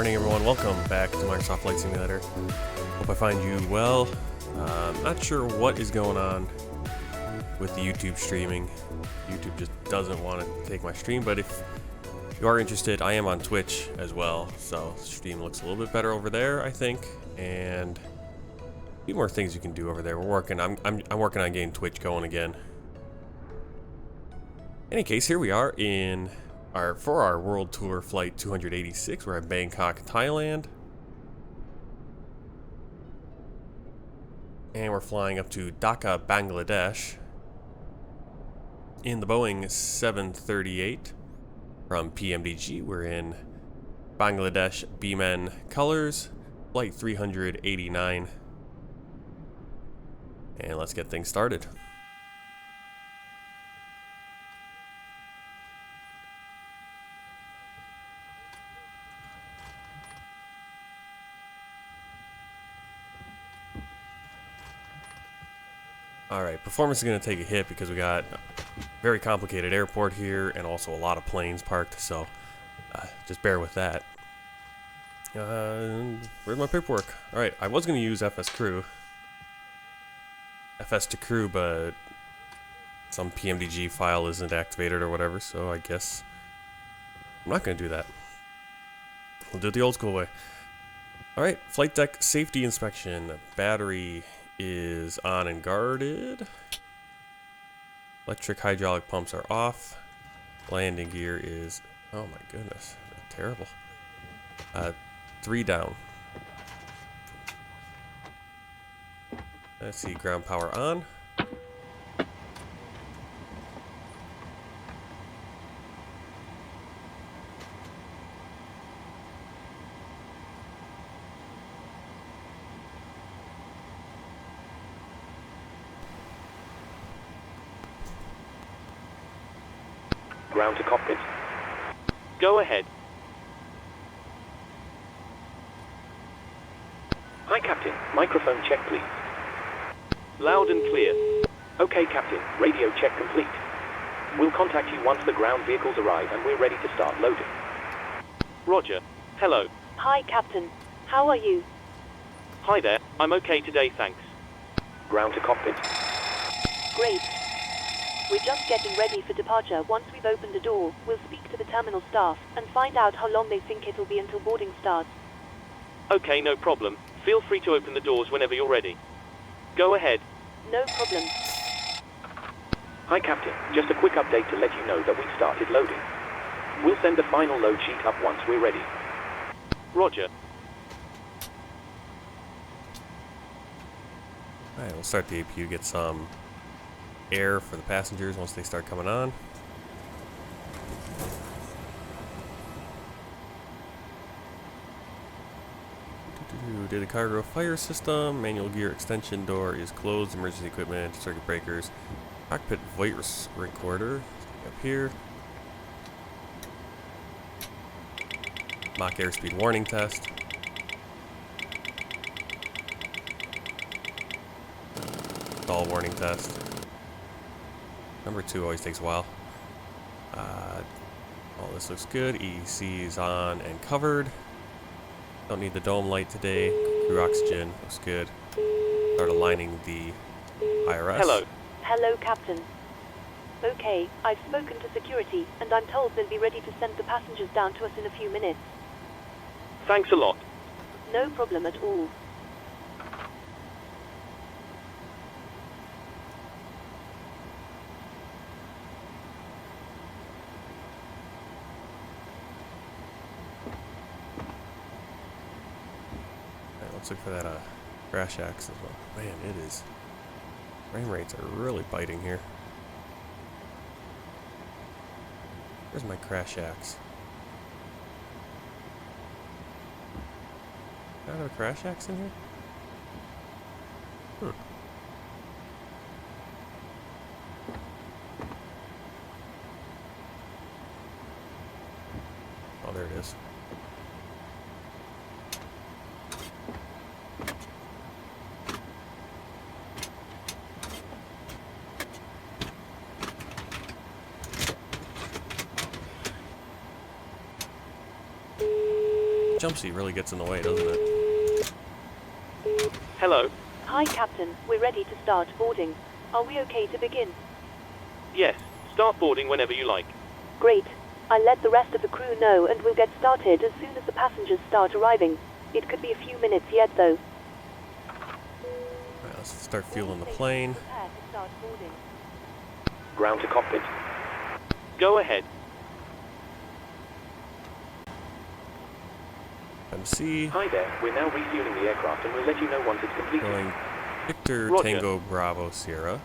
morning, everyone. Welcome back to Microsoft Flight Simulator. Hope I find you well. Not sure what is going on with the YouTube streaming. YouTube just doesn't want to take my stream, but if you are interested, I am on Twitch as well, so the stream looks a little bit better over there, I think, and a few more things you can do over there. We're working. I'm working on getting Twitch going again. In any case, here we are in our World Tour Flight 286. We're at Bangkok, Thailand. And we're flying up to Dhaka, Bangladesh in the Boeing 738 from PMDG. We're in Bangladesh Biman colors, flight 389. And let's get things started. Alright, performance is going to take a hit because we got a very complicated airport here and also a lot of planes parked, so just bear with that. Where's my paperwork? Alright, I was going to use FS to crew, but some PMDG file isn't activated or whatever, so I guess I'm not going to do that. We'll do it the old school way. Alright, flight deck safety inspection. Battery is on and guarded. Electric hydraulic pumps are off. Landing gear is, oh my goodness, terrible. 3 down. Let's see, ground power on. Ground to cockpit. Go ahead. Hi, Captain. Microphone check, please. Loud and clear. Okay, Captain. Radio check complete. We'll contact you once the ground vehicles arrive and we're ready to start loading. Roger. Hello. Hi, Captain. How are you? Hi there. I'm okay today, thanks. Ground to cockpit. Great. We're just getting ready for departure. Once we've opened the door, we'll speak to the terminal staff and find out how long they think it'll be until boarding starts. Okay, no problem. Feel free to open the doors whenever you're ready. Go ahead. No problem. Hi, Captain. Just a quick update to let you know that we've started loading. We'll send the final load sheet up once we're ready. Roger. Alright, we'll start the APU, get some air for the passengers once they start coming on. Did the cargo fire system, manual gear extension door is closed, emergency equipment, circuit breakers, cockpit voice recorder up here. Mock airspeed warning test. Stall warning test. Number 2 always takes a while. All this looks good. EEC is on and covered. Don't need the dome light today. Crew oxygen looks good. Start aligning the IRS. Hello. Hello, Captain. Okay, I've spoken to security, and I'm told they'll be ready to send the passengers down to us in a few minutes. Thanks a lot. No problem at all. Let's look for that crash axe as well. Man, it is. Frame rates are really biting here. Where's my crash axe? Do I have a crash axe in here? Oh, there it is. jump seat really gets in the way, doesn't it? Hello. Hi, Captain. We're ready to start boarding. Are we okay to begin? Yes, start boarding whenever you like. Great. I'll let the rest of the crew know and we'll get started as soon as the passengers start arriving. It could be a few minutes yet, though. Alright, let's start fueling the plane. Prepare to start boarding. Ground to cockpit. Go ahead. MC. Hi there. We're now refueling the aircraft and we'll let you know once it's completed. Going Victor Roger. Tango Bravo Sierra.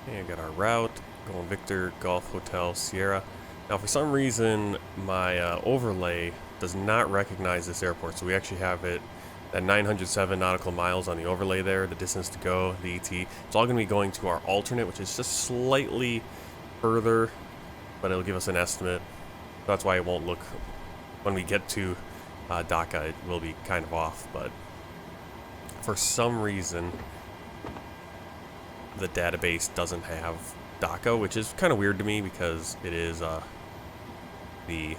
And got our route, going Victor Golf Hotel Sierra. Now for some reason my overlay does not recognize this airport, so we actually have it at 907 nautical miles on the overlay there, the distance to go, the ET. It's all going to be going to our alternate, which is just slightly further, but it'll give us an estimate. That's why it won't look, when we get to Dhaka, it will be kind of off, but for some reason the database doesn't have Dhaka, which is kind of weird to me because it is the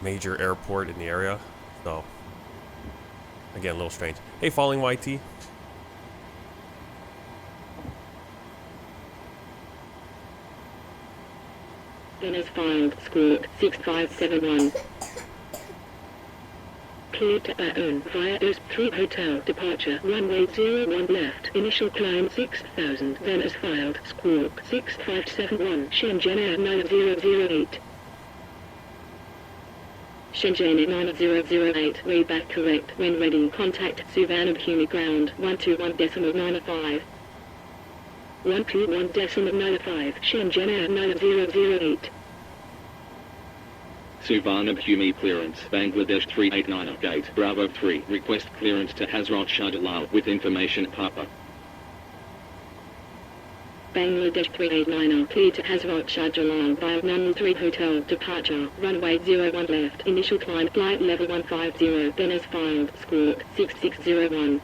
major airport in the area. So again, a little strange. Hey, Falling YT. As filed, squawk 6571. Cleared to Baon via OS3 Hotel departure runway 01 left, initial climb 6000, then as filed, squawk 6571, Shenzhen Air 9008. Shenzhen Air 9008, way back correct, when ready, contact Suvarnabhumi ground 121.95. 121.95, Shenzhen Air 9008. Suvarnabhumi clearance, Bangladesh 389 gate, Bravo 3, request clearance to Hazrat Shahjalal with information Papa. Bangladesh 389 cleared to Hazrat Shahjalal via Nun 3 Hotel departure, runway 01 left, initial climb flight level 150, then as filed, squawk 6601.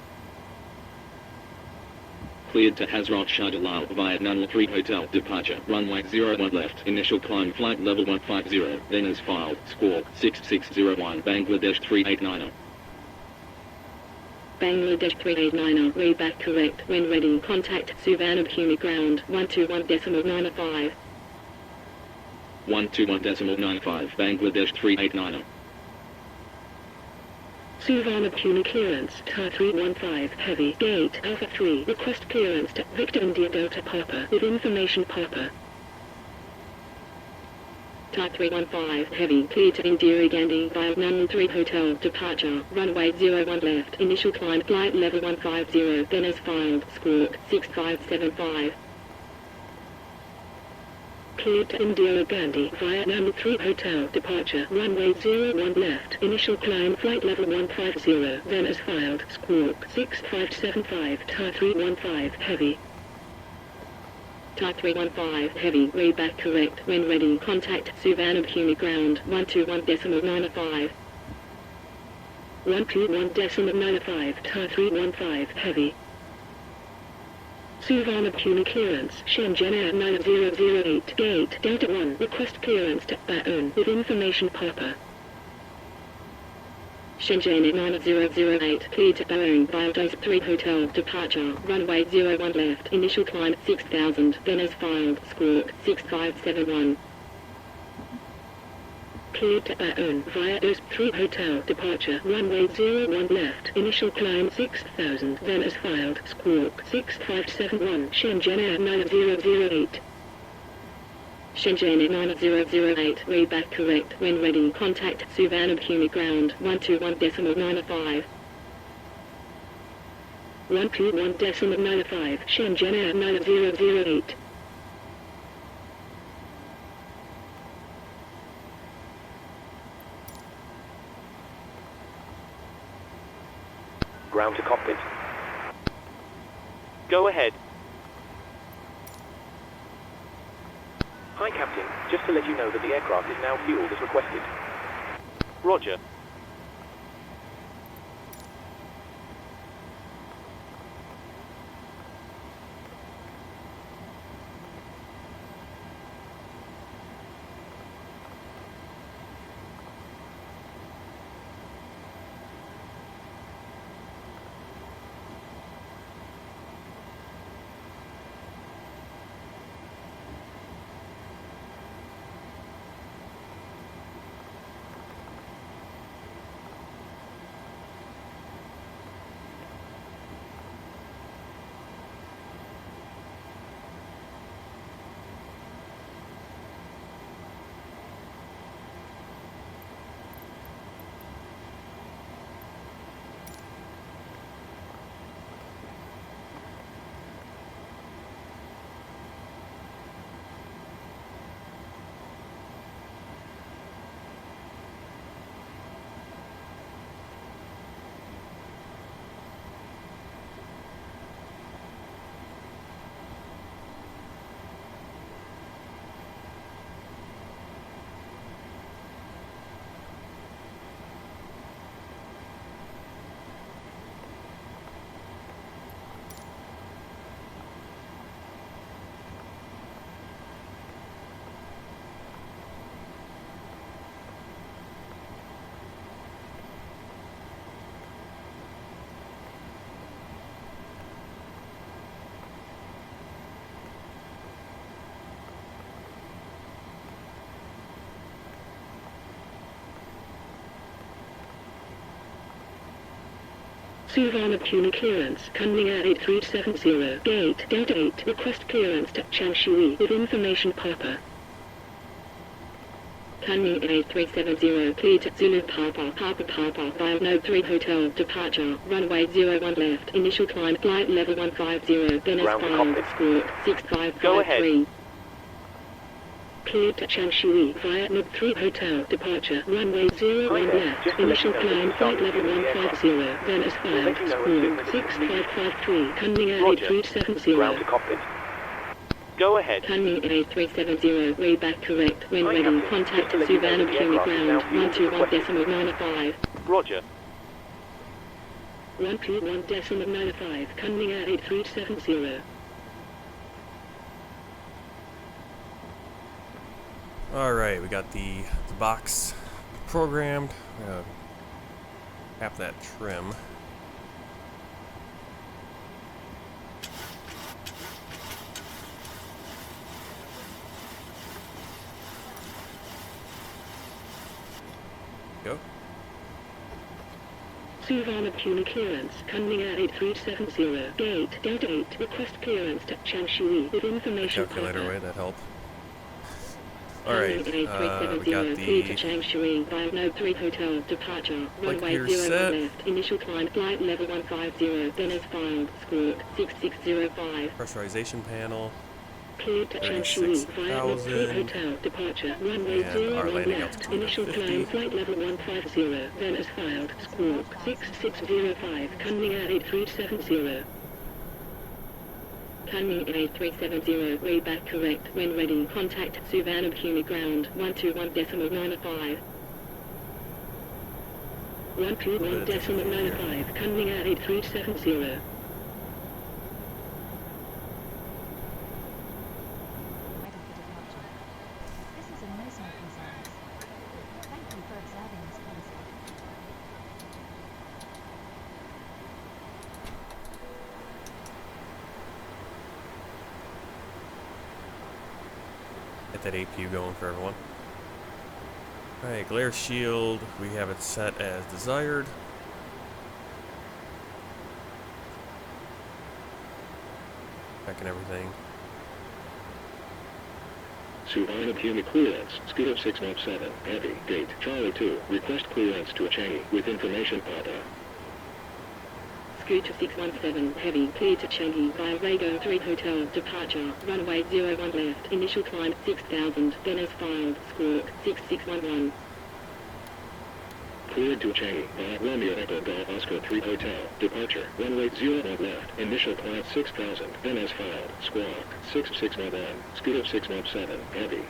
Cleared to Hazrat Shahjalal via Nun 3 Hotel departure, runway 01 left, initial climb flight level 150, then as filed, squawk 6601, Bangladesh 389. Bangladesh 389, way back correct, when ready, contact Suvarnabhumi ground 121.95. 121.95, Bangladesh 389. Suvarnabhumi clearance, TAR 315, heavy, gate, Alpha 3, request clearance to Victor India Delta Papa, with information Papa. TAR 315, heavy, cleared to Indira Gandhi via Nun 3 Hotel departure, runway 01 left, initial climb flight level 150, then as filed, squawk 6575. Cleared to Indira Gandhi via Nun 3 Hotel departure, runway 01 left, initial climb flight level 150, then as filed, squawk 6575, TAR 315, heavy. TAR 315, heavy, way back correct, when ready, contact Suvarnabhumi ground 121.95. 121.95, TAR 315, heavy. Suvarnabhumi clearance, Shenzhen Air 9008, gate, Delta 1, request clearance to Baon, with information Papa. Shenzhen Air 9008, cleared to Boeing via OS3 Hotel departure, runway 01 left, initial climb 6000, then as filed, squawk 6571. Cleared to Baon via OS3 Hotel departure, runway 01 left, initial climb 6000, then as filed, squawk 6571, Shenzhen Air 9008. Shenzhen Air 9008, way back correct, when ready, contact Suvarnabhumi ground 121.95. 121.95, Shenzhen Air 9008. Ground to cockpit. Go ahead. Hi, Captain. Just to let you know that the aircraft is now fueled as requested. Roger. Suvarnabhumi clearance, coming at 8370, gate, Delta 8, request clearance to Changshui with information Papa. Coming 8370, clear to Zulu Papa, via Node 3 Hotel, departure, runway 01 left, initial climb, flight level 150, then Ground as to filed, cockpit. squawk, 6553. Go ahead. Cleared to Changshui via Node 3 Hotel, departure, runway 01 Hi there. left, Just to let initial you know, climb, this is flight level Sergeant Jimmy 150, then as filed, let you know as soon squawk, as it's 6553, coming at Roger. 8370. Ground to cockpit. Go ahead. Coming 8370, way back correct, when Hi, ready, Captain. contact Just to let you know that the Suvarnabhumi aircraft is ground, now fueled to 121.95. Roger. 121.95, coming at 8370. Alright, we got the box programmed. Tap that trim. Go. Suvarnabhumi clearance, coming at 8370, gate, Delta 8, request clearance to Changshui with information Calculator Papa. away, that helped. Alright, we got clear to the Changshui via Node 3 Hotel, departure, runway gear 01 set. left, initial climb, flight level 150, then as filed, squawk, 6605. pressurization panel. Cleared to Changshui via Node 3 36,000. Hotel, departure, runway And our 01 landing left, altitude initial of climb, 50. flight level 150, then as filed, squawk, 6605, coming at 8370. Coming 8370, way back correct, when ready, contact Suvarnabhumi ground, 121.95. 121.95, coming at 8370. Ready for departure. This is a no smoking zone. Thank you for observing this policy. Get that APU going for everyone. Alright, glare shield, we have it set as desired. Checking everything. Suvarnabhumi clearance, Scooter 607, heavy, gate, Charlie 2, request clearance to Changi with information Papa. Scooter 617, heavy, cleared to Changi via Rago 3 Hotel, departure, runway 01 left, initial climb 6000, then as filed, squawk, 6611. Cleared to Changi via Romeo Echo Golf Oscar 3 Hotel, departure, runway 01 left, initial climb 6000, then as filed, squawk, 6611, Scooter 617, heavy.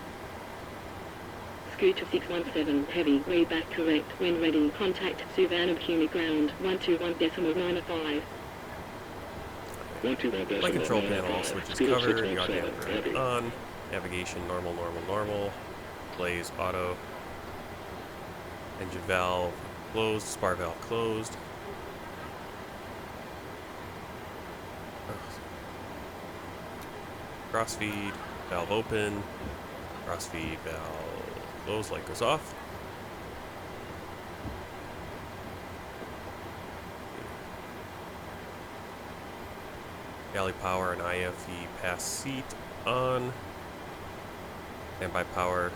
Scooter 617, heavy, way back correct, when ready, contact Suvarnabhumi ground, 121.95. 121.95, Light control panel, all switches Scooter covered, yaw 617, damper heavy. on, navigation normal, normal, normal, blaze auto, engine valve closed, spar valve closed. Crossfeed, valve open, crossfeed, valve closed, light goes off. Galley power and IFE pass seat on. Standby power.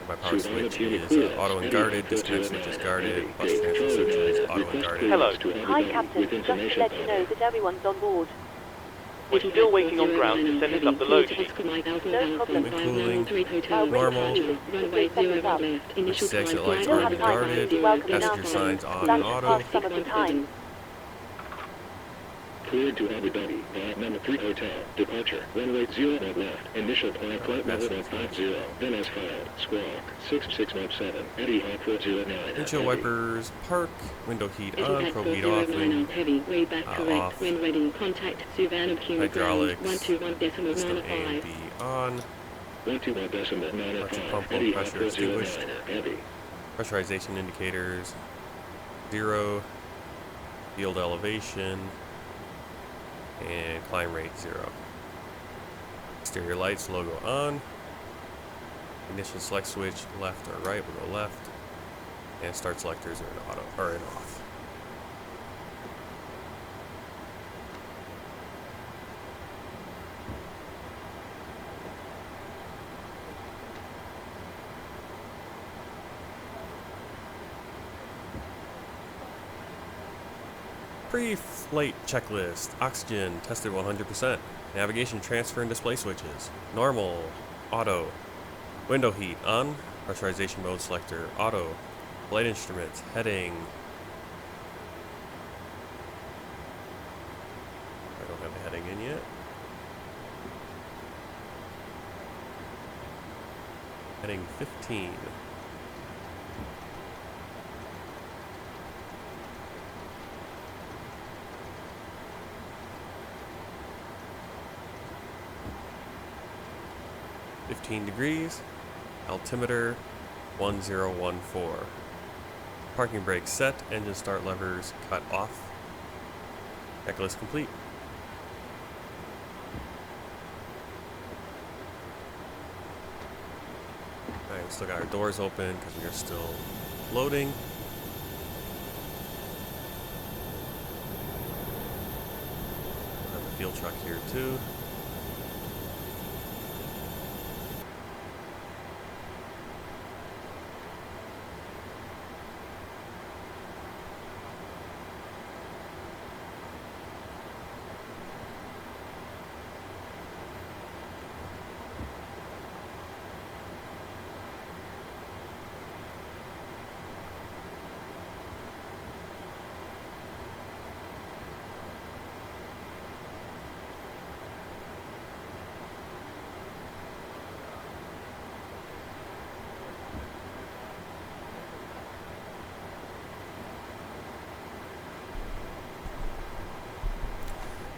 Standby power switch is auto and guarded. Disconnect switch is guarded. Bus transfer switch is auto and guarded. Hello. Hi, Captain. Just to let you know that everyone's on board. We're still waiting on ground to send us up the load sheet. No problem. Cooling, normal, Runway 01 left, Which is exit lights Still are have and time guarded. to welcome Passenger announcements. signs on That's and auto. past some of the time. Cleared to Abu Dhabi via number 3 Hotel, departure, runway 01 left, initial climb flight level 150, then as filed, squawk, 6617, Etihad 409. Windshield wipers, park, window heat on, probe heat off, heavy, way back correct, off. when ready, contact Suvarnabhumi Hydraulics, system 121.95. A&B on, 121.95, electric pump low Etihad pressure extinguished, 409, heavy. pressurization indicators, 0, field elevation, and climb rate 0. Exterior lights, logo on. Ignition select switch, left or right, we'll go left. And start selectors are in auto or in off. Pre-flight checklist. Oxygen tested 100%. Navigation transfer and display switches. Normal. Auto. Window heat on. Pressurization mode selector. Auto. Flight instruments. Heading. I don't have the heading in yet. Heading 15. Degrees, altimeter 1014. Parking brake set, engine start levers cut off. Checklist complete. Alright, we still got our doors open because we are still loading. We'll have the fuel truck here too.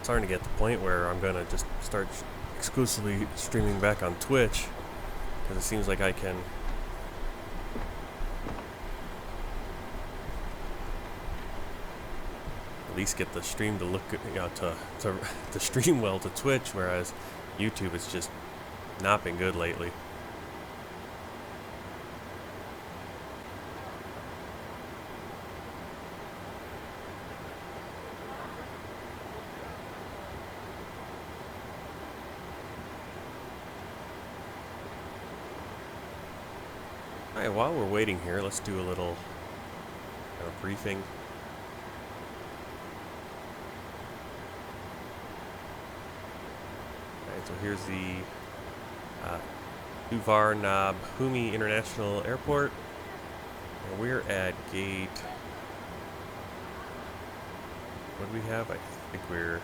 Starting to get to the point where I'm gonna just start exclusively streaming back on Twitch because it seems like I can at least get the stream to look, to stream well to Twitch, whereas YouTube has just not been good lately. Alright, while we're waiting here, let's do a little briefing. Alright, so here's the Suvarnabhumi International Airport. And we're at gate... What do we have? I think we're...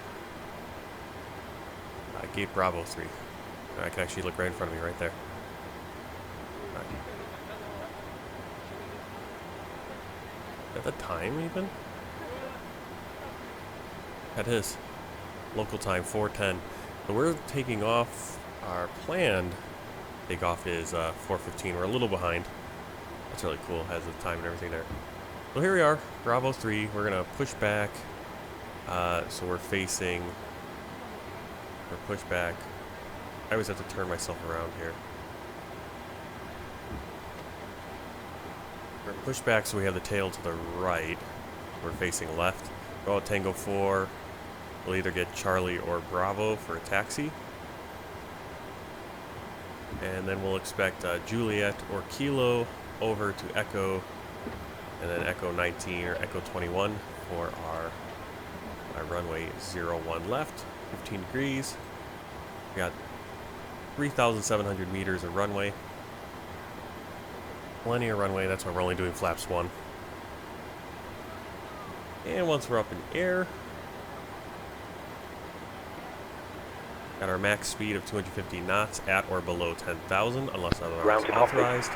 gate Bravo 3. I can actually look right in front of me right there. At the time even? That is local time 4:10. So we're taking off. Our planned takeoff is 4:15. We're a little behind. That's really cool. Has the time and everything there. So here we are, Bravo 3. We're gonna push back. So we're facing. We're pushed back. I always have to turn myself around here. We're pushed back so we have the tail to the right. We're facing left. Go out Tango 4. We'll either get Charlie or Bravo for a taxi. And then we'll expect Juliet or Kilo over to Echo. And then Echo 19 or Echo 21 for our runway 01 left. 15 degrees. We got 3,700 meters of runway. Plenty of runway, that's why we're only doing flaps 1. And once we're up in air, got our max speed of 250 knots at or below 10,000 unless otherwise authorized.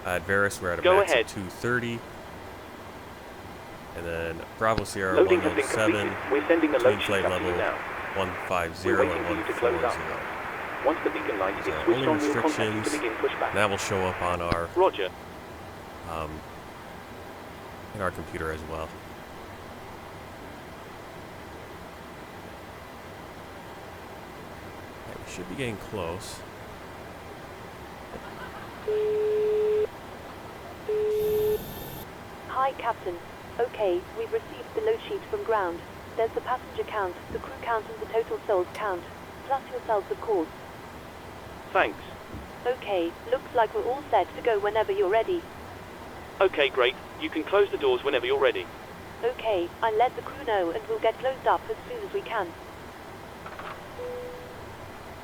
At Varus we're at a max of 230. And then Bravo Sierra 107, between flight level 150 and 140. Once the beacon light is switched on, we'll contact you to begin pushback. That will show up on our Roger. In our computer as well. Okay, we should be getting close. Hi, Captain. Okay, we've received the load sheet from ground. There's the passenger count, the crew count and the total souls count. Plus yourselves, of course. Thanks. Okay, looks like we're all set to go whenever you're ready. Okay, great. You can close the doors whenever you're ready. Okay, I'll let the crew know and we'll get closed up as soon as we can.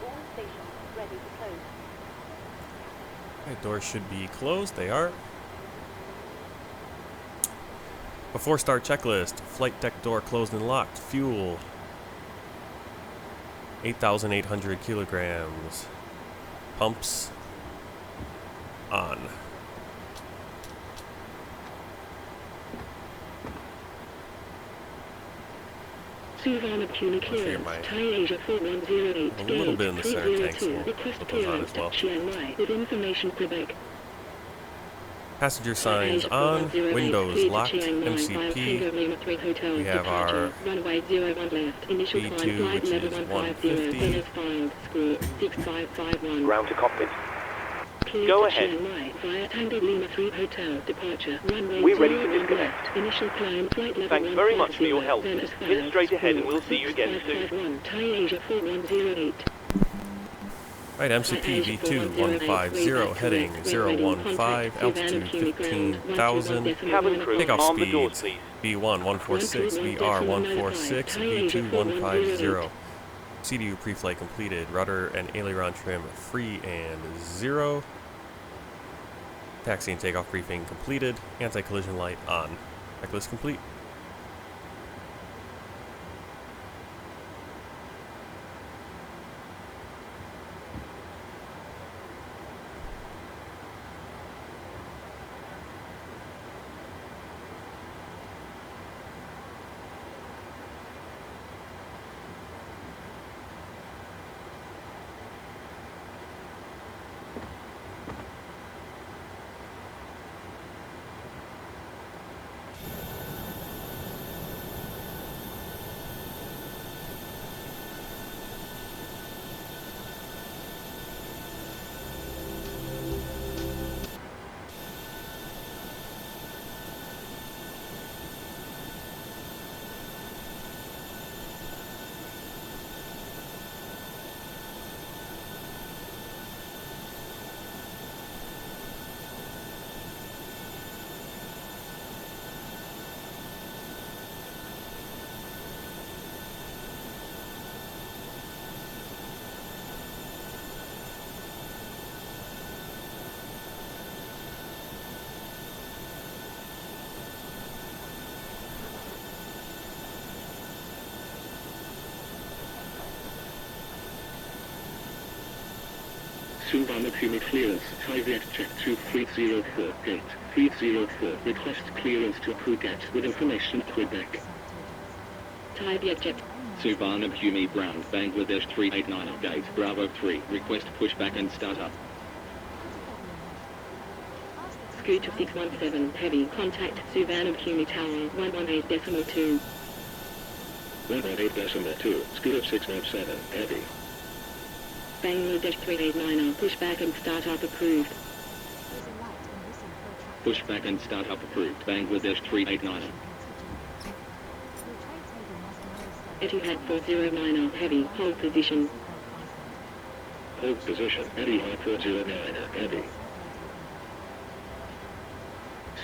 All stations ready to close. Okay, doors should be closed. They are. Before start checklist. Flight deck door closed and locked. Fuel. 8,800 kilograms. Pumps on. Suvarnabhumi clearance, Thai Asia 4108, a little bit in the center tank, so we'll request put those on clearance as well. at Chiang Mai with information Quebec. Passenger signs on, windows locked, MCP. We have our runway 01 left, initial B2, climb flight which level is 150, 150. then as filed, score 6551. Ground to cockpit. Clear Go to ahead. Chiang Mai via Tango Lima 3 Hotel, departure, runway We're ready to 01 disconnect. left, initial climb flight level Thanks very much for 150, your help. then as Pin filed, straight ahead and score we'll see you again soon. 6551, Thai Asia 4108. Right, MCP V2 150, heading 015, altitude 15,000. Cabin crew, Takeoff arm the doors, speeds please. B1 146, VR 146, V2 150. CDU pre-flight completed. Rudder and aileron trim free and 0. Taxi and takeoff briefing completed. Anti-collision light on. Checklist complete. Suvarnabhumi clearance, Thai Viet check 2304, gate 304, request clearance to Phuket with information Quebec. Thai Viet jet. Suvarnabhumi ground, Bangladesh 389, gate Bravo 3, request pushback and start up. Scooter 617, heavy, contact Suvarnabhumi tower 118.2. 118.2, Scooter 617, heavy. Bangladesh 389, pushback and start up approved. Pushback and start up approved, Bangladesh 389. Etihad 409, heavy, hold position. Hold position, Etihad 409, heavy.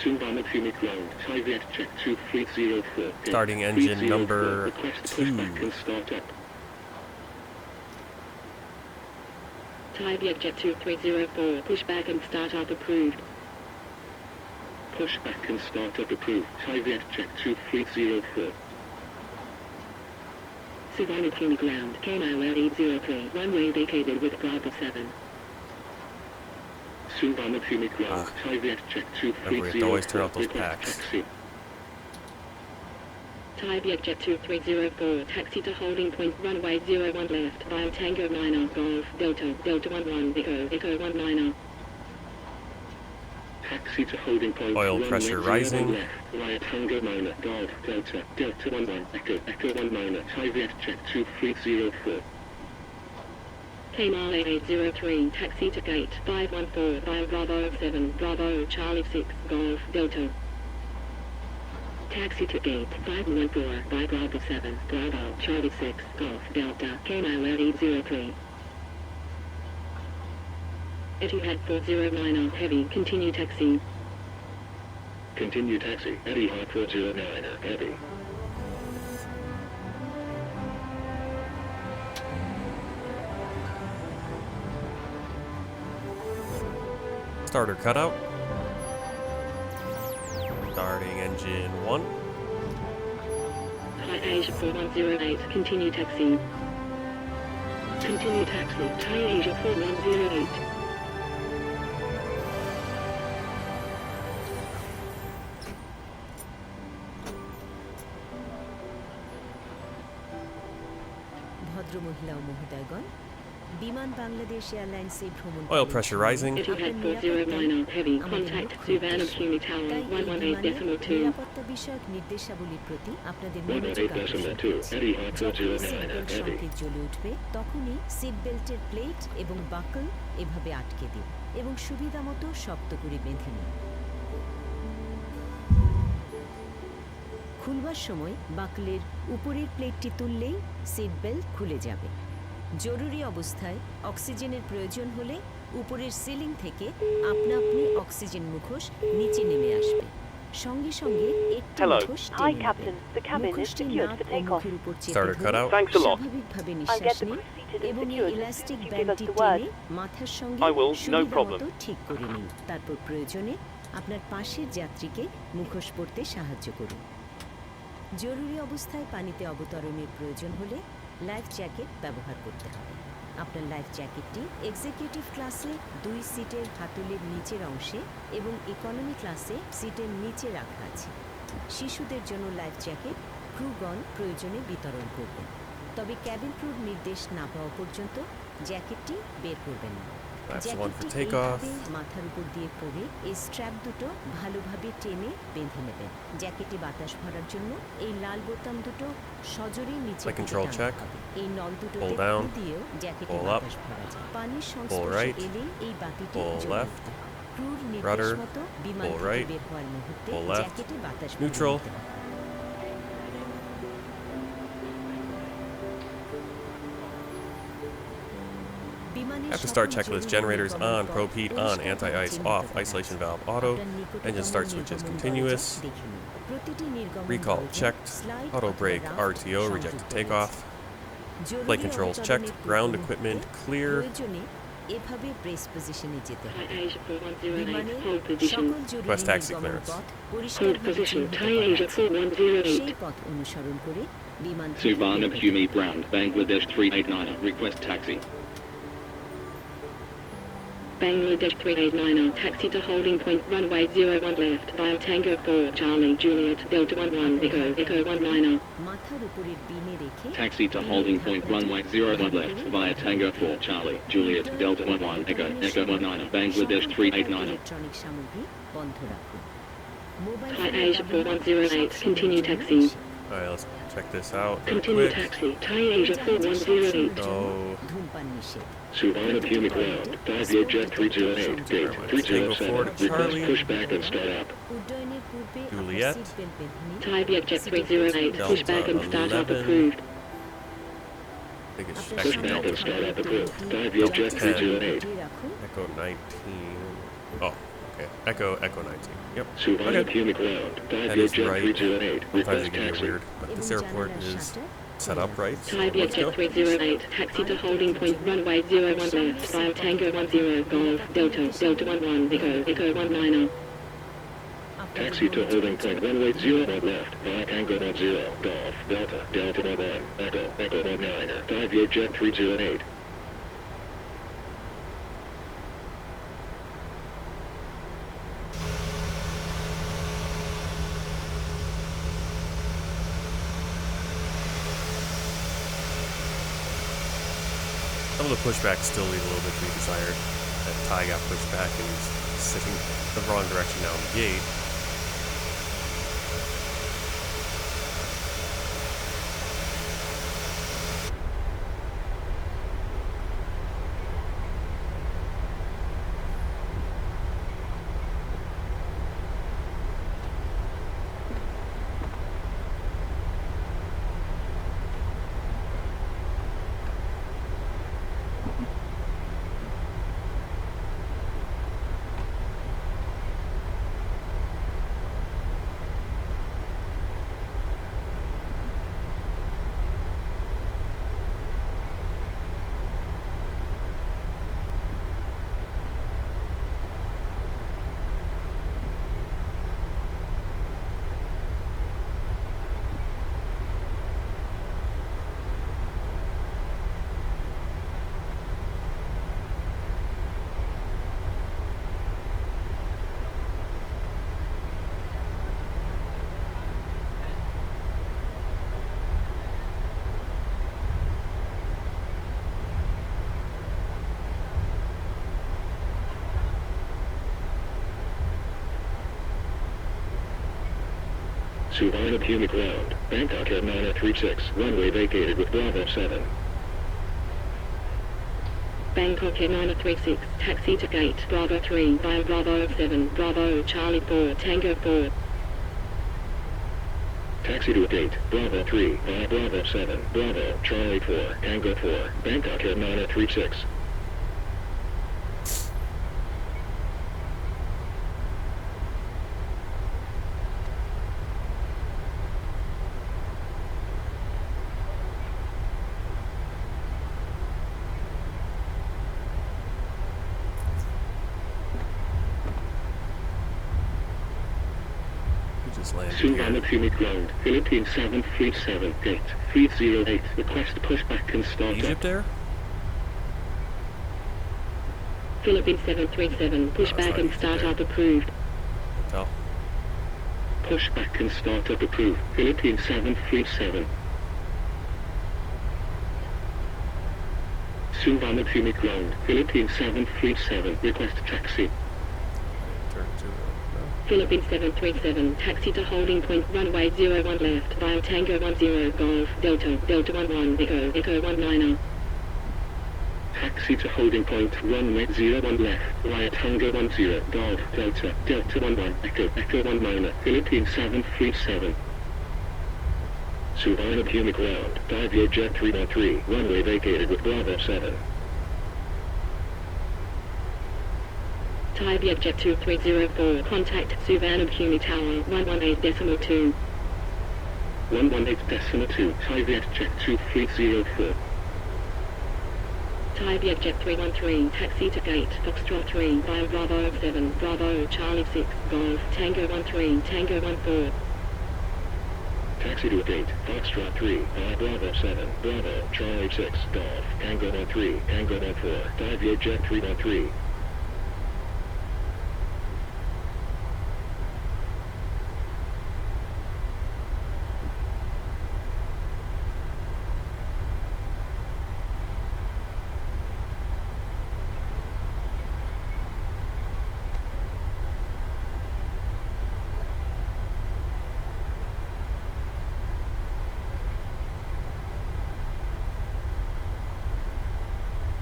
Suvarnabhumi ground, Thai Viet check 2304. Starting engine number request 2. pushback and start up. Thai Viet jet 2304, pushback and start up approved. Pushback and start up approved, Thai Viet jet 2304. Suvarnabhumi ground, KML 803, runway vacated with Bravo 7. Suvarnabhumi ground, Thai Viet jet Remember, we have to always turn 2304, out those request packs. taxi. Thai Viet jet 2304, taxi to holding point, runway 01 left, via Tango Minor, Golf, Delta, Delta 11, Echo 19. Taxi to holding point, Oil runway pressure 01 rising. left, via Tango Minor, Golf, Delta, Delta 11, Echo 19, Thai Viet jet 2304. KML 803, taxi to gate 514, via Bravo 7, Bravo, Charlie 6, Golf, Delta. Taxi to gate 514 by Bravo 7, Bravo, Charlie 6, Golf, Delta, K-Mile 803. Etihad 409 heavy, continue taxi. Continue taxi. Etihad 409 heavy. Starter cutout. Starting engine 1. Thai Asia 4108, continue taxi. Continue taxi, Thai Asia 4108. ভদ্রমহিলা ও মহোদয়গণ, বিমান বাংলাদেশ এয়ারলাইন্সে ভ্রমণ Oil pressure rising. Etihad 409 heavy, contact Suvarnabhumi Tower 118.2. নিরাপত্তা বিষয়ক নির্দেশাবলীর প্রতি আপনাদের 118.2. Etihad 409 heavy. সংকেত জ্বলে উঠবে, তখনই সিট বেল্টের প্লেট এবং বাকল এভাবে আটকে দিন এবং সুবিধা মতো শক্ত করে বেঁধে নিন। খুলবার সময় বাকলের উপরের প্লেটটি তুললেই সিট বেল্ট খুলে যাবে। জরুরি অবস্থায় অক্সিজেনের প্রয়োজন হলে উপরের সিলিং থেকে আপনা আপনি অক্সিজেন মুখোশ নিচে নেমে আসবে। সঙ্গে সঙ্গে একটি Hello. মুখোশ Hi, টেনে Captain. নেবেন। The cabin is মুখোশটি secured নাক for ও takeoff. মুখের উপর চেপে Starter ধরে cutout. Thanks a lot. স্বাভাবিকভাবে I'll নিঃশ্বাস get the নিন crew seated and এবং এই secured. Elastic You give us ব্যান্ডটি the word. টেনে মাথার সঙ্গে I will, no সুবিধা problem. মতো ঠিক করে নিন। তারপর প্রয়োজনে আপনার পাশের যাত্রীকে মুখোশ পরতে সাহায্য করুন। জরুরি অবস্থায় পানিতে অবতরণের প্রয়োজন হলে লাইফ জ্যাকেট ব্যবহার করতে হবে। আপনার লাইফ জ্যাকেটটি এক্সিকিউটিভ ক্লাসে 2 সিটের হাতলের নিচের অংশে এবং ইকোনমি ক্লাসে সিটের নিচে রাখা আছে। শিশুদের জন্য লাইফ জ্যাকেট ক্রুগণ প্রয়োজনে বিতরণ করবেন, তবে ক্যাবিন ক্রুর নির্দেশ না পাওয়া পর্যন্ত জ্যাকেটটি বের করবেন না। That's the one for জ্যাকেটটি takeoff. এইভাবে মাথার উপর দিয়ে পরে এই স্ট্র্যাপ দুটো ভালোভাবে টেনে বেঁধে নেবেন। জ্যাকেটে বাতাস ভরার জন্য এই লাল বোতাম দুটো সজোরে নিচে Like দিকে control টানতে check. হবে। এই নল দুটোতে Pull down. ফু দিয়েও জ্যাকেটে Pull up. বাতাস ভরা যায়। পানির Pull সংস্পর্শে right. এলেই এই বাতিটি Pull জ্বলে left. উঠবে। ক্রুর নির্দেশ Rudder. মতো বিমান Pull থেকে right. বের হওয়ার মুহূর্তে Pull left. জ্যাকেটে বাতাস ভরে Neutral. নিতে হবে। After start checklist, generators on, probe heat on, anti-ice off, isolation valve auto, engine start switches continuous, recall checked, auto brake RTO rejected takeoff, flight controls checked, ground equipment clear, এভাবে brace পজিশনে যেতে Thai হবে। Asia 4108, বিমানে hold position. সকল জরুরি Request taxi নির্গমন clearance. পথ Hold পরিষ্কারভাবে position, চিহ্নিত Thai করা Asia আছে। 4108. সেই পথ অনুসরণ করে বিমান থেকে বের হতে Suvarnabhumi হবে। ground, Bangladesh 389, request taxi. Bangladesh 389, taxi to holding point runway 01 left via Tango 4 Charlie Juliet Delta 11 Echo Echo 19. মাথার উপরের বিনে রেখে Taxi to holding point runway 01 left via Tango 4 Charlie Juliet Delta 11 Echo Echo 19, Bangladesh 389. Electronic সামগ্রী বন্ধ রাখুন। Mobile Thai phone Asia ব্যবহার 4108, সবসময়ের continue জন্য taxi. নিষেধ। Alright, let's check this out real Continue quick. taxi, Thai Asia 4108. So, ধূমপান নিষেধ। Suvarnabhumi ground, 5 jet 308, gate Tango 307, 4 to request Charlie. push back and start up. উড্ডয়নের পূর্বে আপনার Juliet. Seat belt বেঁধে নিন। Thai Vietjet 308, push back and start up approved. I think it's আপনার Push actually back Delta and start up approved. 5 যন্ত্রটি jet 308. ধরে রাখুন। Echo 19. Oh, okay. Echo 19. Yep. Okay. Suvarnabhumi ground, 5 That is jet right. 308, Sometimes request it can get taxi. weird, but this এবং airport জানালার is shutter set up right. So Thai let's Vietjet go. 308, taxi to holding point runway 01 left via Tango 10 Golf Delta Delta 11 Echo Echo 19. Taxi to holding point runway 01 left via Tango 10, Golf, Delta, Delta 11, Echo, Echo 19, 5 jet 308. Some of the pushbacks still leave a little bit to be desired. That Ty got pushed back and he's sitting the wrong direction now in the gate. Suvarnabhumi ground, Bangkok Air 936, runway vacated with Bravo 7. Bangkok Air 936, taxi to gate, Bravo 3, via Bravo 7, Bravo Charlie 4, Tango 4. Taxi to gate, Bravo 3, via Bravo 7, Bravo Charlie 4, Tango 4, Bangkok Air 936. Just landed here. Suvarnabhumi ground, Philippines 737, gate 308, request pushback and start Egypt up. Air? Philippines 737, pushback and start up approved. Oh, Pushback and start up approved, Philippines 737. Suvarnabhumi ground, Philippines 737, request taxi. turn to no. Philippines 737, taxi to holding point, runway 01 left, via Tango 10, Golf, Delta, Delta 11, Echo, Echo 19er. Taxi to holding point, runway 01 left, via Tango 10, Golf, Delta, Delta 11, Echo, Echo 19er, Philippines 737. Suvarnabhumi ground, VGHS 313, runway vacated with Bravo 7. Thai Vietjet 2304, contact Suvarnabhumi Tower 118.2. 118.2, Thai Vietjet 2304. Thai Vietjet 313, taxi to gate, Foxtrot 3, via Bravo 7, Bravo Charlie 6, Golf, Tango 13, Tango 14. Taxi to gate, Foxtrot 3, via Bravo 7, Bravo, Charlie 6, Golf, Tango 13, Tango 14, Thai Vietjet 313.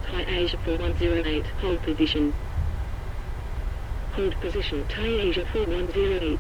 Thai Asia 4108, hold position. Hold position, Thai Asia 4108.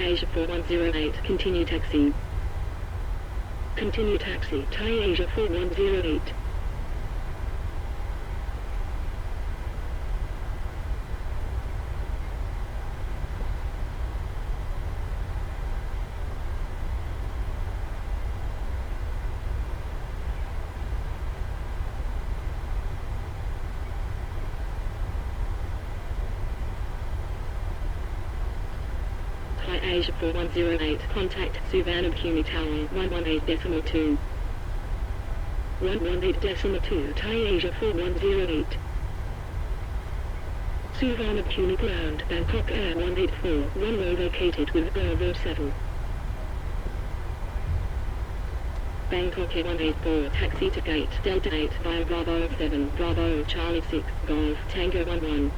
Asia 4108, continue taxi. Continue taxi, Thai Asia 4108. Asia 4108, contact Suvarnabhumi Tower 118.2. 118.2, Thai Asia 4108. Suvarnabhumi ground, Bangkok Air 184, runway vacated with Bravo 7. Bangkok Air 184, taxi to gate, Delta 8 via Bravo 7, Bravo Charlie 6, Golf, Tango 11.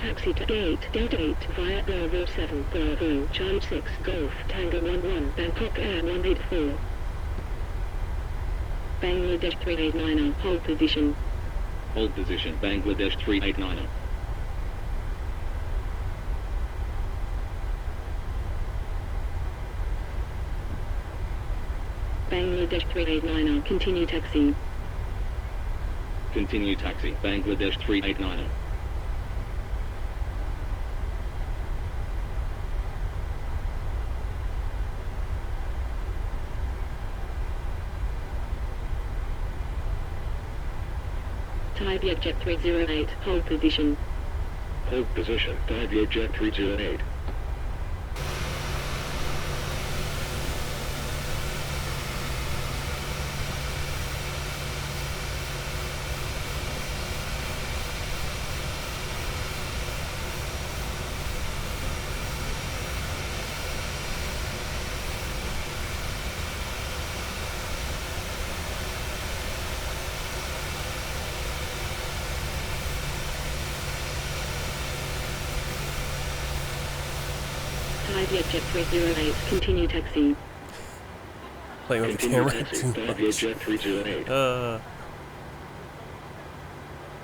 Taxi to gate, Delta 8 via Bravo 7, Bravo Charlie 6, Golf, Tango 11, Bangkok Air 184. Bangladesh 389er, hold position. Hold position, Bangladesh 389er. Bangladesh 389er, continue taxi. Continue taxi, Bangladesh 389er. Thai Jet 308, hold position. Hold position, Jet 308. Jet 308, continue taxi. Playing with the Continue camera taxi, too much. Jet 308.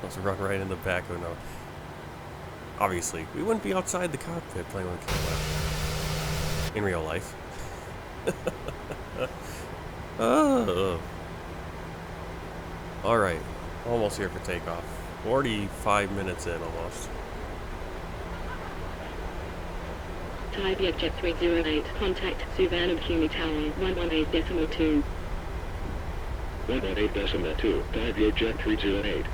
Let's run right in the back of no. Obviously, we wouldn't be outside the cockpit playing with the camera in real life. Alright, almost here for takeoff. 45 minutes in almost. Jet 308, contact Suvarnabhumi Tower 118.2. 118.2, Jet 308.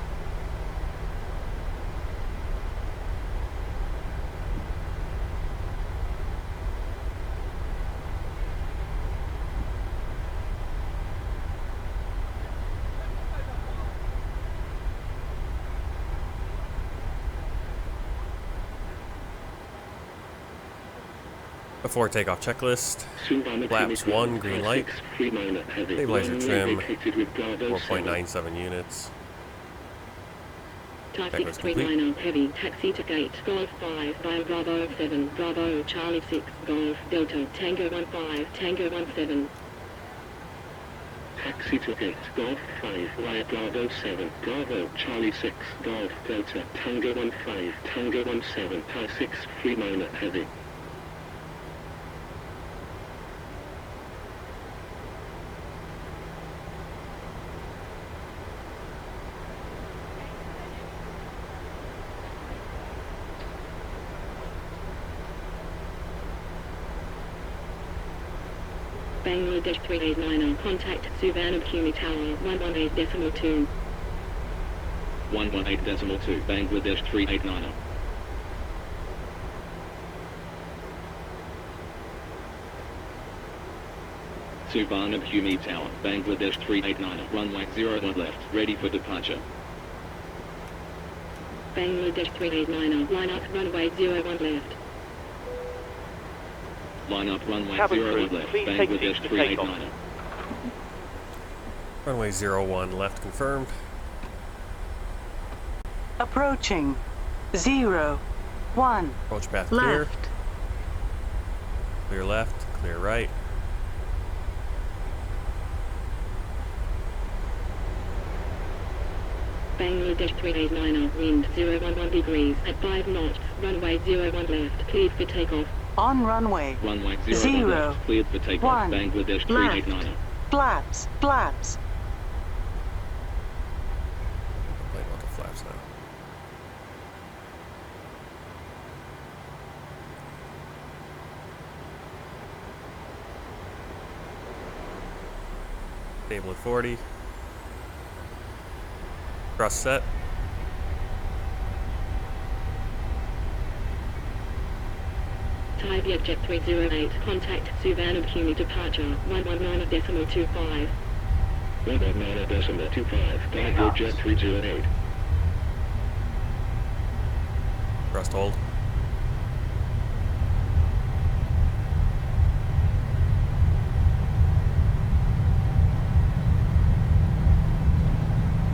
Before takeoff checklist. Flaps 1, green light. Stabilizer trim, 4.97 units. Type 639 heavy, taxi to gate, Golf 5, Bravo 7, Bravo, Charlie 6, Golf, Delta, Tango 15, Tango 17. Taxi to gate, Golf 5, via Bravo 7, Bravo, Charlie 6, Golf, Delta, Tango 15, Tango 17, Type 639 heavy. Bangladesh 389, contact Suvarnabhumi Tower 118.2. 118.2, Bangladesh 389. Suvarnabhumi Tower, Bangladesh 389, runway 01 left, ready for departure. Bangladesh 389, line up runway 01 left. Line up runway Cabin 01 crew, left, please take Bangladesh seats to take off. 389. Runway 01 left confirmed. Approaching 01 Approach path clear. left. Clear left, clear right. Bangladesh 389, wind 011 degrees at 5 knots, runway 01 left, cleared for takeoff. On runway Runway 01 0 left, cleared for takeoff, 1 Bangladesh left. 389. Flaps, flaps. Playing with the flaps now. Stable at 40. Thrust set. Thai Jet 308, contact Suvarnabhumi departure 119.25. 119.25, Thai Jet 308. Thrust hold.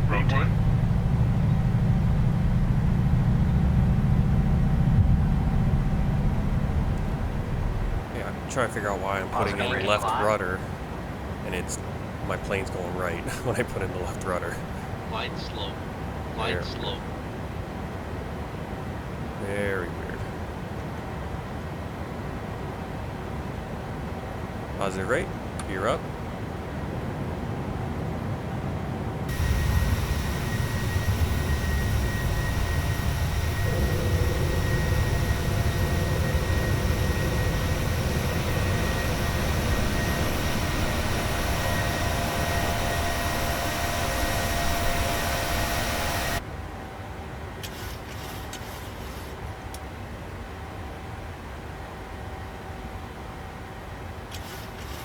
Rotate. Yeah, I'm trying to figure out why I'm putting in left rudder, and it's my plane's going right when I put in the left rudder. Line slow. Line There. slow. Very weird. Positive rate. Gear up.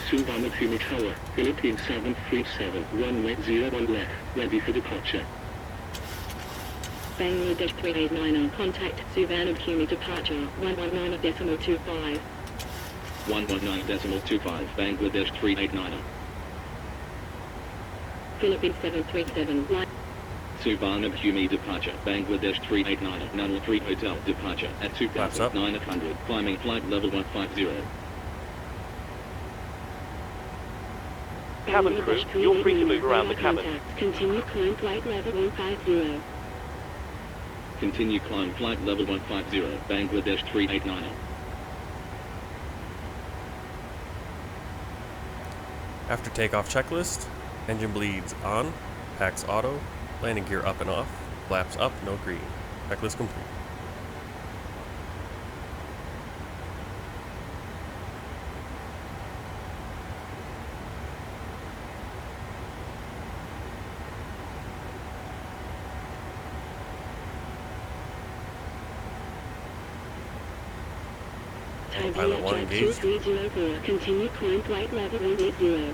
Suvarnabhumi Tower, Philippines 737, runway 01 left, ready for departure. Bangladesh 389 on contact Suvarnabhumi departure 119.25. 119.25 Bangladesh 389. Philippines 737 line. Suvarnabhumi departure Bangladesh 389 Nunal 3 Hotel departure at 2,900 climbing flight level 150. Cabin crew, you're free to move around the cabin. Contact. Continue climb flight level 150. Continue climb flight level 150 Bangladesh 389. After takeoff checklist, engine bleeds on, packs auto, landing gear up and off, flaps up, no green. Checklist complete. Pilot 1 engaged. 2304. Continue climb flight level 180.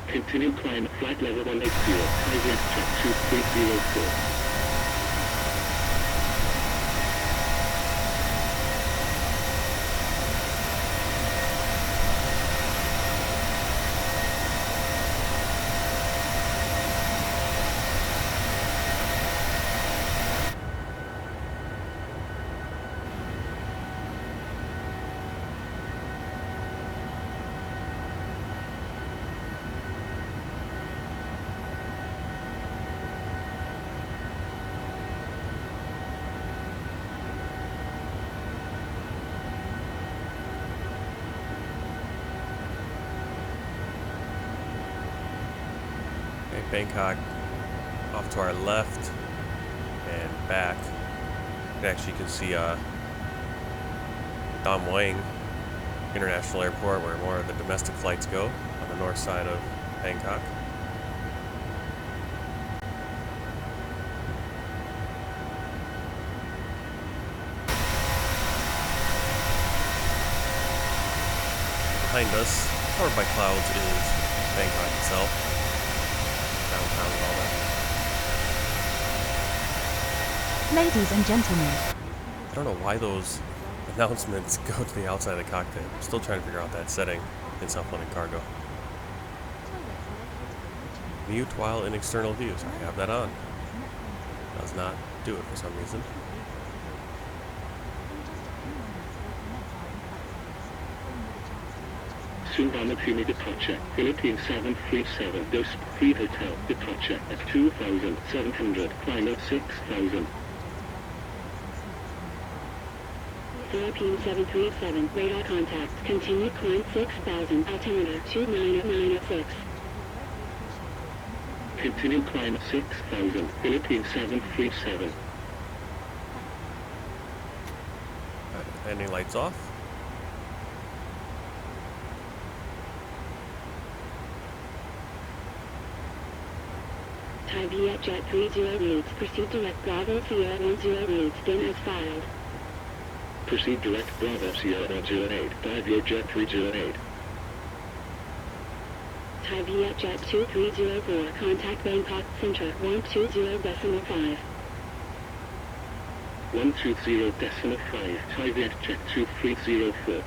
Continue climb flight level 180, Hazrat check 2304. Bangkok off to our left and back. Actually, you can see Dam Muang International Airport, where more of the domestic flights go, on the north side of Bangkok. Behind us, covered by clouds, is Bangkok itself. Downtown and all that. Ladies and gentlemen, I don't know why those announcements go to the outside of the cockpit. I'm still trying to figure out that setting in self-loading cargo. Mute while in external views. I have that on. Does not do it for some reason. Suvarnabhumi departure, Philippines 737, Dos 3 Hotel, departure at 2,700, climb at 6,000. Philippines 737, radar contact, continue climb 6,000, altimeter 29906. Continue climb 6,000, Philippines 737. Landing lights off. Thai Vietjet 308, proceed direct Bravo Sierra 108, then as filed. Proceed direct Bravo Sierra 108, Thai Vietjet 308. Thai Vietjet 2304, contact Bangkok Centre 120.5. 120.5, Thai Vietjet 2304.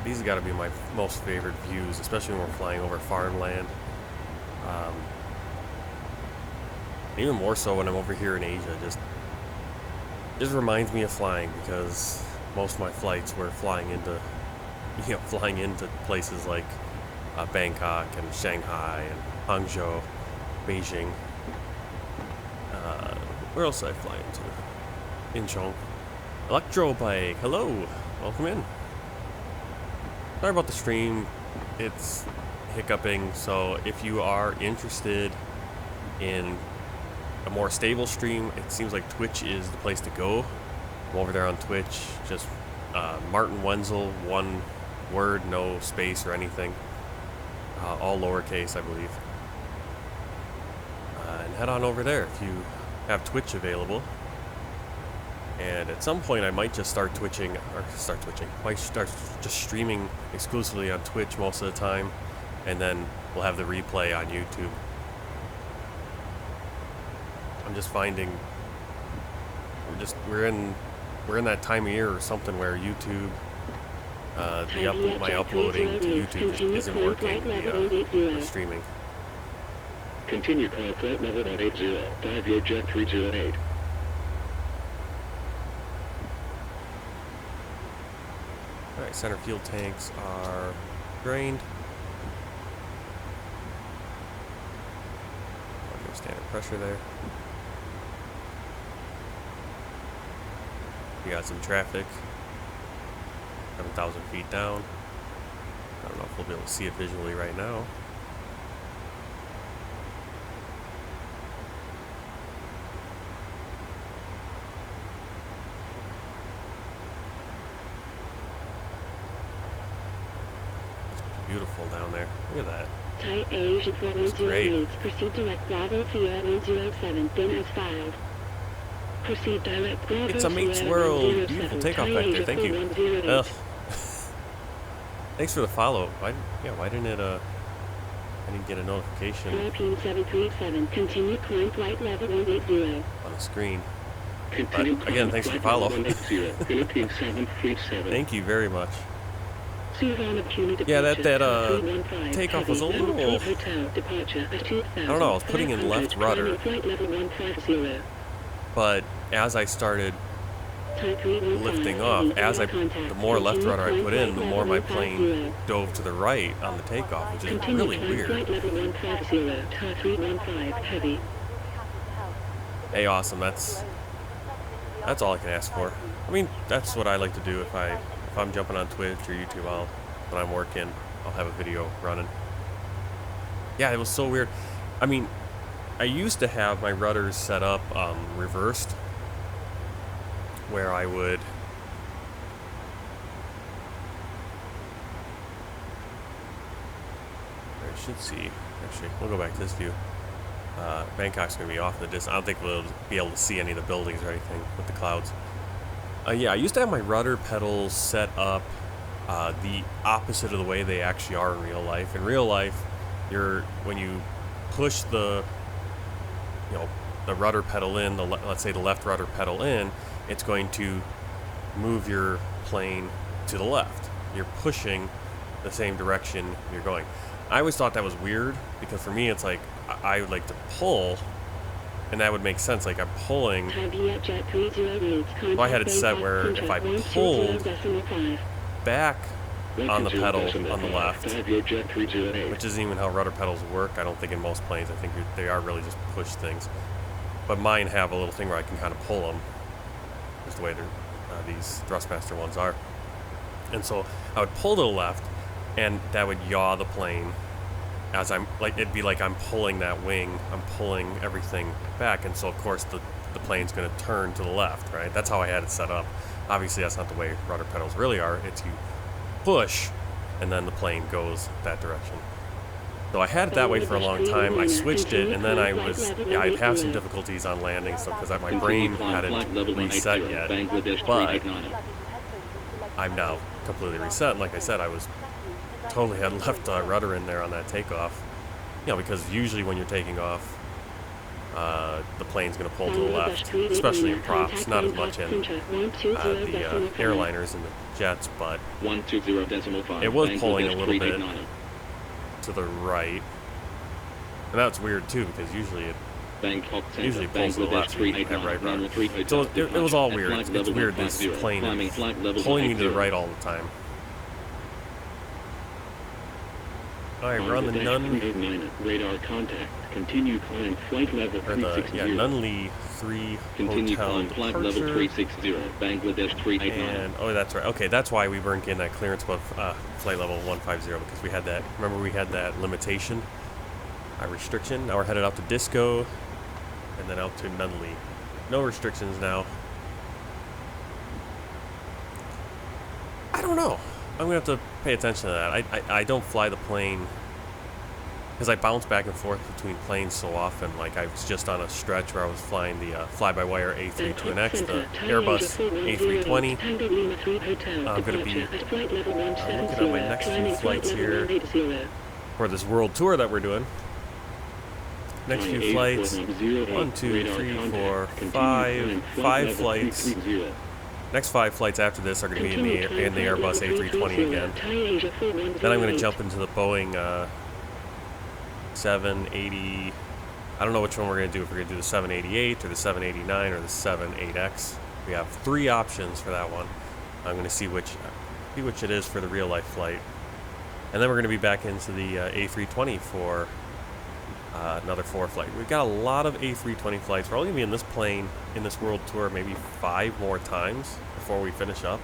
These have got to be my most favorite views, especially when we're flying over farmland. Even more so when I'm over here in Asia. Just reminds me of flying, because most of my flights were flying into places like Bangkok and Shanghai and Hangzhou, Beijing. Where else did I fly into? Incheon. Electro Bike, hello, welcome in. Sorry about the stream, it's hiccuping, so if you are interested in a more stable stream, it seems like Twitch is the place to go. I'm over there on Twitch, just Martin Wenzel, one word, no space or anything, all lowercase, I believe. And head on over there if you have Twitch available. And at some point I might just might start just streaming exclusively on Twitch most of the time, and then we'll have the replay on YouTube. I'm just finding we're in that time of year or something where YouTube, my uploading to YouTube just isn't working, the streaming. Continue climb flight level 180, dive your jet 308. Alright, center fuel tanks are drained. Standard pressure there. We got some traffic. 7,000 feet down. I don't know if we'll be able to see it visually right now. Beautiful down there. Look at that. Thai Asia It's great. Proceed direct Bravo Sierra 107, then as filed. Proceed direct Bravo It's a mate's world. Beautiful takeoff back there. Thank you. Ugh. Thanks for the follow. Why didn't it I didn't get a notification PM737, continue climb flight level 180. on the screen. Continue But again, thanks for the follow. 180, Philippine 737. Thank you very much. Suvarnabhumi Yeah, that departure, takeoff was a heavy, little, Level 3 hotel departure at 2,000, I don't know, I was putting in left 500, rudder, flight level 150. but as I started Thai 315, lifting off, heavy, the more left rudder I put in, the more my plane 150. dove to the right on the takeoff, which is Continue really climb weird. flight level 150, Thai 315, heavy. Hey, awesome, that's all I can ask for. I mean, that's what I like to do if I'm jumping on Twitch or YouTube. When I'm working, I'll have a video running. Yeah, it was so weird. I mean, I used to have my rudders set up reversed, where I would I should see. Actually, we'll go back to this view. Bangkok's gonna be off in the distance. I don't think we'll be able to see any of the buildings or anything with the clouds. Yeah, I used to have my rudder pedals set up the opposite of the way they actually are in real life. In real life, when you push the rudder pedal in, let's say the left rudder pedal in, it's going to move your plane to the left. You're pushing the same direction you're going. I always thought that was weird because for me it's like I would like to pull, and that would make sense. Like I'm pulling. So I had it set where if I pulled back on the pedal on the left, which isn't even how rudder pedals work. I don't think in most planes. I think they are really just push things. But mine have a little thing where I can kind of pull them, just the way these Thrustmaster ones are. And so I would pull to the left, and that would yaw the plane. As it'd be like I'm pulling that wing, I'm pulling everything back, and so of course the plane's going to turn to the left, right? That's how I had it set up. Obviously, that's not the way rudder pedals really are. It's you push, and then the plane goes that direction. So I had it that way for a long time. I switched it, and then I'd have some difficulties on landing stuff because my brain hadn't reset yet. But I'm now completely reset. And like I said, I was totally had left rudder in there on that takeoff. Because usually when you're taking off, the plane's going to pull to the left, especially in props, not as much in the airliners and the jets, but it was pulling a little bit to the right. And that's weird too, because usually it pulls to the left so you can have right rudder. So it was all weird. It's weird, this plane is pulling me to the right all the time. Alright, we're on the Nun, 389, radar contact. Continue climb flight level or the, 360. yeah, Nunli 3 Continue Hotel climb flight level departure. 360, Bangladesh 389. And, oh, that's right. Okay, that's why we weren't getting that clearance above flight level 150, because we had that, remember we had that limitation, restriction. Now we're headed out to Disco, and then out to Nunli. No restrictions now. I don't know. I'm going to have to pay attention to that. I don't fly the plane, because I bounce back and forth between planes so often. Like, I was just on a stretch where I was flying the fly-by-wire A32NX, the Airbus A320. I'm going to be looking at my next few flights here for this world tour that we're doing. Next few flights, 1, 2, 3, 4, 5 flights. Next 5 flights after this are going to be in the Airbus A320 again. Then I'm going to jump into the Boeing 780. I don't know which one we're going to do, if we're going to do the 788 or the 789 or the 78X. We have 3 options for that one. I'm going to see which it is for the real life flight. And then we're going to be back into the A320 for another 4 flight. We've got a lot of A320 flights. We're only going to be in this plane, in this world tour, maybe 5 more times before we finish up.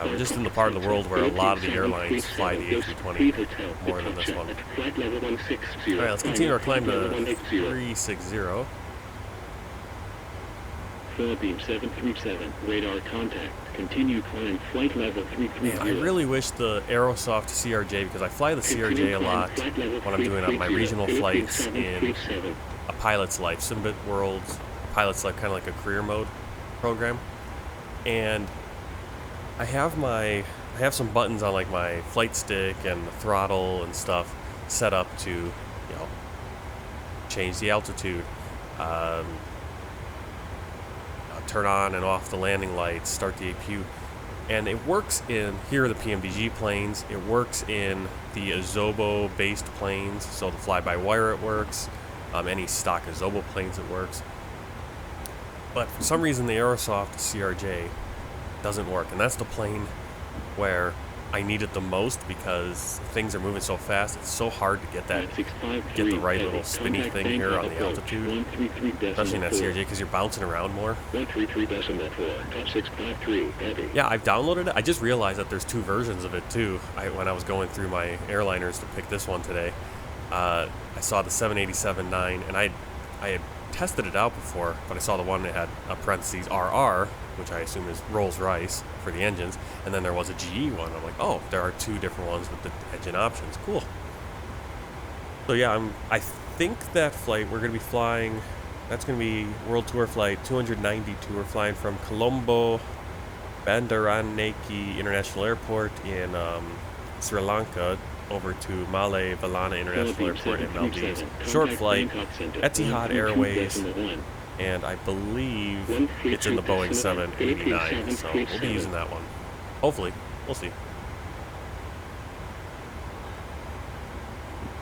We're just in the part of the world where a lot of the airlines fly the A320 more than this one. Alright, let's continue our climb to 360. 4-beam 737, radar contact. Continue climb flight level 330. Man, I really wish the Aerosoft CRJ, because I fly the CRJ a lot when I'm doing my regional flights in a pilot's life, Simbit World's pilot's life, kind of like a career mode program. And I have some buttons on like my flight stick and the throttle and stuff set up to, you know, change the altitude, turn on and off the landing lights, start the APU, and it works in, here are the PMDG planes, it works in the Azobo based planes, so the fly-by-wire it works, any stock Azobo planes it works, but for some reason the Aerosoft CRJ doesn't work, and that's the plane where I need it the most, because things are moving so fast. It's so hard to get the right little spinny thing here on the altitude, especially in that CRJ, because you're bouncing around more. Yeah, I've downloaded it. I just realized that there's 2 versions of it too. When I was going through my airliners to pick this one today, I saw the 787-9, and I had tested it out before, but I saw the one that had a parentheses RR, which I assume is Rolls-Royce for the engines, and then there was a GE one. I'm like, oh, there are 2 different ones with the engine options. Cool. So yeah, I think that flight we're going to be flying, that's going to be World Tour Flight 292. We're flying from Colombo Bandaranaike International Airport in Sri Lanka over to Malay Valana International Airport in Maldives. Short flight, Etihad Airways, and I believe it's in the Boeing 789, so we'll be using that one. Hopefully. We'll see.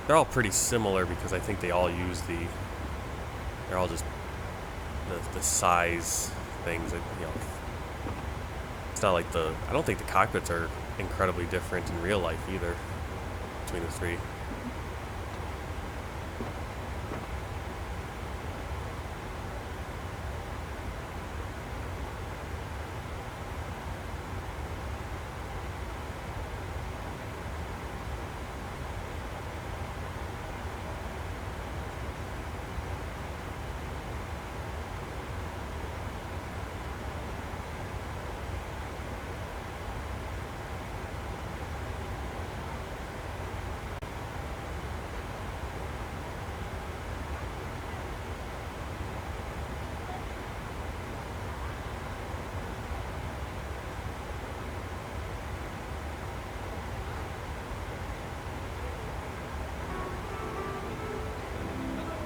They're all pretty similar, because I think they all use they're all just the size things, that, you know. It's not like I don't think the cockpits are incredibly different in real life either, between the 3.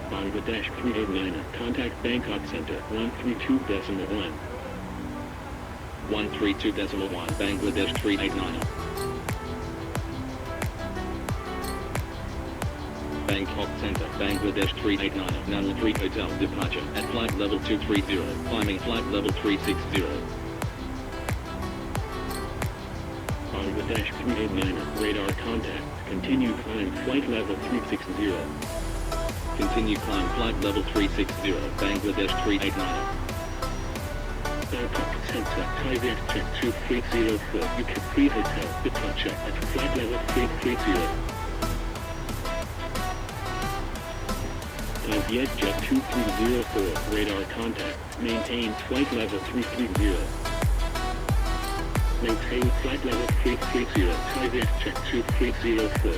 Bangladesh 389, contact Bangkok Center 132.1. 132.1, Bangladesh 389. Bangkok Center, Bangladesh 389, Nunli 3 Hotel departure at flight level 230, climbing flight level 360. Bangladesh 389, radar contact. Continue climb flight level 360. Continue climb flight level 360, Bangladesh 389. Bangkok Center, Thai VGHS 2304, UK Free Hotel, departure at flight level 330. Thai VGHS 2304, radar contact, maintain flight level 330. Maintain flight level 330, Thai VGHS 2304.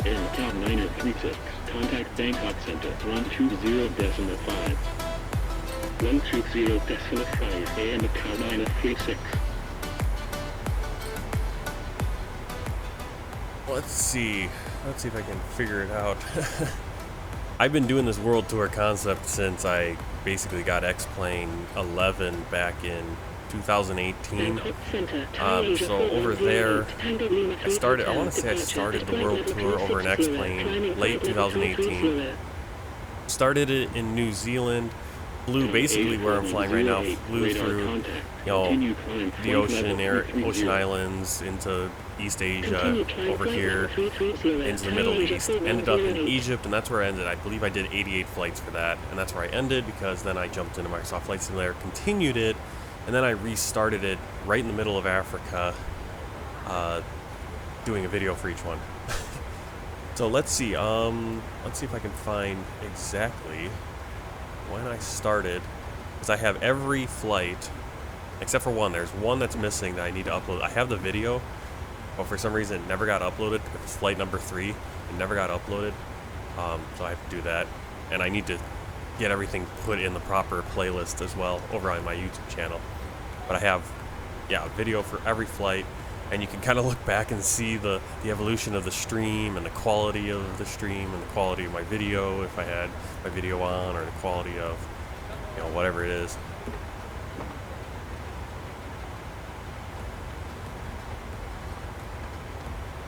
Air Macau 9036, contact Bangkok Center 120.5. 120.5, Air Macau 9036. Let's see if I can figure it out. I've been doing this world tour concept since I basically got X-Plane 11 back in 2018. So over there, I want to say I started the world tour over in X-Plane late 2018. Started it in New Zealand, flew basically where I'm flying right now, flew through, the ocean islands into East Asia, over here, into the Middle East, ended up in Egypt, and that's where I ended. I believe I did 88 flights for that, and that's where I ended, because then I jumped into Microsoft Flight Simulator, continued it, and then I restarted it right in the middle of Africa, doing a video for each one. So let's see if I can find exactly when I started, because I have every flight, except for one. There's one that's missing that I need to upload. I have the video, but for some reason it never got uploaded. It's flight number 3. It never got uploaded, so I have to do that, and I need to get everything put in the proper playlist as well over on my YouTube channel. But I have, a video for every flight, and you can kind of look back and see the evolution of the stream and the quality of the stream and the quality of my video, if I had my video on, or the quality of, whatever it is.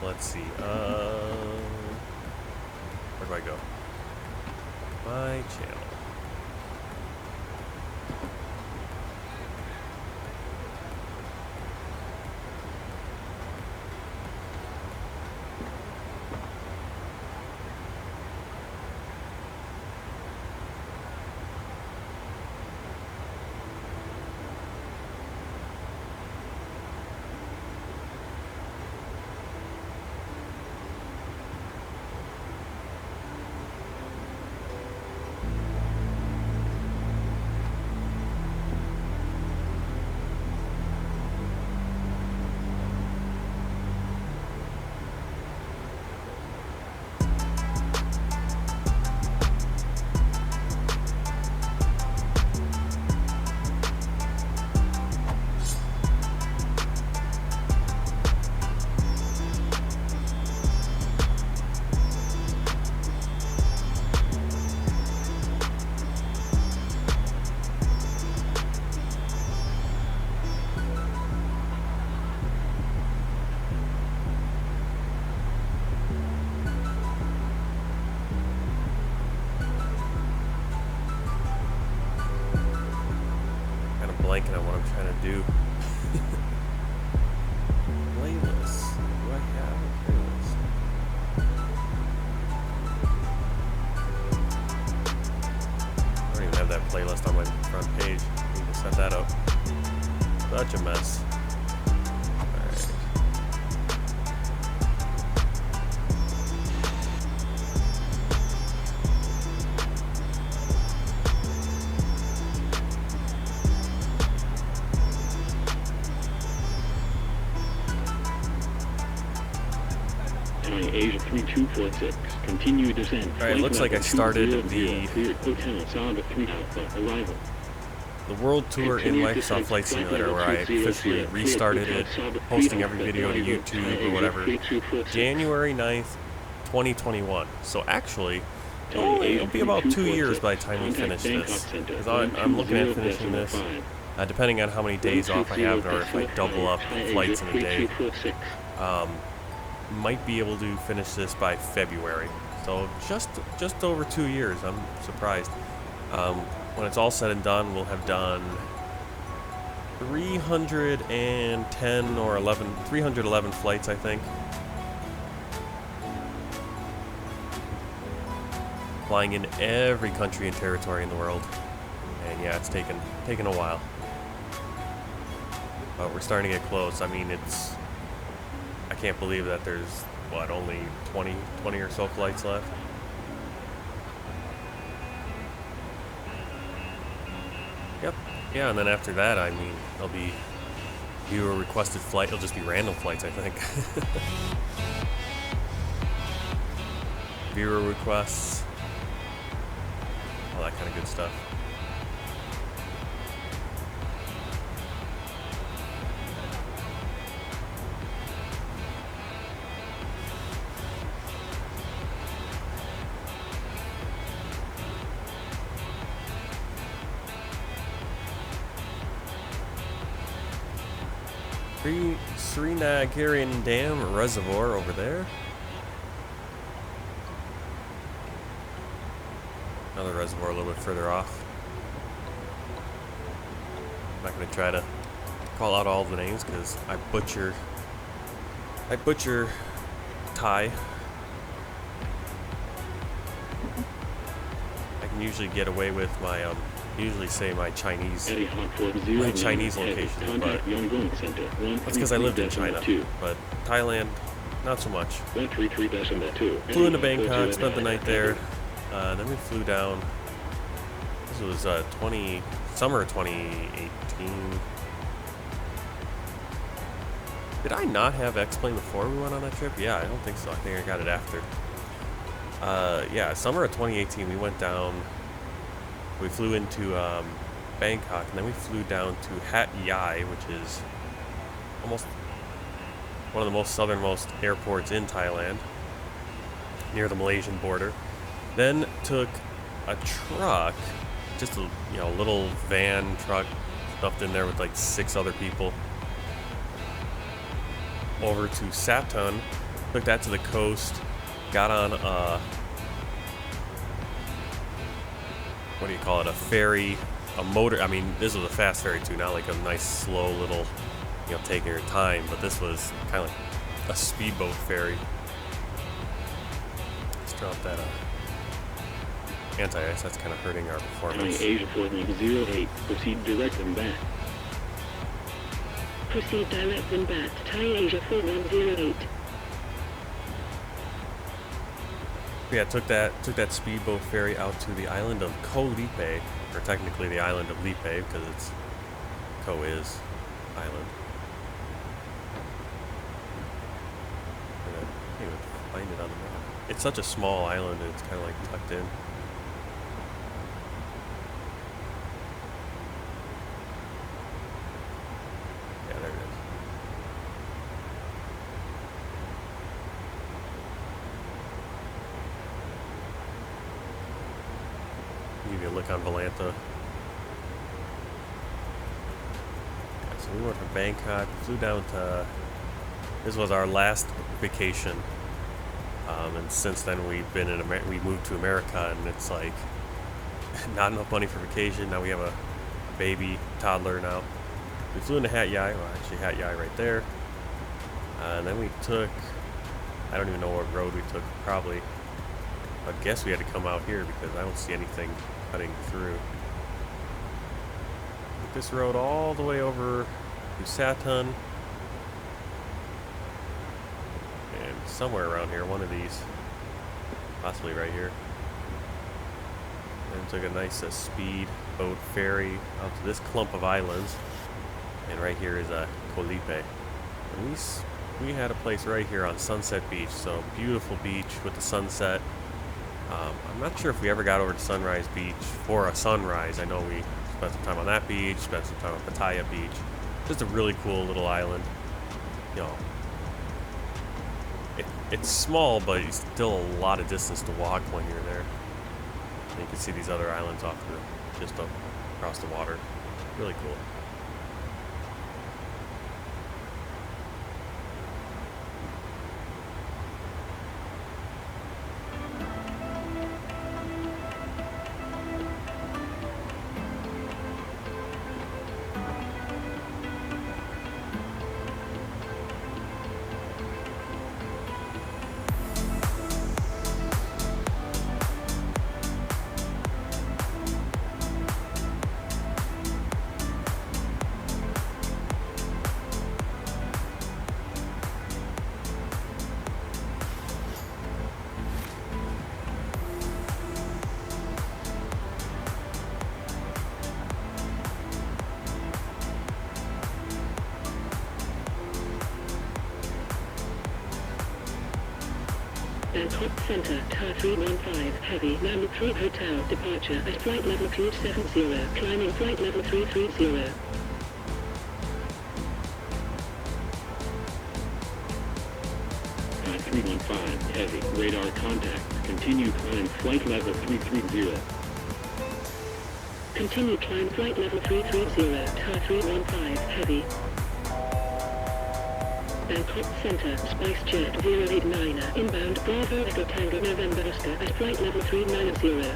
Let's see, where do I go? My channel. Blanking on what I'm trying to do. Playlist. Do I have a playlist? I don't even have that playlist on my front page. I need to set that up. Such a mess. Alright. Asia 3246, continue descent. Alright, looks like I started the world tour in Microsoft Flight Simulator, where I officially restarted it, posting every video to YouTube or whatever, January 9th, 2021. So actually, it'll be about 2 years by the time we finish this, because I'm looking at finishing this, depending on how many days off I have, or if I double up flights in a day. Might be able to finish this by February. So just over 2 years. I'm surprised. When it's all said and done, we'll have done 310 or 311 flights, I think. Flying in every country and territory in the world. And yeah, it's taken a while. But we're starting to get close. I mean, I can't believe that there's, what, only 20 or so flights left. Yep. Yeah, and then after that, I mean, there'll be viewer requested flight. It'll just be random flights, I think. Viewer requests. All that kind of good stuff. Srinagarian Dam Reservoir over there. Another reservoir a little bit further off. I'm not going to try to call out all the names because I butcher Thai. I can usually get away with my usually say my Chinese locations, but that's because I lived in China. But Thailand, not so much. Flew into Bangkok, spent the night there. Then we flew down. This was summer 2018. Did I not have X-Plane before we went on that trip? Yeah, I don't think so. I think I got it after. Yeah, summer of 2018, we went down. We flew into Bangkok, and then we flew down to Hat Yai, which is almost one of the most southernmost airports in Thailand, near the Malaysian border. Then took a truck, just a little van truck stuffed in there with like 6 other people, over to Satun. Took that to the coast. Got on what do you call it? A ferry, a motor. I mean, this was a fast ferry too, not like a nice slow little, taking your time. But this was kind of like a speedboat ferry. Let's drop that anti-ice. That's kind of hurting our performance. Thai Asia 4108. Proceed direct and back. Proceed direct and back. Thai Asia 4108. Yeah, took that speedboat ferry out to the island of Koh Lipe, or technically the island of Lipe, because it's Koh is island. I can't even find it on the map. It's such a small island, and it's kind of like tucked in. Yeah, there it is. Give you a look on Volanta. Yeah, so we went from Bangkok, flew down to. This was our last vacation, and since then we've been in we moved to America, and it's like not enough money for vacation. Now we have a baby toddler now. We flew into Hat Yai. Well, actually Hat Yai right there, and then we took. I don't even know what road we took. Probably. I guess we had to come out here because I don't see anything cutting through. Took this road all the way over to Satun. And somewhere around here, one of these. Possibly right here. And took a nice speed boat ferry out to this clump of islands. And right here is Koh Lipe. And we had a place right here on Sunset Beach. So beautiful beach with the sunset. I'm not sure if we ever got over to Sunrise Beach for a sunrise. I know we spent some time on that beach, spent some time on Pattaya Beach. Just a really cool little island. It's small, but it's still a lot of distance to walk when you're there. And you can see these other islands off just up across the water. Really cool. Bangkok Center, Tower 315, Heavy, Number 3 Hotel, departure at flight level 270, climbing flight level 330. Tower 315, Heavy, radar contact, continue climb flight level 330. Continue climb flight level 330, Tower 315, Heavy. Bangkok Center, SpiceJet 089er, inbound Bravo Echo Tango November Oscar at flight level 390.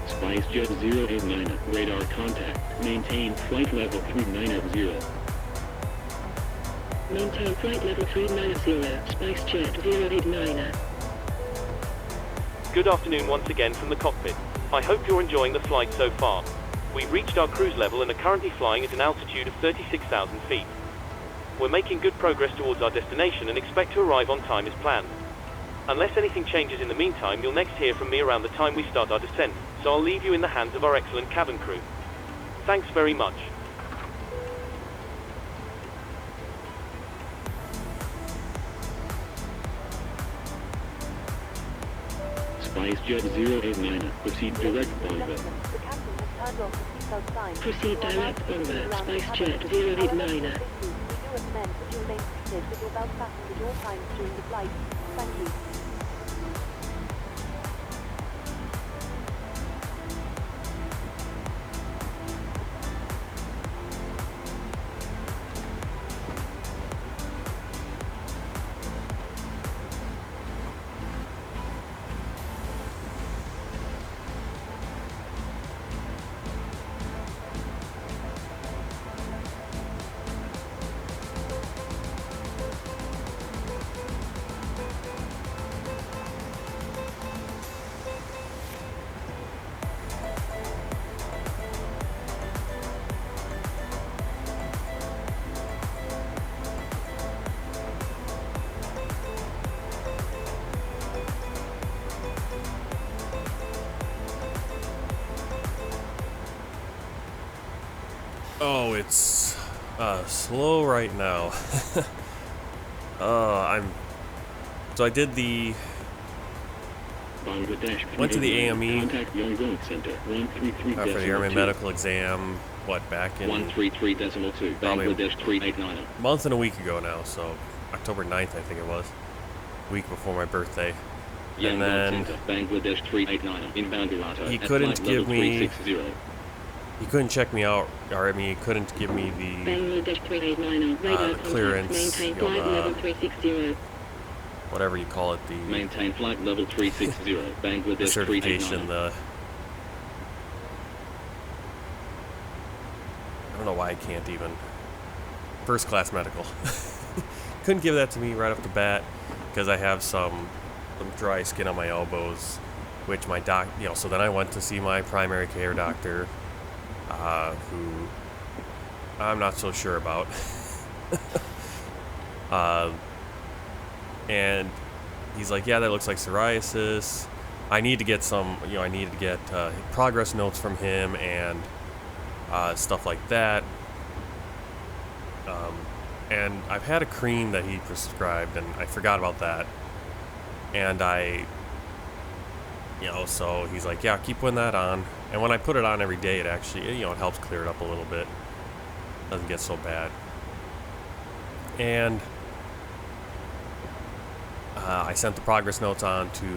SpiceJet 089er, radar contact, maintain flight level 390. Maintain flight level 390, SpiceJet 089er. Good afternoon once again from the cockpit. I hope you're enjoying the flight so far. We've reached our cruise level and are currently flying at an altitude of 36,000 feet. We're making good progress towards our destination and expect to arrive on time as planned. Unless anything changes in the meantime, you'll next hear from me around the time we start our descent, so I'll leave you in the hands of our excellent cabin crew. Thanks very much. SpiceJet 089er, proceed direct bomber. The captain has turned off the seatbelt sign. Proceed direct bomber, SpiceJet 089er. We do recommend that you remain seated with your belt fastened at all times during the flight. Thank you. Oh, it's slow right now. So I did the went to the AME Contact Yangon Center 133 for the Airman medical exam. What, back in 133.2, Bangladesh 389er. a month and a week ago now? So October 9th, I think it was, week before my birthday. And then Center, Bangladesh 389er, inbound Irata. he couldn't check me out, or I mean, he couldn't give me the Bangladesh 389er, radar contact, clearance, maintain you know, flight level 360. whatever you call it, the Maintain flight level 360, Bangladesh certification, 389er. I don't know why I can't even. First class medical. Couldn't give that to me right off the bat because I have some dry skin on my elbows, which my doc, so then I went to see my primary care doctor, who I'm not so sure about. And he's like, yeah, that looks like psoriasis. I need to get some, I needed to get progress notes from him and stuff like that. And I've had a cream that he prescribed, and I forgot about that. And so he's like, yeah, keep putting that on. And when I put it on every day, it actually, it helps clear it up a little bit. Doesn't get so bad. And I sent the progress notes on to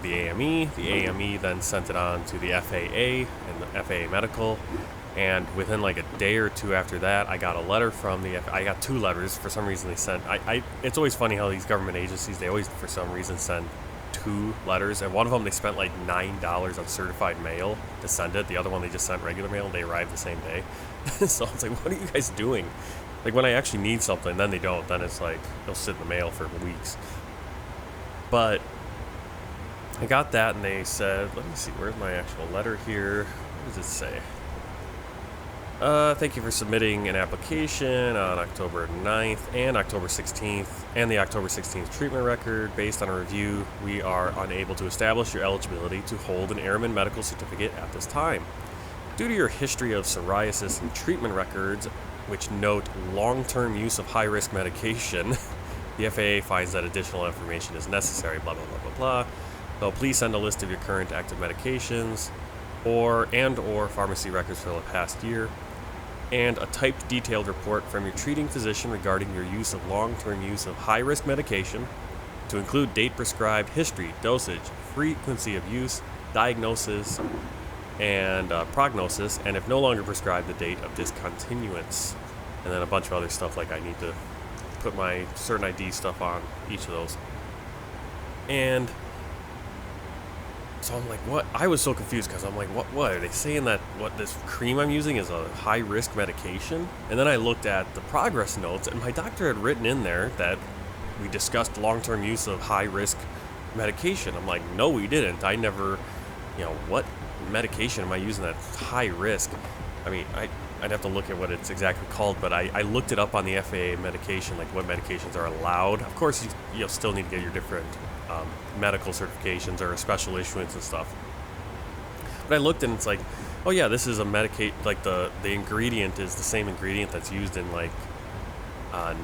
the AME. The AME then sent it on to the FAA and the FAA Medical. And within like a day or two after that, I got a letter from I got two letters. For some reason they sent, it's always funny how these government agencies, they always for some reason send two letters. And one of them they spent like $9 on certified mail to send it. The other one they just sent regular mail and they arrived the same day. So I was like, what are you guys doing? Like when I actually need something, then they don't. Then it's like, they'll sit in the mail for weeks. But I got that and they said, let me see, where's my actual letter here? What does it say? Thank you for submitting an application on October 9th and October 16th and the October 16th treatment record. Based on a review, we are unable to establish your eligibility to hold an airman medical certificate at this time. Due to your history of psoriasis and treatment records, which note long-term use of high-risk medication, The FAA finds that additional information is necessary, blah, blah, blah, blah, blah. So please send a list of your current active medications or pharmacy records for the past year, and a typed detailed report from your treating physician regarding your use of long-term use of high-risk medication, to include date prescribed, history, dosage, frequency of use, diagnosis, and prognosis, and if no longer prescribed, the date of discontinuance. And then a bunch of other stuff, like I need to put my certain ID stuff on each of those. And so I'm like, what? I was so confused because I'm like, what? Are they saying that this cream I'm using is a high-risk medication? And then I looked at the progress notes, and my doctor had written in there that we discussed long-term use of high-risk medication. I'm like, no, we didn't. I never, what medication am I using that's high-risk? I mean, I'd have to look at what it's exactly called, but I looked it up on the FAA medication, like what medications are allowed. Of course, you'll still need to get your different medical certifications or a special issuance and stuff. But I looked and it's like, oh yeah, this is a like the ingredient is the same ingredient that's used in like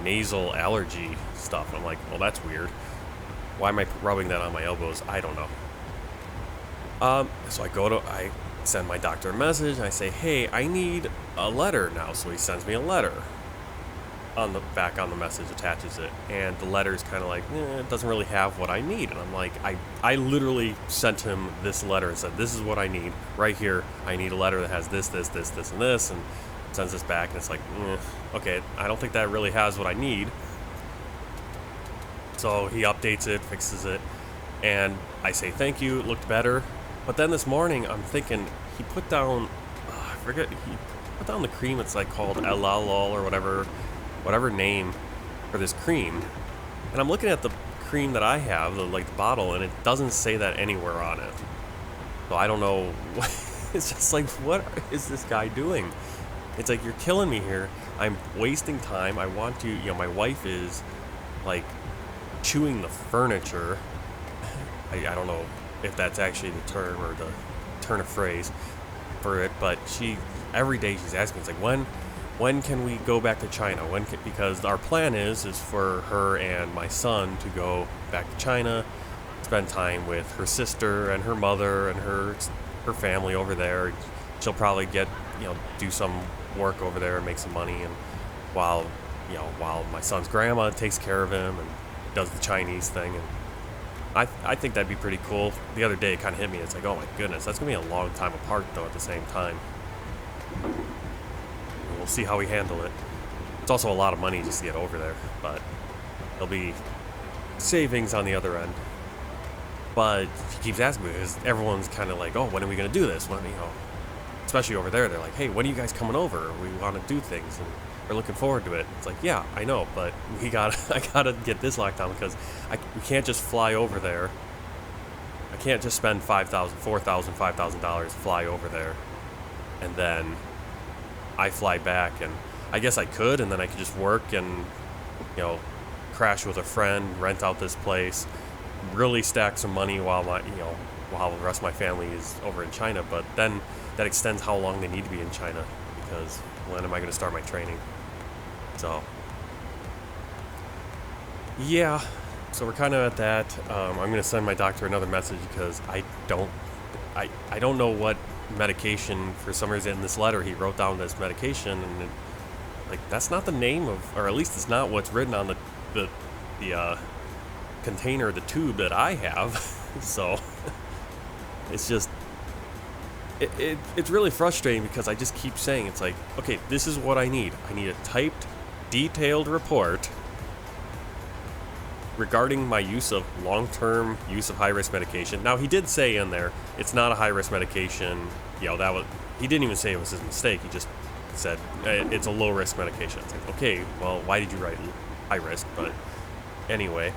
nasal allergy stuff. And I'm like, well, that's weird. Why am I rubbing that on my elbows? I don't know. So I send my doctor a message and I say, hey, I need a letter now. So he sends me a letter. On the back on the message attaches it, and the letter is kind of like, it doesn't really have what I need. And I'm like, I literally sent him this letter and said, this is what I need right here. I need a letter that has this, this, this, this, and this, and sends this back. And it's like, okay, I don't think that really has what I need. So he updates it, fixes it, and I say thank you, it looked better. But then this morning I'm thinking he put down, he put down the cream. It's like called Elalol or whatever name for this cream, and I'm looking at the cream that I have, the bottle, and it doesn't say that anywhere on it. So I don't know. It's just like, what is this guy doing? It's like, you're killing me here. I'm wasting time. I want to, my wife is like chewing the furniture. I don't know if that's actually the term or the turn of phrase for it, but every day she's asking, it's like, when can we go back to China? Because our plan is for her and my son to go back to China, spend time with her sister and her mother and her family over there. She'll probably do some work over there and make some money, and while my son's grandma takes care of him and does the Chinese thing. And I think that'd be pretty cool. The other day it kind of hit me. It's like, oh my goodness, that's gonna be a long time apart though at the same time. We'll see how we handle it. It's also a lot of money just to get over there, but there'll be savings on the other end. But she keeps asking me because everyone's kind of like, oh, when are we going to do this? Especially over there, they're like, hey, when are you guys coming over? We want to do things and we're looking forward to it. It's like, yeah, I know, but I gotta get this locked down because we can't just fly over there. I can't just spend $5,000, $4,000, $5,000 fly over there and then I fly back. And I guess I could, and then I could just work and crash with a friend, rent out this place, really stack some money while the rest of my family is over in China. But then that extends how long they need to be in China, because when am I going to start my training? So yeah, so we're kind of at that. I'm going to send my doctor another message because I don't know what medication. For some reason in this letter he wrote down this medication, and that's not the name of, or at least it's not what's written on the container, the tube that I have. So it's just it's really frustrating because I just keep saying, it's like, okay, this is what I need a typed detailed report regarding my long-term use of high-risk medication. Now, he did say in there, it's not a high-risk medication. He didn't even say it was his mistake. He just said it's a low-risk medication. It's like, okay, well, why did you write high-risk? But anyway.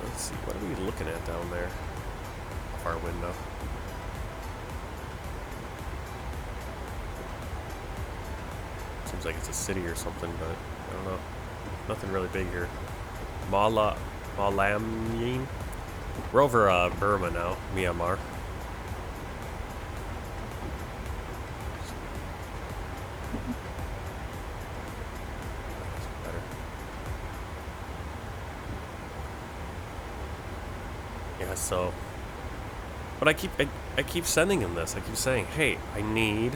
Let's see, what are we looking at down there off our window? Seems like it's a city or something, but I don't know. Nothing really big here. Malamyin. We're over Burma now, Myanmar. Yeah, so, but I keep sending him this. I keep saying, hey, I need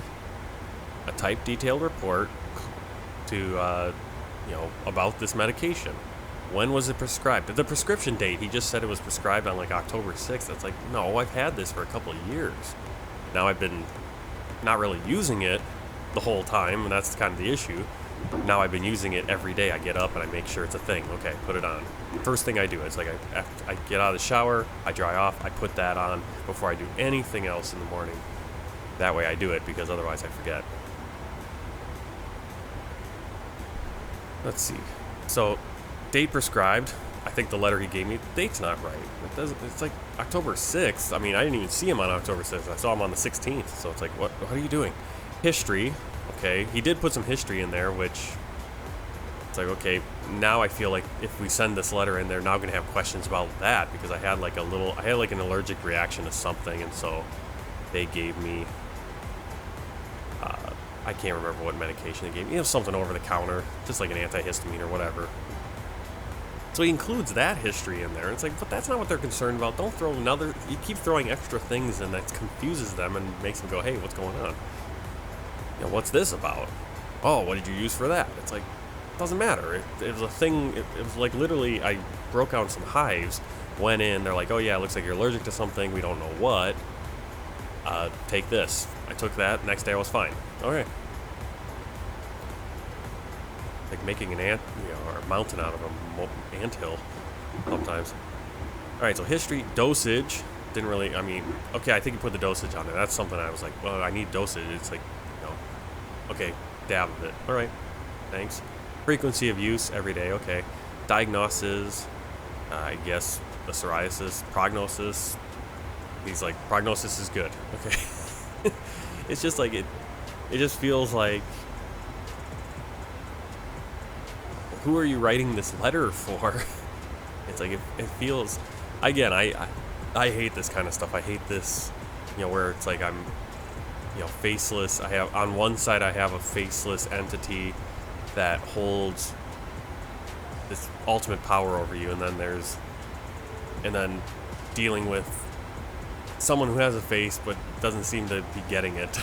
a type detailed report to, you know, about this medication. When was it prescribed? The prescription date, he just said it was prescribed on like October 6th. It's like, no, I've had this for a couple of years. Now I've been not really using it the whole time, and that's kind of the issue. Now I've been using it every day. I get up and I make sure it's a thing. Okay, put it on. First thing I do is like I get out of the shower, I dry off, I put that on before I do anything else in the morning. That way I do it, because otherwise I forget. Let's see. So, date prescribed. I think the letter he gave me, the date's not right. It's like October 6th. I mean, I didn't even see him on October 6th. I saw him on the 16th. So it's like, what are you doing? History. Okay, he did put some history in there, which it's like, okay, now I feel like if we send this letter in, they're now going to have questions about that, because I had like an allergic reaction to something, and so they gave me, I can't remember what medication they gave me. It was something over the counter, just like an antihistamine or whatever. So he includes that history in there. It's like, but that's not what they're concerned about. Don't throw another, you keep throwing extra things in that confuses them and makes them go, hey, what's going on? You know, what's this about? Oh, what did you use for that? It's like, it doesn't matter. It was a thing, it was like literally, I broke out some hives, went in, they're like, oh yeah, it looks like you're allergic to something, we don't know what. Take this. I took that, next day I was fine. Okay. Like making an ant, you know, or a mountain out of a anthill sometimes. Alright, so history, dosage, didn't really, I mean, okay, I think you put the dosage on there. That's something I was like, well, I need dosage. It's like, you know, okay, dab of it. Alright, thanks. Frequency of use every day, okay. Diagnosis, I guess the psoriasis, prognosis. He's like, prognosis is good. Okay. It's just like, it just feels like, who are you writing this letter for? It's like, it feels, again, I hate this kind of stuff. I hate this, you know, where it's like I'm, you know, faceless. I have, on one side I have a faceless entity that holds this ultimate power over you, and then dealing with someone who has a face but doesn't seem to be getting it.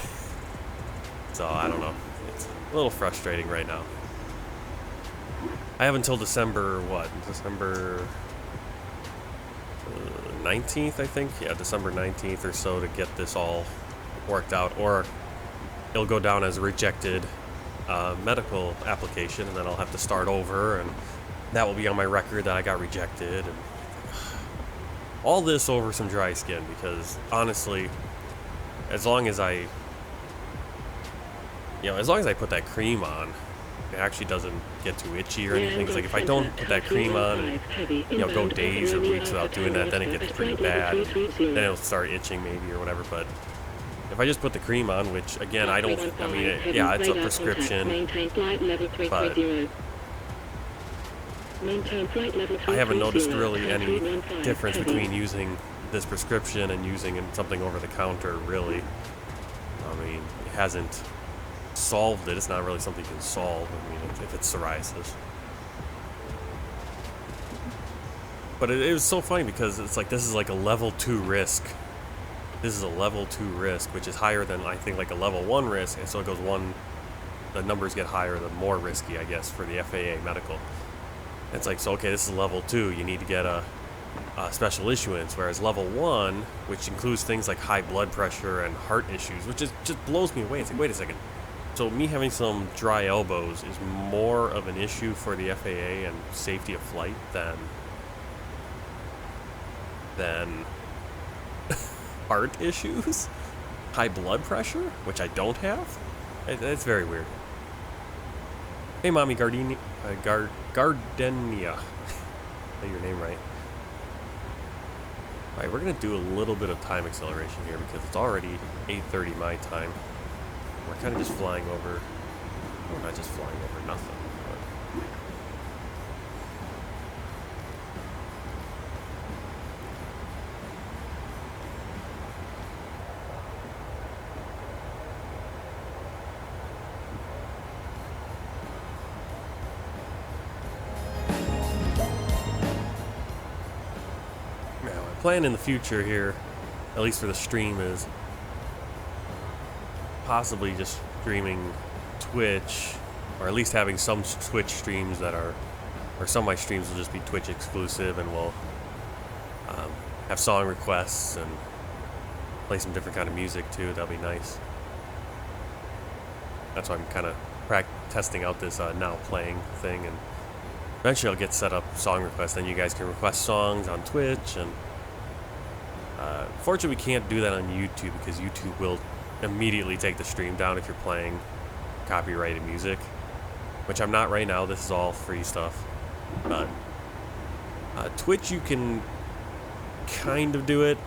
So I don't know, it's a little frustrating right now. I have until December 19th, I think. Yeah, December 19th or so to get this all worked out, or it'll go down as a rejected medical application, and then I'll have to start over, and that will be on my record that I got rejected, and all this over some dry skin, because honestly, as long as I put that cream on, it actually doesn't get too itchy or anything. It's like if I don't put that cream on and, you know, go days or weeks without doing that, then it gets pretty bad. Then it'll start itching maybe or whatever. But if I just put the cream on, which again, I mean, yeah, it's a prescription, but I haven't noticed really any difference between using this prescription and using something over the counter, really. I mean, it hasn't solved it. It's not really something you can solve, I mean, if it's psoriasis. But it was so funny, because it's like, this is like a level 2 risk. This is a level 2 risk, which is higher than, I think, like a level 1 risk, and so it goes one, the numbers get higher the more risky, I guess, for the FAA medical. And it's like, so okay, this is level 2, you need to get a special issuance, whereas level 1, which includes things like high blood pressure and heart issues, which just blows me away. It's like, wait a second, so me having some dry elbows is more of an issue for the FAA and safety of flight than heart issues? High blood pressure, which I don't have? It's very weird. Hey, Mommy Gardenia. Say your name right. Alright, we're going to do a little bit of time acceleration here, because it's already 8:30 my time. We're kind of just flying over, well, not just flying over nothing, but plan in the future here, at least for the stream, is possibly just streaming Twitch, or at least having some Twitch streams that are, or some of my streams will just be Twitch exclusive, and we'll have song requests and play some different kind of music too. That'll be nice. That's why I'm kind of testing out this now playing thing, and eventually I'll get set up song requests. Then you guys can request songs on Twitch, and fortunately we can't do that on YouTube because YouTube will immediately take the stream down if you're playing copyrighted music, which I'm not right now. This is all free stuff. But Twitch, you can kind of do it.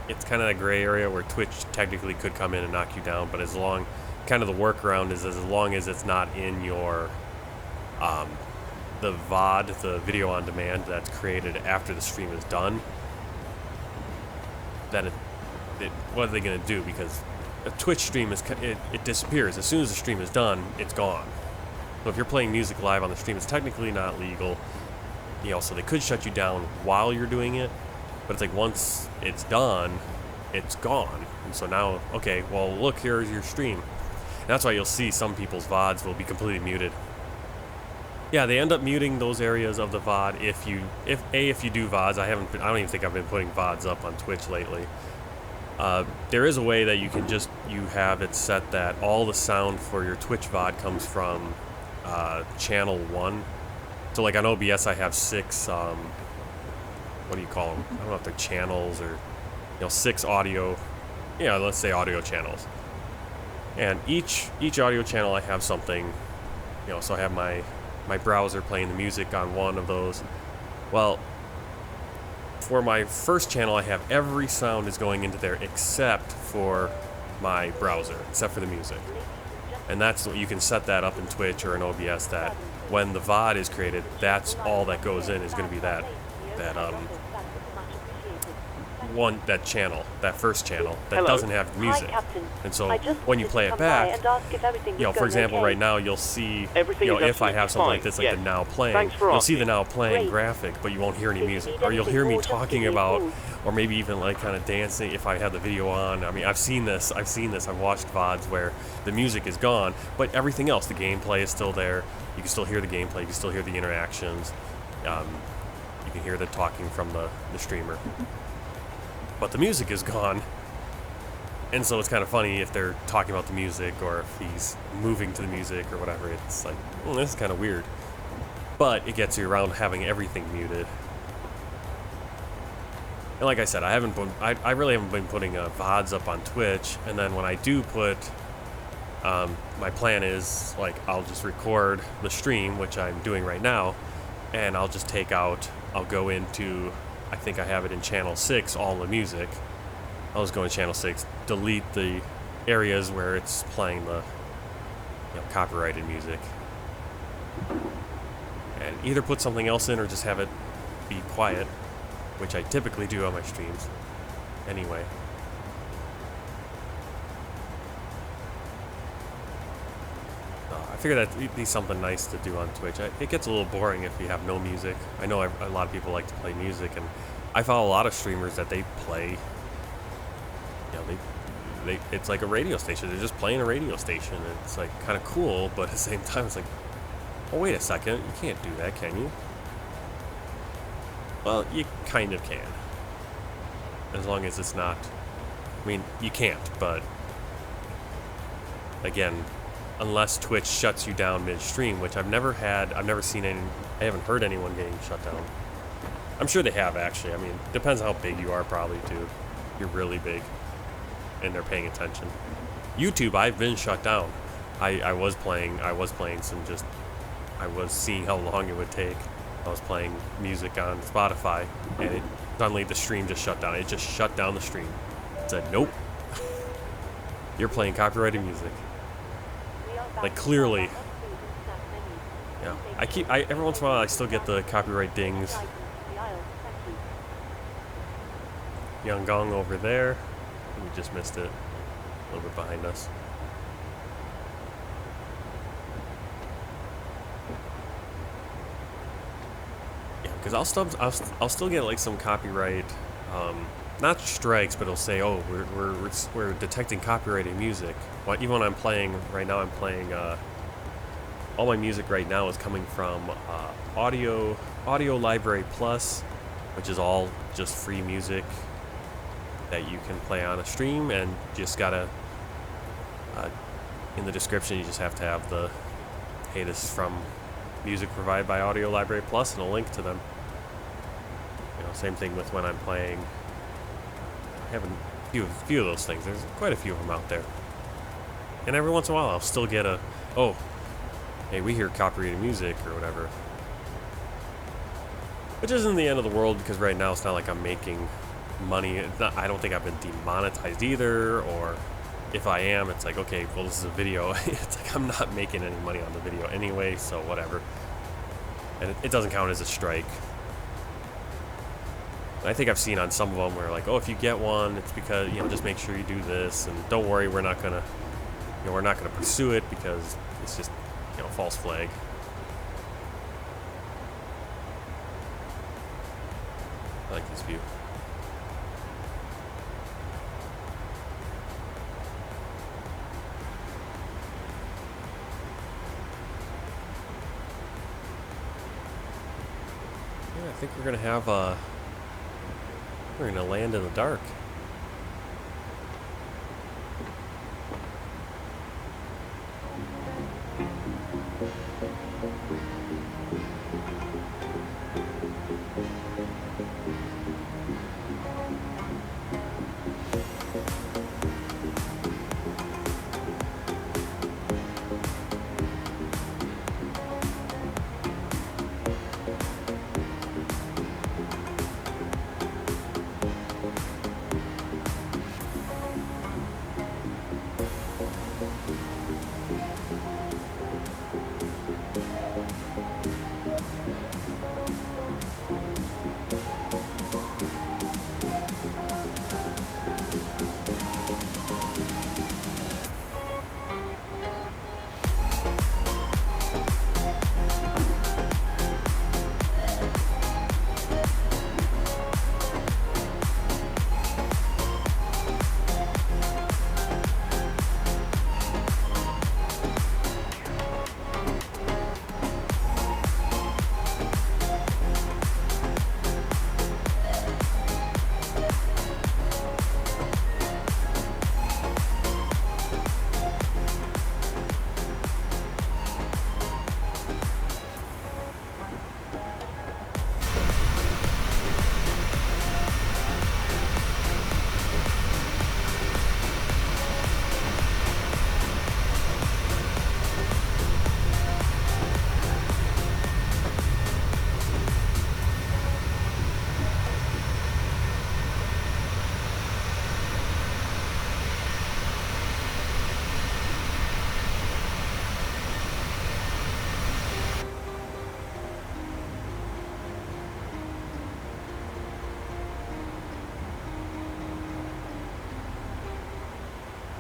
It's kind of a gray area where Twitch technically could come in and knock you down, but kind of the workaround is as long as it's not in your the VOD, the video on demand that's created after the stream is done, then what are they going to do? Because a Twitch stream it disappears as soon as the stream is done. It's gone. So if you're playing music live on the stream, it's technically not legal. You know, so they could shut you down while you're doing it, but it's like once it's done, it's gone. And so now, okay, well, look, here's your stream. And that's why you'll see some people's VODs will be completely muted. Yeah, they end up muting those areas of the VOD if you do VODs. I don't even think I've been putting VODs up on Twitch lately. There is a way that you can you have it set that all the sound for your Twitch VOD comes from channel 1. So like on OBS I have 6, what do you call them? I don't know if they're channels or, 6 audio, let's say audio channels. And each audio channel I have something, so I have my browser playing the music on one of those. Well, for my first channel I have every sound is going into there except for my browser, except for the music. And that's what you can set that up in Twitch or in OBS, that when the VOD is created, that's all that goes in is going to be that channel, that first channel that doesn't have music. And so when you play it back, for example, right now you'll see, if I have something like this, like the now playing, you'll see the now playing graphic, but you won't hear any music, or you'll hear me talking about, or maybe even like kind of dancing if I have the video on. I mean, I've seen this. I've watched VODs where the music is gone, but everything else, the gameplay is still there. You can still hear the gameplay. You can still hear the interactions. You can hear the talking from the streamer. But the music is gone. And so it's kind of funny if they're talking about the music or if he's moving to the music or whatever. It's like, this is kind of weird. But it gets you around having everything muted. And like I said, I really haven't been putting VODs up on Twitch. And then when I do put, my plan is, like, I'll just record the stream, which I'm doing right now, and I'll just I'll go into, I think I have it in channel 6, all the music. I'll just go in channel 6, delete the areas where it's playing the copyrighted music, and either put something else in or just have it be quiet, which I typically do on my streams anyway. I figure that'd be something nice to do on Twitch. It gets a little boring if you have no music. I know a lot of people like to play music, and I follow a lot of streamers that they play. It's like a radio station. They're just playing a radio station, and it's like kind of cool, but at the same time, it's like, oh, wait a second, you can't do that, can you? Well, you kind of can, as long as it's not. I mean, you can't, but again, unless Twitch shuts you down midstream, which I've never seen any. I haven't heard anyone getting shut down. I'm sure they have, actually. I mean, depends how big you are, probably, too. If you're really big and they're paying attention. YouTube, I've been shut down. I was playing some I was seeing how long it would take. I was playing music on Spotify, and suddenly the stream just shut down. It just shut down the stream. It said, nope. You're playing copyrighted music. Like, clearly. Yeah. Every once in a while I still get the copyright dings. Yangon over there. We just missed it. A little bit behind us. Yeah, because I'll still get like some copyright, not strikes, but it'll say, oh, we're detecting copyrighted music. Even when I'm playing right now, I'm playing. All my music right now is coming from Audio Library Plus, which is all just free music that you can play on a stream, and just gotta in the description you just have to have the hey, this is from music provided by Audio Library Plus and a link to them. You know, same thing with when I'm playing. I have a few of those things. There's quite a few of them out there, and every once in a while I'll still get a hey, we hear copyrighted music or whatever. Which isn't the end of the world, because right now it's not like I'm making money. I don't think I've been demonetized either, or if I am, it's like, okay, well, this is a video. It's like I'm not making any money on the video anyway, so whatever. And it doesn't count as a strike. I think I've seen on some of them where like, oh, if you get one, it's because, you know, just make sure you do this, and don't worry, we're not gonna pursue it because it's just, you know, false flag. I like this view. Yeah, I think we're gonna have we're gonna land in the dark.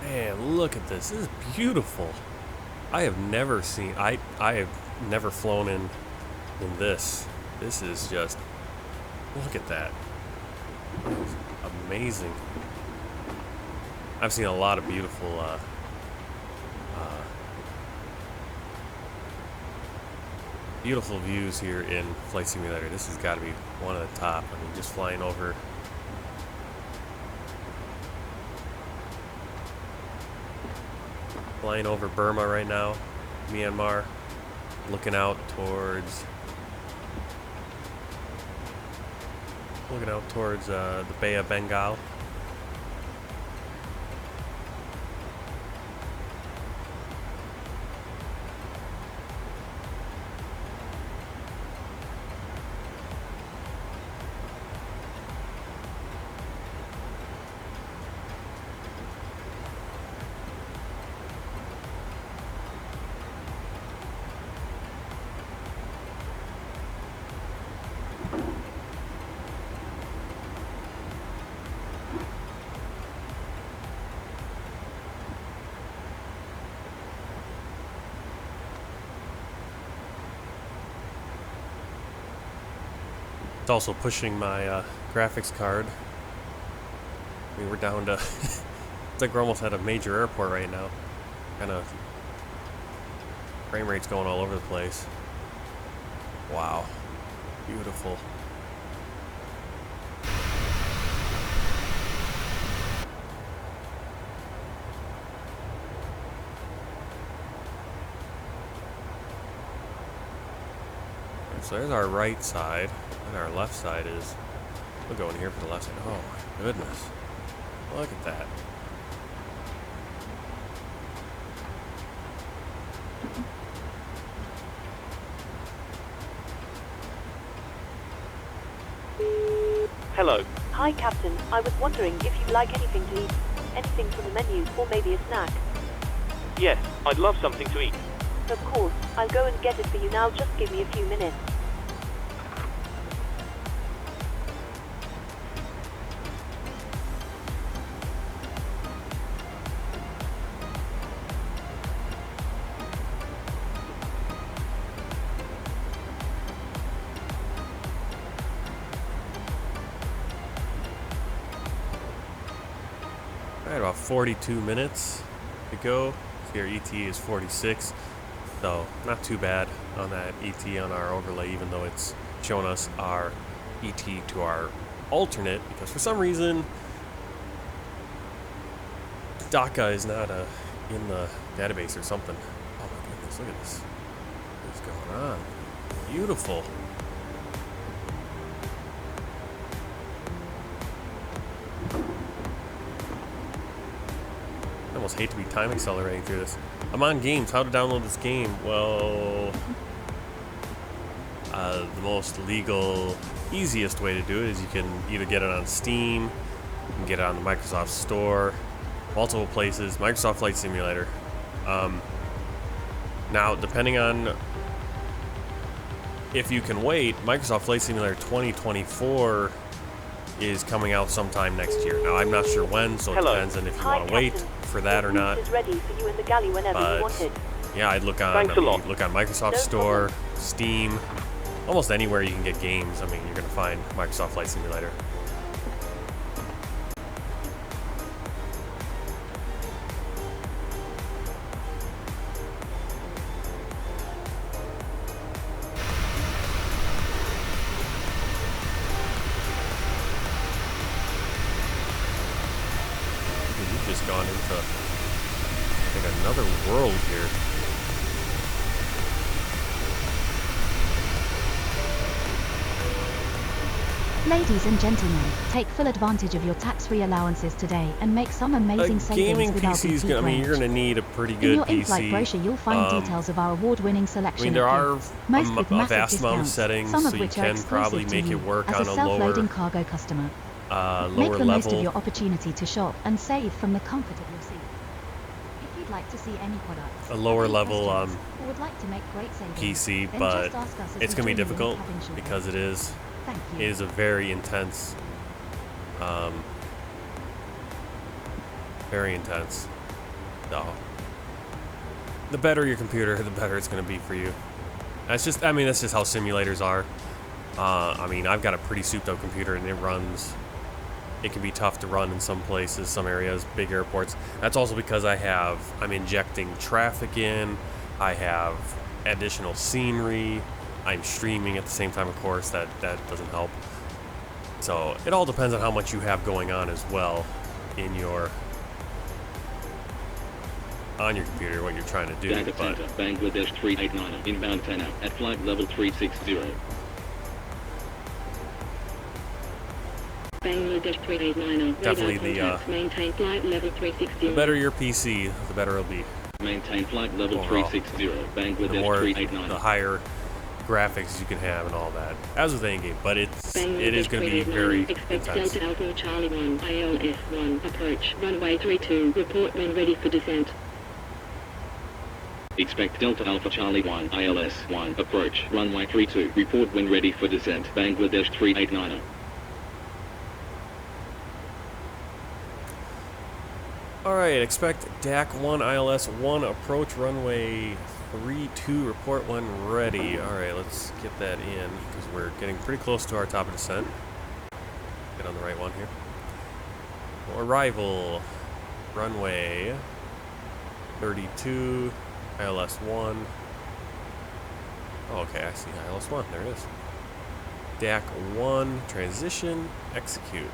Man, look at this. This is beautiful. I have never seen, I have never flown in this. This is just, look at that. It's amazing. I've seen a lot of beautiful beautiful views here in Flight Simulator. This has got to be one of the top. I mean, just flying over Burma right now, Myanmar, looking out towards the Bay of Bengal. It's also pushing my graphics card. I mean, we're down to... it's like we're almost at a major airport right now. Kind of... frame rate's going all over the place. Wow. Beautiful. So there's our right side, and our left side is... we'll go in here for the left side. Oh my goodness. Look at that. Hello. Hi, Captain. I was wondering if you'd like anything to eat. Anything from the menu, or maybe a snack. Yes, I'd love something to eat. Of course. I'll go and get it for you now. Just give me a few minutes. Alright, about 42 minutes to go. Here ET is 46, so not too bad on that ET on our overlay, even though it's showing us our ET to our alternate, because for some reason Dhaka is not in the database or something. Oh my goodness, look at this. What's going on? Beautiful. I almost hate to be time accelerating through this. I'm on games. How to download this game? Well, the most legal, easiest way to do it is you can either get it on Steam, you can get it on the Microsoft Store, multiple places, Microsoft Flight Simulator. Now, depending on if you can wait, Microsoft Flight Simulator 2024 is coming out sometime next year. Now, I'm not sure when, so it depends on if you want to wait for that or not. Is ready for you in the galley whenever you want it. Yeah, I'd look on look on Microsoft Store, Steam, almost anywhere you can get games. I mean, you're gonna find Microsoft Flight Simulator. Just gone into like another world here. Ladies and gentlemen, take full advantage of your tax-free allowances today and make some amazing savings gaming with our PC's boutique I mean, range. you're gonna need a pretty In good your PC. in-flight brochure, you'll find details of our award-winning selection. I mean, there are most with a massive vast amount of discounts, settings, some of so you which are can exclusive probably to make you it work as on a a self-loading lower cargo customer. lower Make the most of level. your opportunity to shop and save from the comfort of your seat. If you'd like to see any products, A lower any level questions, or would like to make great savings, PC, then but just ask us as it's we gonna be join you in the difficult cabin shortly. because it is Thank you. a very intense. Very intense. So, the better your computer, the better it's going to be for you. That's just, I mean, that's just how simulators are. I mean, I've got a pretty souped up computer and it can be tough to run in some places, some areas, big airports. That's also because I'm injecting traffic in, I have additional scenery, I'm streaming at the same time, of course, that doesn't help. So, it all depends on how much you have going on as well on your computer, what you're trying to do. Dhaka Center, Bangladesh 389, inbound 10 at flight level 360. Bangladesh 389, Definitely maintain flight level 360. the better your PC, the better it'll be. Maintain flight level Overall. 360, The Bangladesh more, 389. the higher graphics you can have and all that, as with any game, but it is going to be very Expect intense. Delta Alpha Charlie 1, ILS 1, approach, runway 32, report when ready for descent. Expect Delta Alpha Charlie 1, ILS 1, approach, runway 32, report when ready for descent, Bangladesh 389. Alright, expect DAC 1 ILS 1 approach runway 32 report when ready. Alright, let's get that in because we're getting pretty close to our top of descent. Get on the right one here. Arrival runway 32 ILS 1. Oh, okay, I see ILS 1. There it is. DAC 1 transition execute.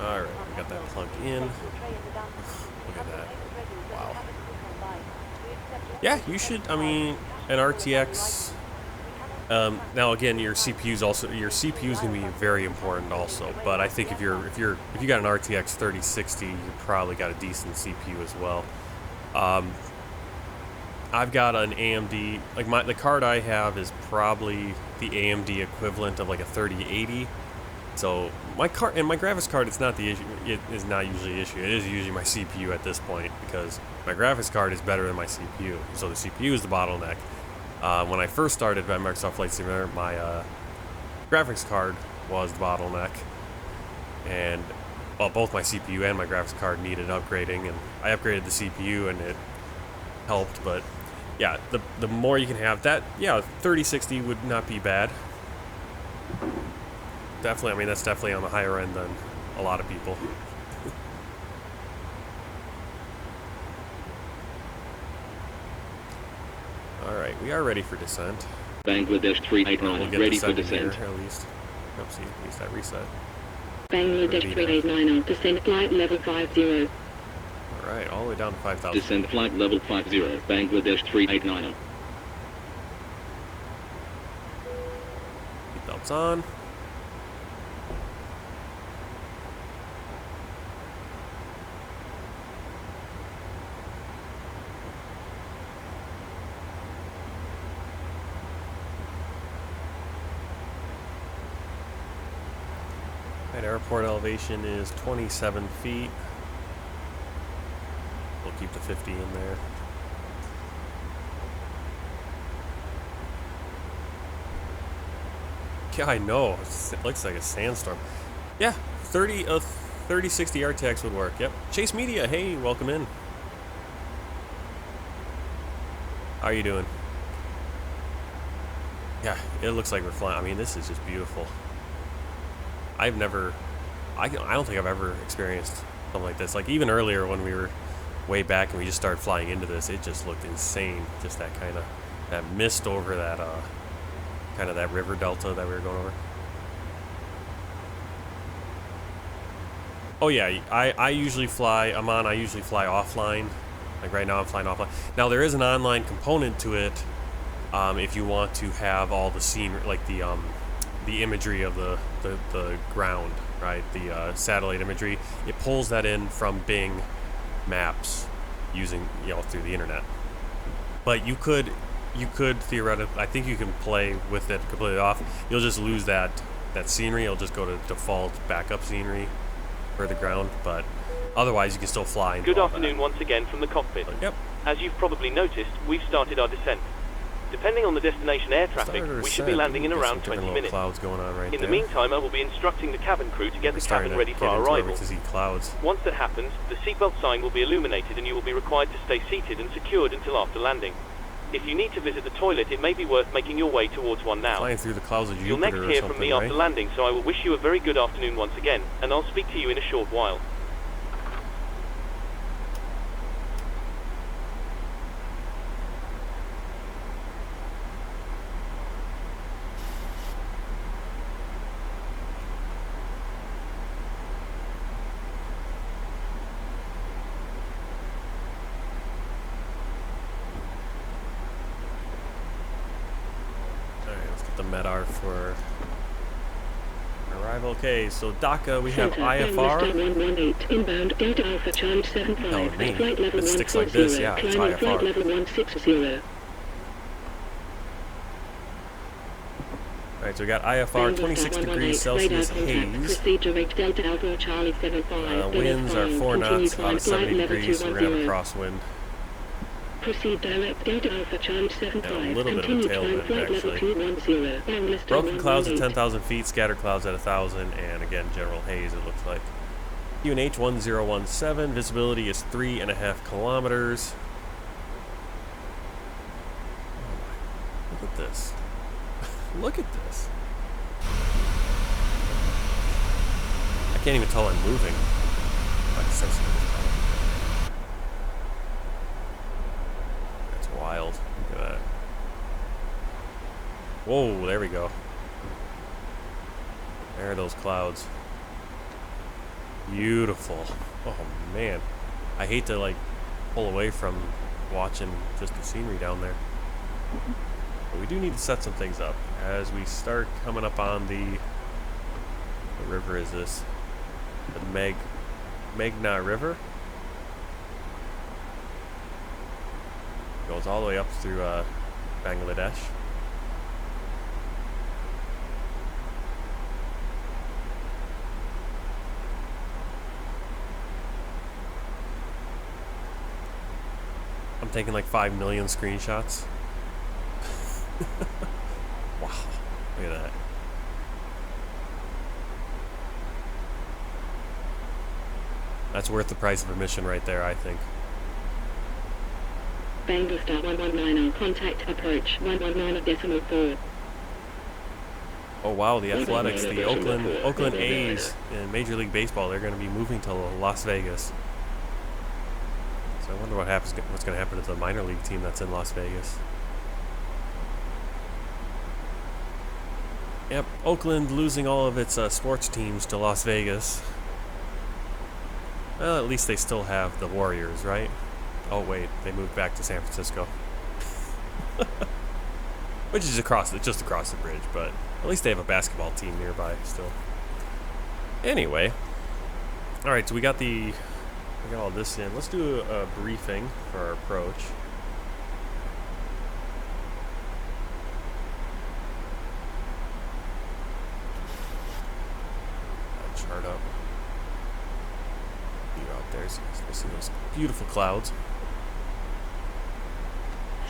Alright, we got that plugged in. Look at that. Wow. Yeah, you should, I mean, an RTX. Now again, your CPU is going to be very important also. But I think if you got an RTX 3060, you probably got a decent CPU as well. I've got an AMD, like the card I have is probably the AMD equivalent of like a 3080. So my graphics card, it's not the issue. It is not usually the issue. It is usually my CPU at this point because my graphics card is better than my CPU. So the CPU is the bottleneck. When I first started at Microsoft Flight Simulator, my graphics card was the bottleneck, and well, both my CPU and my graphics card needed upgrading, and I upgraded the CPU, and it helped. But yeah, the more you can have that, yeah, 3060 would not be bad. Definitely, I mean, that's definitely on the higher end than a lot of people. Alright, we are ready for descent. Bangladesh 389, we'll get ready for descent. Here, at least. Oops, see, at least that reset. Bangladesh 389 on descent flight level 50. Alright, all the way down to 5,000. Descent flight level 50, Bangladesh 389. Seatbelts on. Airport elevation is 27 feet. We'll keep the 50 in there. Yeah, I know. It looks like a sandstorm. Yeah, 3060 RTX would work. Yep. Chase Media, hey, welcome in. How are you doing? Yeah, it looks like we're flying. I mean, this is just beautiful. I don't think I've ever experienced something like this. Like even earlier when we were way back and we just started flying into this, it just looked insane. Just that kind of, that mist over that, kind of that river delta that we were going over. Oh yeah, I usually fly offline. Like right now I'm flying offline. Now there is an online component to it if you want to have all the scene, like the imagery of the ground, right? The satellite imagery. It pulls that in from Bing Maps using, through the internet. But you could theoretically, I think you can play with it completely off. You'll just lose that scenery. It'll just go to default backup scenery for the ground. But otherwise, you can still fly. Good afternoon once again from the cockpit. Yep. As you've probably noticed, we've started our descent. Depending on the destination air traffic, we should be landing in around 20 minutes. Clouds going on right in the meantime, I will be instructing the cabin crew to get the cabin ready for our arrival. To see clouds. Once that happens, the seatbelt sign will be illuminated and you will be required to stay seated and secured until after landing. If you need to visit the toilet, it may be worth making your way towards one now. Flying through the clouds of Jupiter. You'll next hear from me after landing, so I will wish you a very good afternoon once again, and I'll speak to you in a short while. MEDAR for arrival. Okay, so Dhaka, we have IFR. 118 inbound Delta Alpha Charlie 75 flight level 140, like this, yeah, it's climbing IFR. flight level 160. Alright, Alright, so we got IFR 26 degrees Celsius haze. Winds are 4 knots out of 70 degrees, so we're going to have a crosswind. Proceed direct Delta Alpha Charlie 75. And a little bit of a tailwind, actually. Broken clouds at 10,000 feet, scattered clouds at 1,000, and again, general haze, it looks like. UNH 1017, visibility is 3.5 kilometers. Oh my, look at this. Look at this. I can't even tell I'm moving. That's wild. Look at that. Whoa, there we go. There are those clouds. Beautiful. Oh man. I hate to like pull away from watching just the scenery down there. But we do need to set some things up as we start coming up on the what river is this? The Meghna River. Goes all the way up through Bangladesh. I'm taking like 5 million screenshots. Wow, look at that. That's worth the price of admission right there, I think. Bangalore Star 119 on contact approach 119.4. Oh wow, the Athletics, the Oakland A's in Major League Baseball, they're going to be moving to Las Vegas. So I wonder what's going to happen to the minor league team that's in Las Vegas. Yep, Oakland losing all of its sports teams to Las Vegas. Well, at least they still have the Warriors, right? Oh wait, they moved back to San Francisco. Which is just across the bridge, but at least they have a basketball team nearby still. Anyway. Alright, so we got all this in. Let's do a briefing for our approach. Chart up. View out there so you can see those beautiful clouds.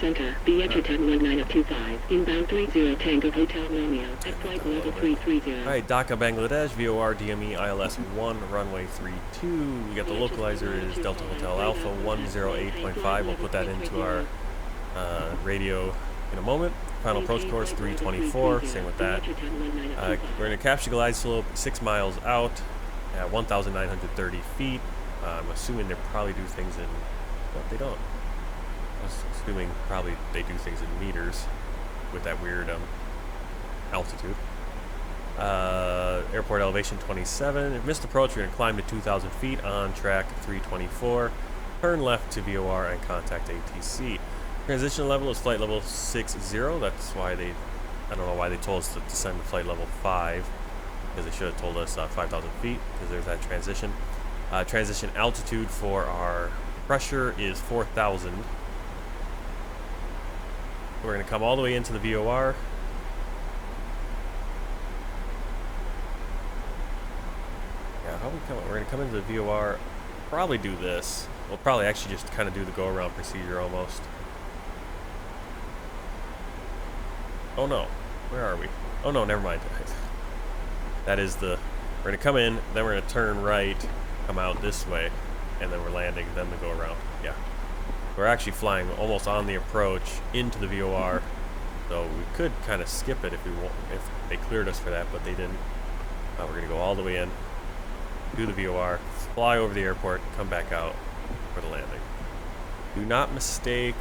Center, BHT 1925, inbound 30 Tango Hotel Romeo, at flight level 330. Alright, Dhaka, Bangladesh, VOR, DME, ILS 1, runway 32. We got the localizer is Delta Hotel Alpha 108.5. We'll put that into our radio in a moment. Final approach course 324, same with that. We're in a capture glide slope 6 miles out at 1,930 feet. I'm assuming they probably do things in, but they don't. I'm assuming probably they do things in meters with that weird altitude. Airport elevation 27. If missed approach, we're going to climb to 2,000 feet on track 324. Turn left to VOR and contact ATC. Transition level is flight level 60. That's why I don't know why they told us to descend to flight level 5. Because they should have told us 5,000 feet, because there's that transition. Transition altitude for our pressure is 4,000. We're going to come all the way into the VOR. Yeah, how we come? We're going to come into the VOR, probably do this. We'll probably actually just kind of do the go-around procedure almost. Oh no, where are we? Oh no, never mind. That is we're going to come in, then we're going to turn right, come out this way, and then we're landing, then the go-around. Yeah. We're actually flying almost on the approach into the VOR, so we could kind of skip it if they cleared us for that, but they didn't. We're going to go all the way in, do the VOR, fly over the airport, come back out for the landing. Do not mistake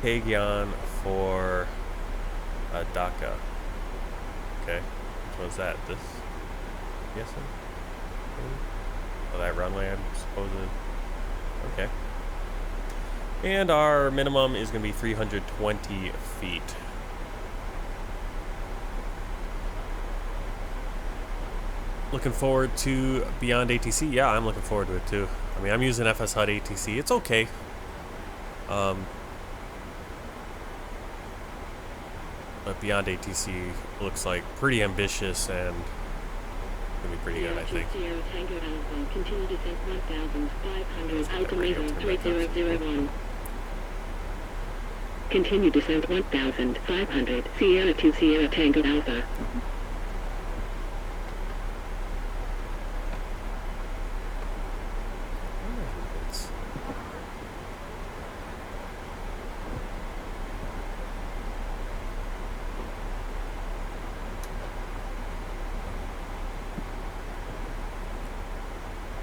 Kagyan for Dhaka. Okay, which one's that? This? Guessing? Oh, that runway, I'm supposing. Okay. And our minimum is going to be 320 feet. Looking forward to Beyond ATC? Yeah, I'm looking forward to it too. I mean, I'm using FS HUD ATC. It's okay. But Beyond ATC looks like pretty ambitious and gonna be pretty good, I think. Sierra Tango Alpha, continue descent 1,500, Let's get that altimeter radio to make 3001. Continue descent 1,500, Sierra to Sierra Tango Alpha.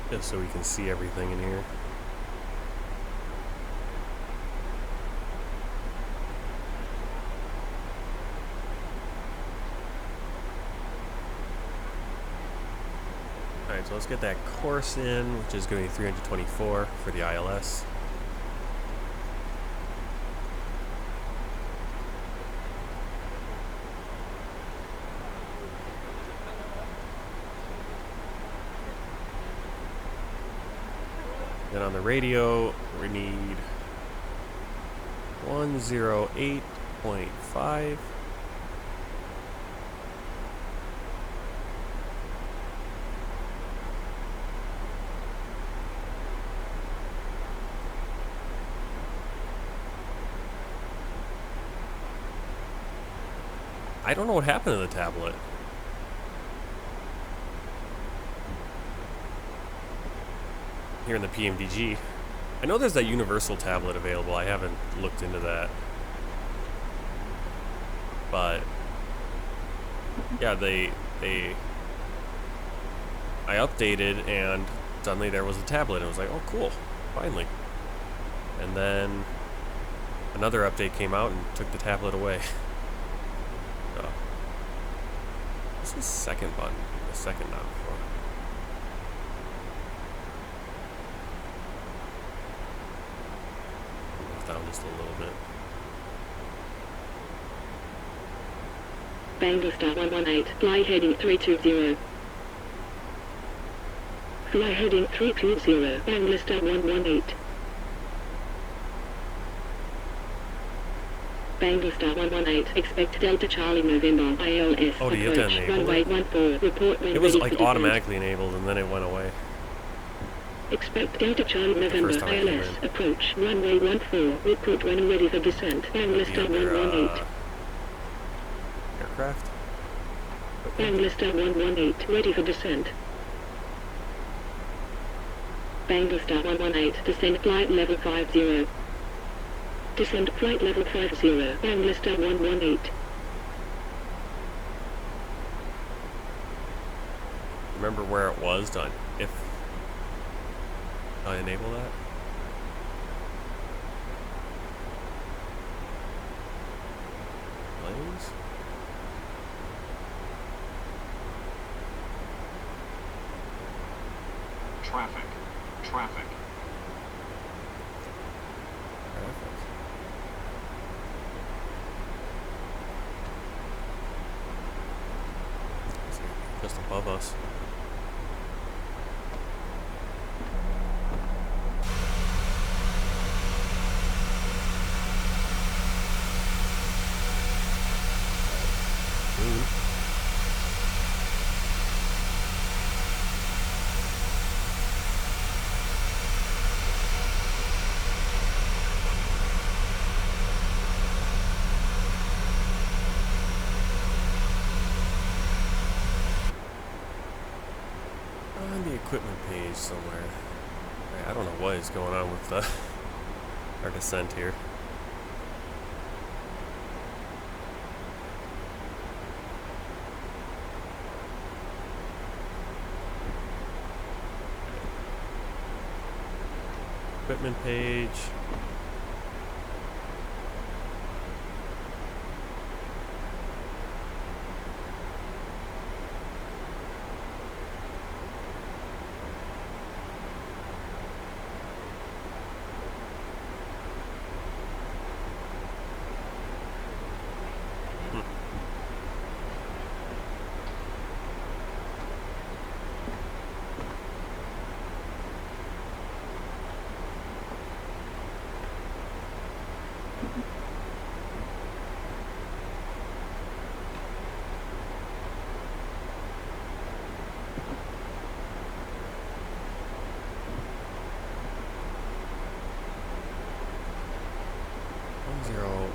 Just so we can see everything in here. Alright, so let's get that course in, which is going to be 324 for the ILS. Then on the radio, we need 108.5. I don't know what happened to the tablet. Here in the PMDG. I know there's that universal tablet available. I haven't looked into that. But yeah, I updated and suddenly there was a tablet and I was like, oh cool, finally. And then another update came out and took the tablet away. So, what's the second button? The second knob for? Down just a little bit. Bangalore 118, fly heading 320. Fly heading 320, Bangalore 118. Bangalore 118, expect Delta Charlie November, ILS, oh, do you have to approach, enable runway it? 14, report when It was ready like for descent. automatically enabled and then it went away. Expect Delta Charlie November, first time I came ILS, in. approach, runway 14, report when ready for descent, Bangalore The other, 118. aircraft? Bangalore 118, ready for descent. Bangalore 118, descend flight level 50. Descend flight level 50, Bangalore 118. Remember where it was done? If I enable that? Lanes? Traffic. Traffic. Just above us. On the equipment page somewhere. I don't know what is going on with our descent here. Equipment page.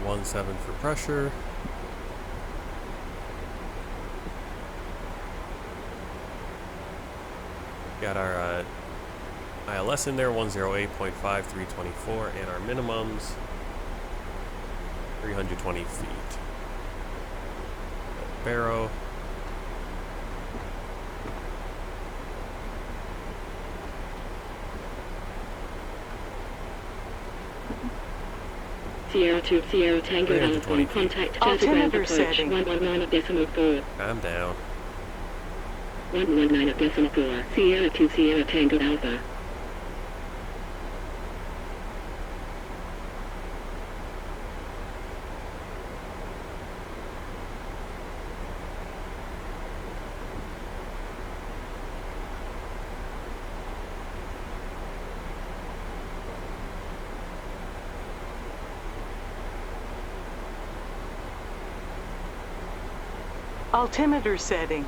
0.17 for pressure. Got our ILS in there, 108.5, 324, and our minimums, 320 feet. Barrow. Sierra 2 Sierra Tango Alpha, contact altimeter setting 119.4. I'm down. 119.4. Sierra 2 Sierra Tango Alpha. altimeter setting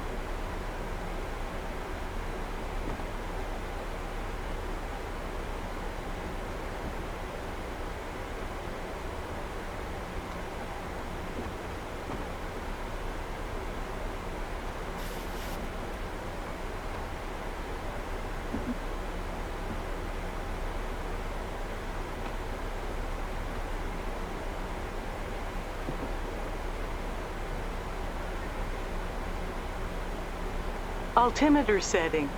altimeter setting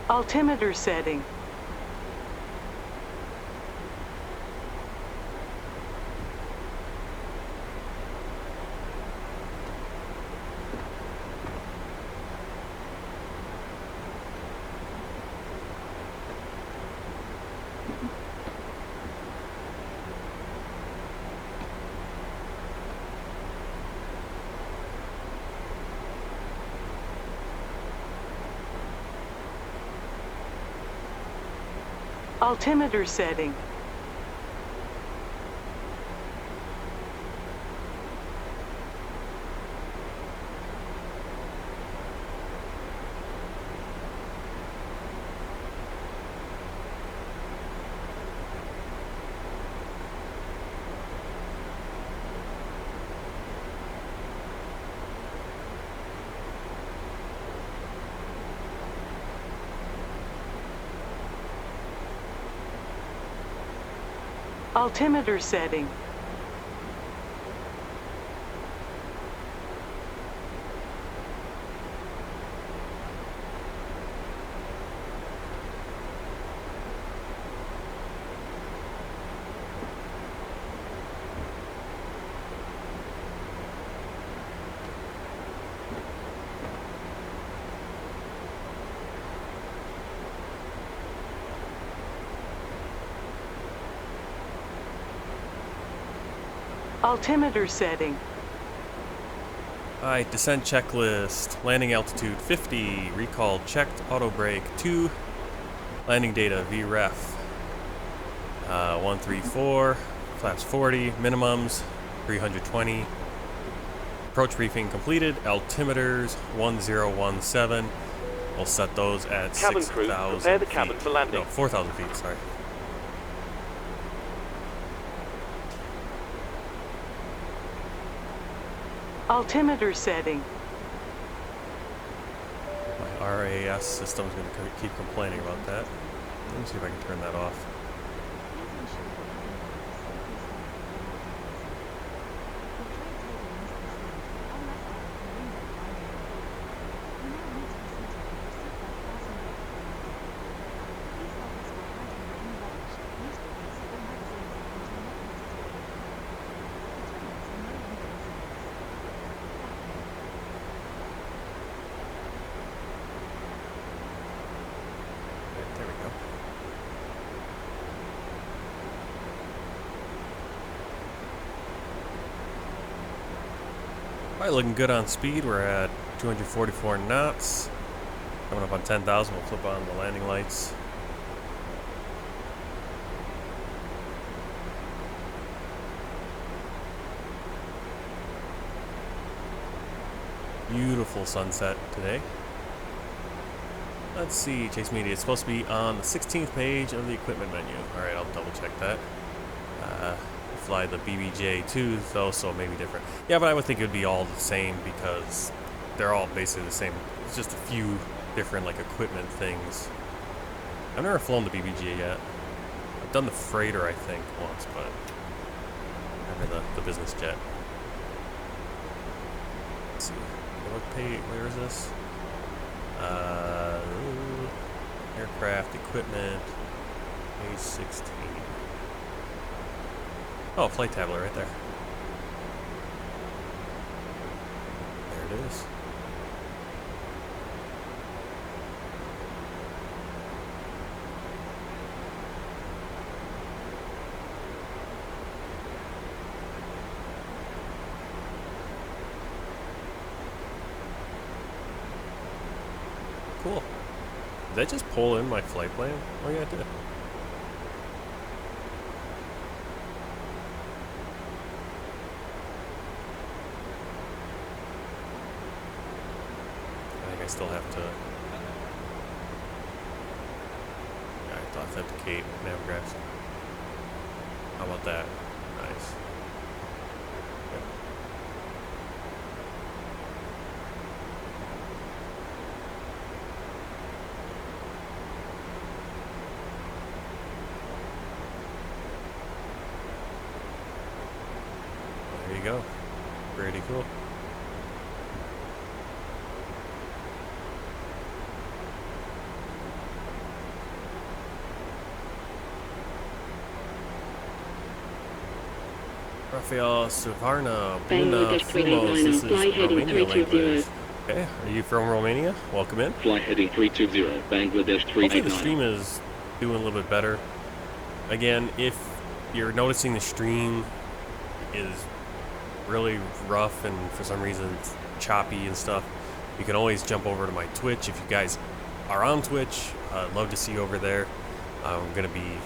altimeter setting altimeter setting altimeter setting altimeter setting Alright, descent checklist. Landing altitude 50. Recall checked. Auto brake 2. Landing data VREF 134. Flaps 40. Minimums 320. Approach briefing completed. Altimeters 1017. We'll set those at Cabin crew, 6,000 prepare the feet. cabin for landing. No, 4,000 feet, sorry. altimeter setting My RAS system's going to keep complaining about that. Let me see if I can turn that off. There we go. Alright, looking good on speed. We're at 244 knots. Coming up on 10,000, we'll flip on the landing lights. Beautiful sunset today. Let's see, Chase Media. It's supposed to be on the 16th page of the equipment menu. Alright, I'll double check that. Fly the BBJ2 though, so maybe different. Yeah, but I would think it would be all the same because they're all basically the same. It's just a few different like equipment things. I've never flown the BBJ yet. I've done the freighter, I think, once, but never the business jet. Let's see. Where is this? Aircraft equipment, page 16. Oh, flight tablet right there. There it is. Cool. Did I just pull in my flight plan? Oh yeah, I did. I think I still have to... Yeah, I thought I have to Kate Navgraphs. How about that? Nice. Yep. There you go. Pretty cool. Raphael Suvarnabhumi, this is Romania language. Okay, are you from Romania? Welcome in. Flight heading 320, Bangladesh 389. Hopefully the stream is doing a little bit better. Again, if you're noticing the stream is really rough and for some reason it's choppy and stuff, you can always jump over to my Twitch. If you guys are on Twitch, I'd love to see you over there. I'm going to be,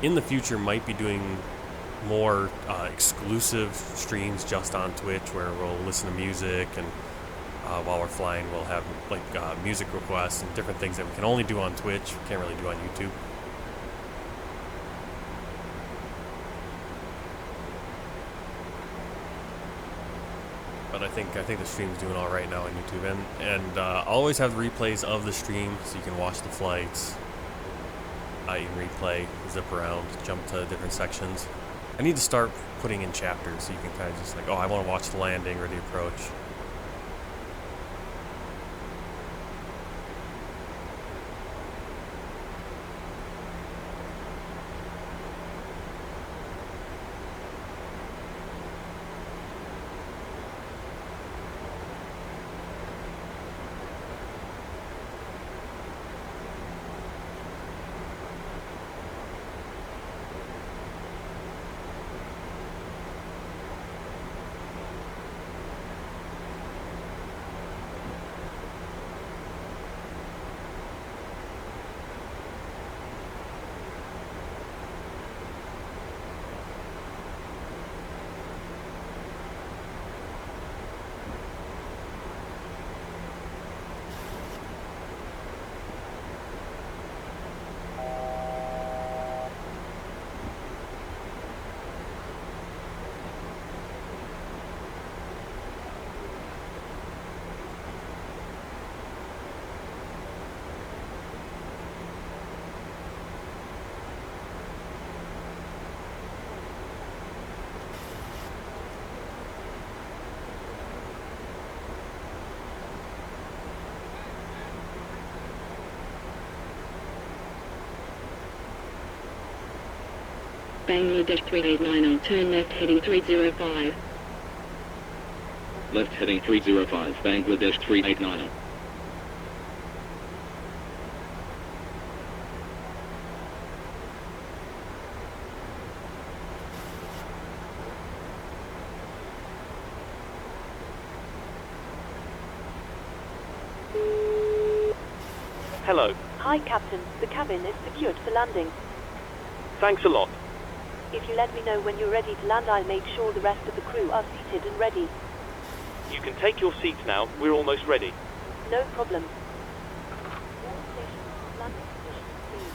in the future, might be doing more exclusive streams just on Twitch where we'll listen to music, and while we're flying we'll have like music requests and different things that we can only do on Twitch, can't really do on YouTube. But I think the stream's doing all right now on YouTube, and I'll always have the replays of the stream so you can watch the flights. You can replay, zip around, jump to different sections. I need to start putting in chapters so you can kind of just like, oh, I want to watch the landing or the approach. Bangladesh 389, turn left heading 305. Left heading 305, Bangladesh 389. Hello. Hi, Captain. The cabin is secured for landing. Thanks a lot. If you let me know when you're ready to land, I'll make sure the rest of the crew are seated and ready. You can take your seats now. We're almost ready. No problem. All stations, landing position, please.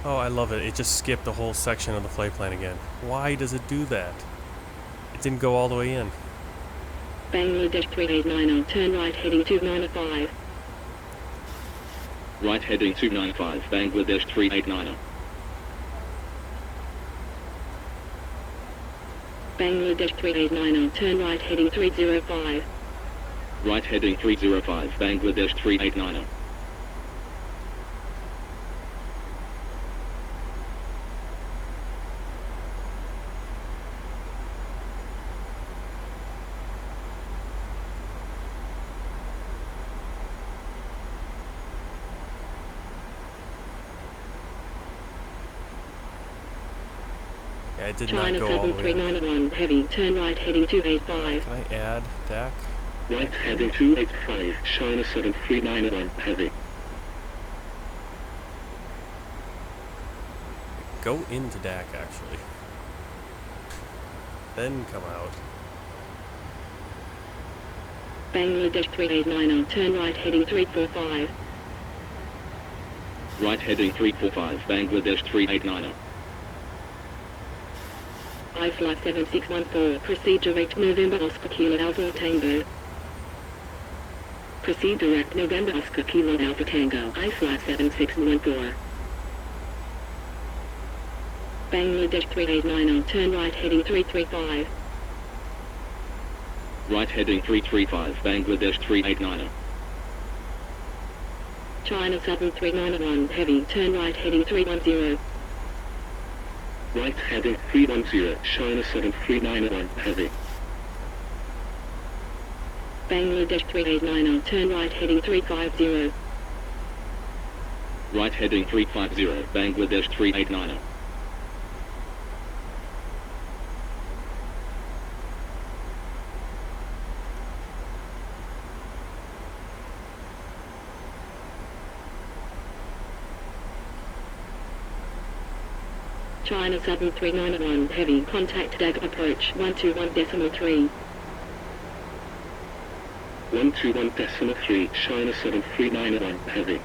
Oh, I love it. It just skipped a whole section of the flight plan again. Why does it do that? It didn't go all the way in. Bangladesh 3890, turn right heading 295. Right heading 295, Bangladesh 389. Bangladesh 3890, turn right heading 305. Right heading 305, Bangladesh 389. Yeah, it did not China go all the way in. 7391, heavy, turn right heading 285. Can I add DAC? Right heading 285, China 7391, heavy. Go into DAC, actually. Then come out. Bangladesh 3890, turn right heading 345. Right heading 345, Bangladesh 389. iFlight 7614, proceed direct November Oscar Kilo Alpha Tango. Proceed direct November Oscar Kilo Alpha Tango, iFlight 7614. Bangladesh 3890, turn right heading 335. Right heading 335, Bangladesh 389. China 7391, heavy, turn right heading 310. Right heading 310, China 7391, heavy. Bangladesh 3890, turn right heading 350. Right heading 350, Bangladesh 389. China 7391, heavy, contact Dhaka approach 121.3. 121.3, China 7391, heavy.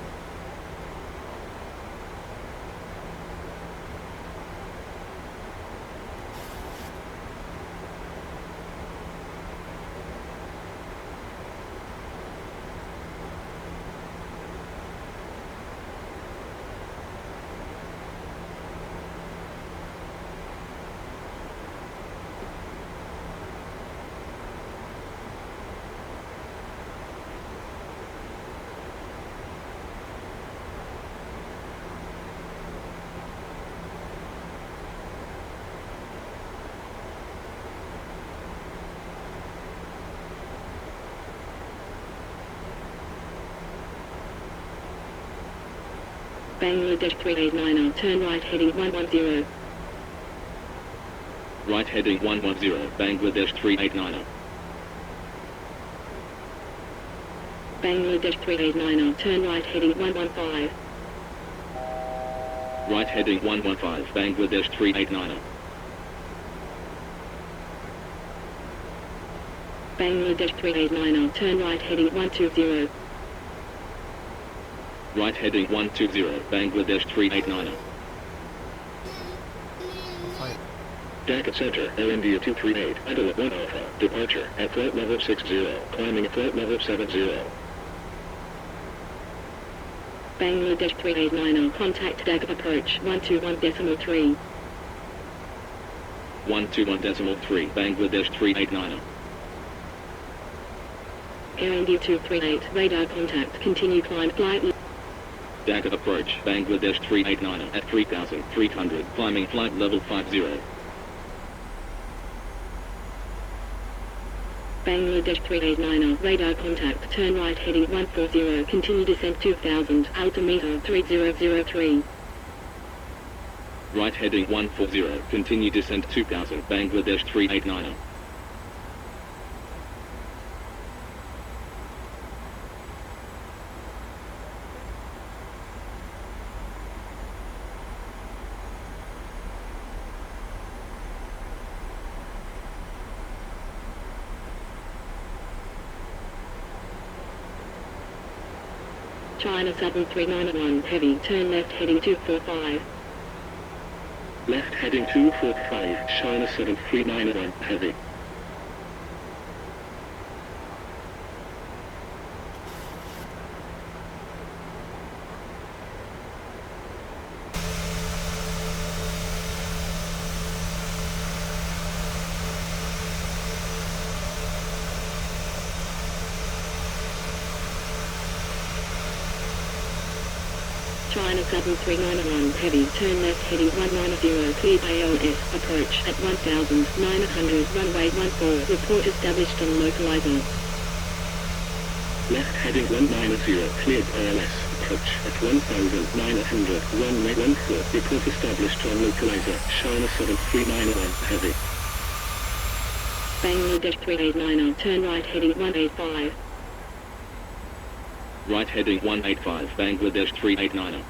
Bangladesh 3890, turn right heading 110. Right heading 110, Bangladesh 389. Bangladesh 3890, turn right heading 115. Right heading 115, Bangladesh 389. Bangladesh 3890, turn right heading 120. Right heading 120, Bangladesh 389. Dhaka Center, AMD 238, Adelaide 1 Alpha, departure at flight level 60, climbing at flight level 70. Bangladesh 3890, contact Dhaka approach 121.3. 121.3, Bangladesh 389. AMD 238, radar contact, continue climb, flight. Dhaka approach, Bangladesh 389 at 3,300, climbing flight level 50. Bangladesh 389, radar contact, turn right heading 140, continue descent 2000, altimeter 3003. Right heading 140, continue descent 2000, Bangladesh 389. China Southern 391, heavy, turn left heading 245. Left heading 245, China 7391, heavy. China Southern 391, heavy, turn left heading 190, cleared ALS, approach at 1,900, runway 14, report established on localizer. Left heading 190, cleared ALS, approach at 1,900, runway 14, report established on localizer, China 7391, heavy. Bangladesh 389, turn right heading 185. Right heading 185, Bangladesh 389.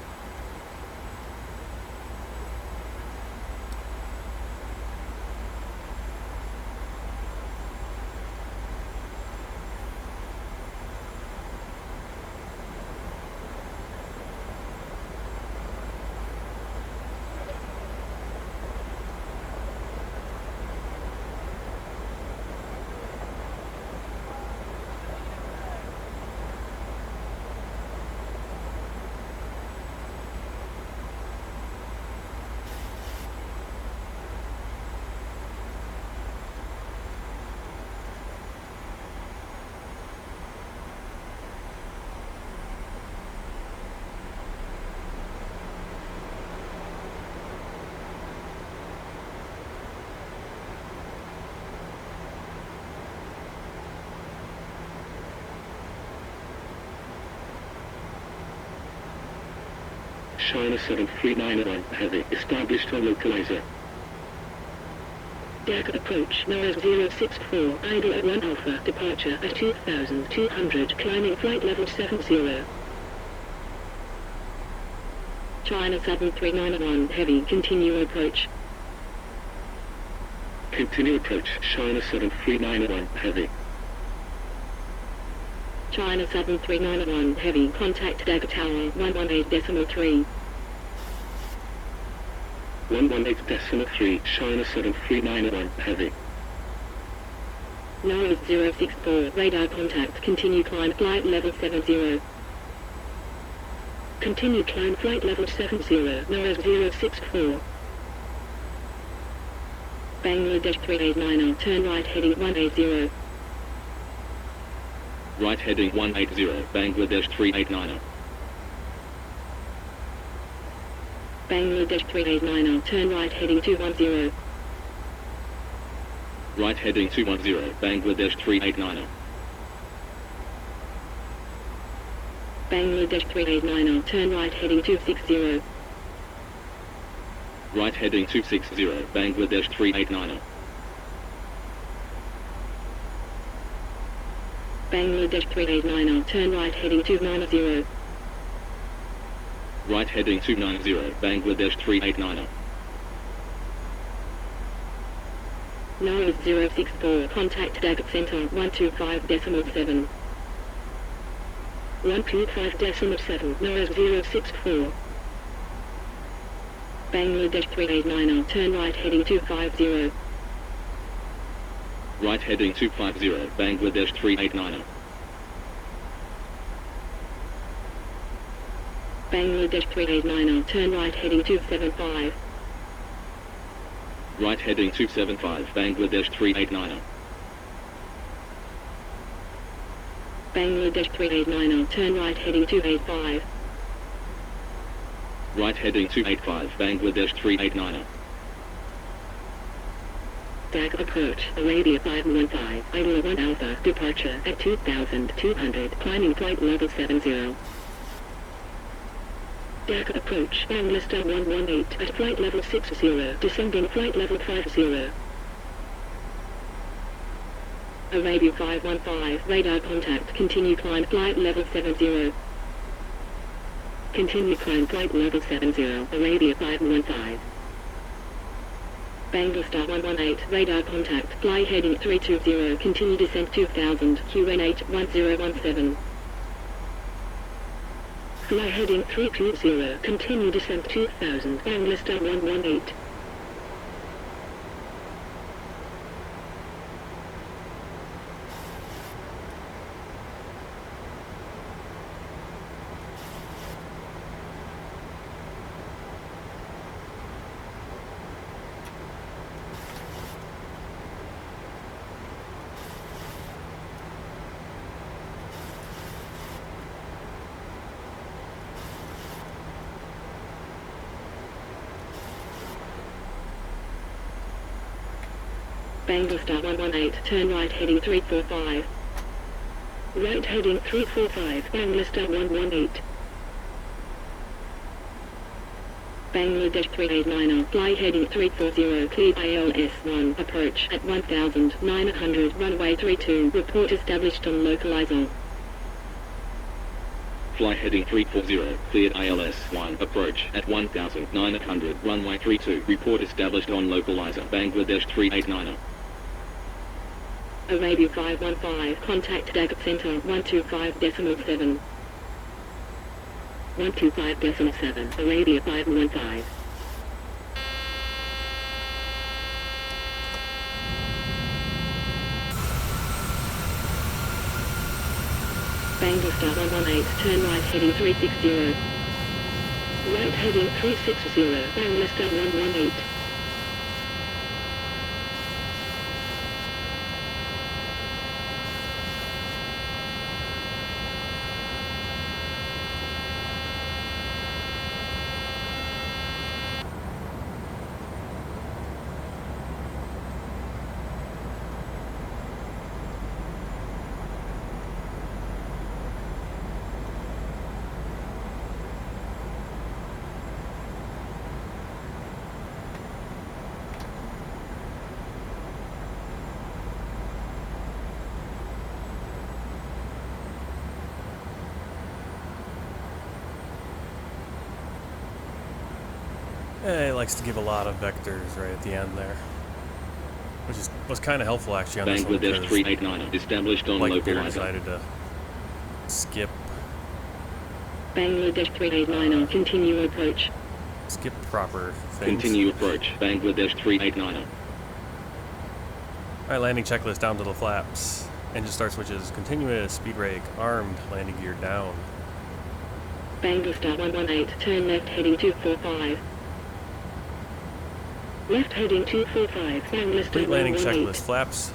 China 7391, heavy, established on localizer. Dhaka approach, Mhz 064, idle at 1 Alpha, departure at 2,200, climbing flight level 70. China Southern 391, heavy, continue approach. Continue approach, China 7391, heavy. China Southern 391, heavy, contact Dhaka Tower, 118.3. 118.3, China 7391, heavy. Mhz 064, radar contact, continue climb, flight level 70. Continue climb, flight level 70, Mhz 064. Bangladesh 389, turn right heading 180. Right heading 180, Bangladesh 389. Bangladesh 389, turn right heading 210. Right heading 210, Bangladesh 389. Bangladesh 389, turn right heading 260. Right heading 260, Bangladesh 389. Bangladesh 389, turn right heading 290. Right heading 290, Bangladesh 389. Mhz 064, contact Dhaka Center 125.7. 125.7, Mhz 064. Bangladesh 389, turn right heading 250. Right heading 250, Bangladesh 389. Bangladesh 389, turn right heading 275. Right heading 275, Bangladesh 389. Bangladesh 389, turn right heading 285. Right heading 285, Bangladesh 389. Dhaka approach, Arabia 515, Idle 1 Alpha, departure at 2200, climbing flight level 70. Dhaka approach, Bangladesh 118, at flight level 60, descending flight level 50. Arabia 515, radar contact, continue climb flight level 70. Continue climb flight level 70, Arabia 515. Bangladesh 118, radar contact, fly heading 320, continue descent 2000, QN8 1017. Fly heading 320, continue descent 2000, Bangladesh 118. Bangladesh 118, turn right heading 345. Right heading 345, Bangladesh 118. Bangladesh 389, fly heading 340, cleared ILS 1, approach at 1900, runway 32, report established on localizer. Fly heading 340, cleared ILS 1, approach at 1900, runway 32, report established on localizer, Bangladesh 389. Arabia 515, contact Dhaka Center 125.7. 125.7, Arabia 515. Bangladesh 118, turn right heading 360. Right heading 360, Bangladesh 118. It likes to give a lot of vectors right at the end there, which was kind of helpful actually on this one Bangladesh because 389, established on like Beer localizer. decided to skip Bangladesh 389, continue approach. proper things. Continue approach, Bangladesh 389. Alright, landing checklist down to the flaps. Engine start switches, continuous, speed brake, armed, landing gear down. Bangladesh 118, turn left heading 245. Left heading 245, Bangladesh Complete landing 118. checklist, flaps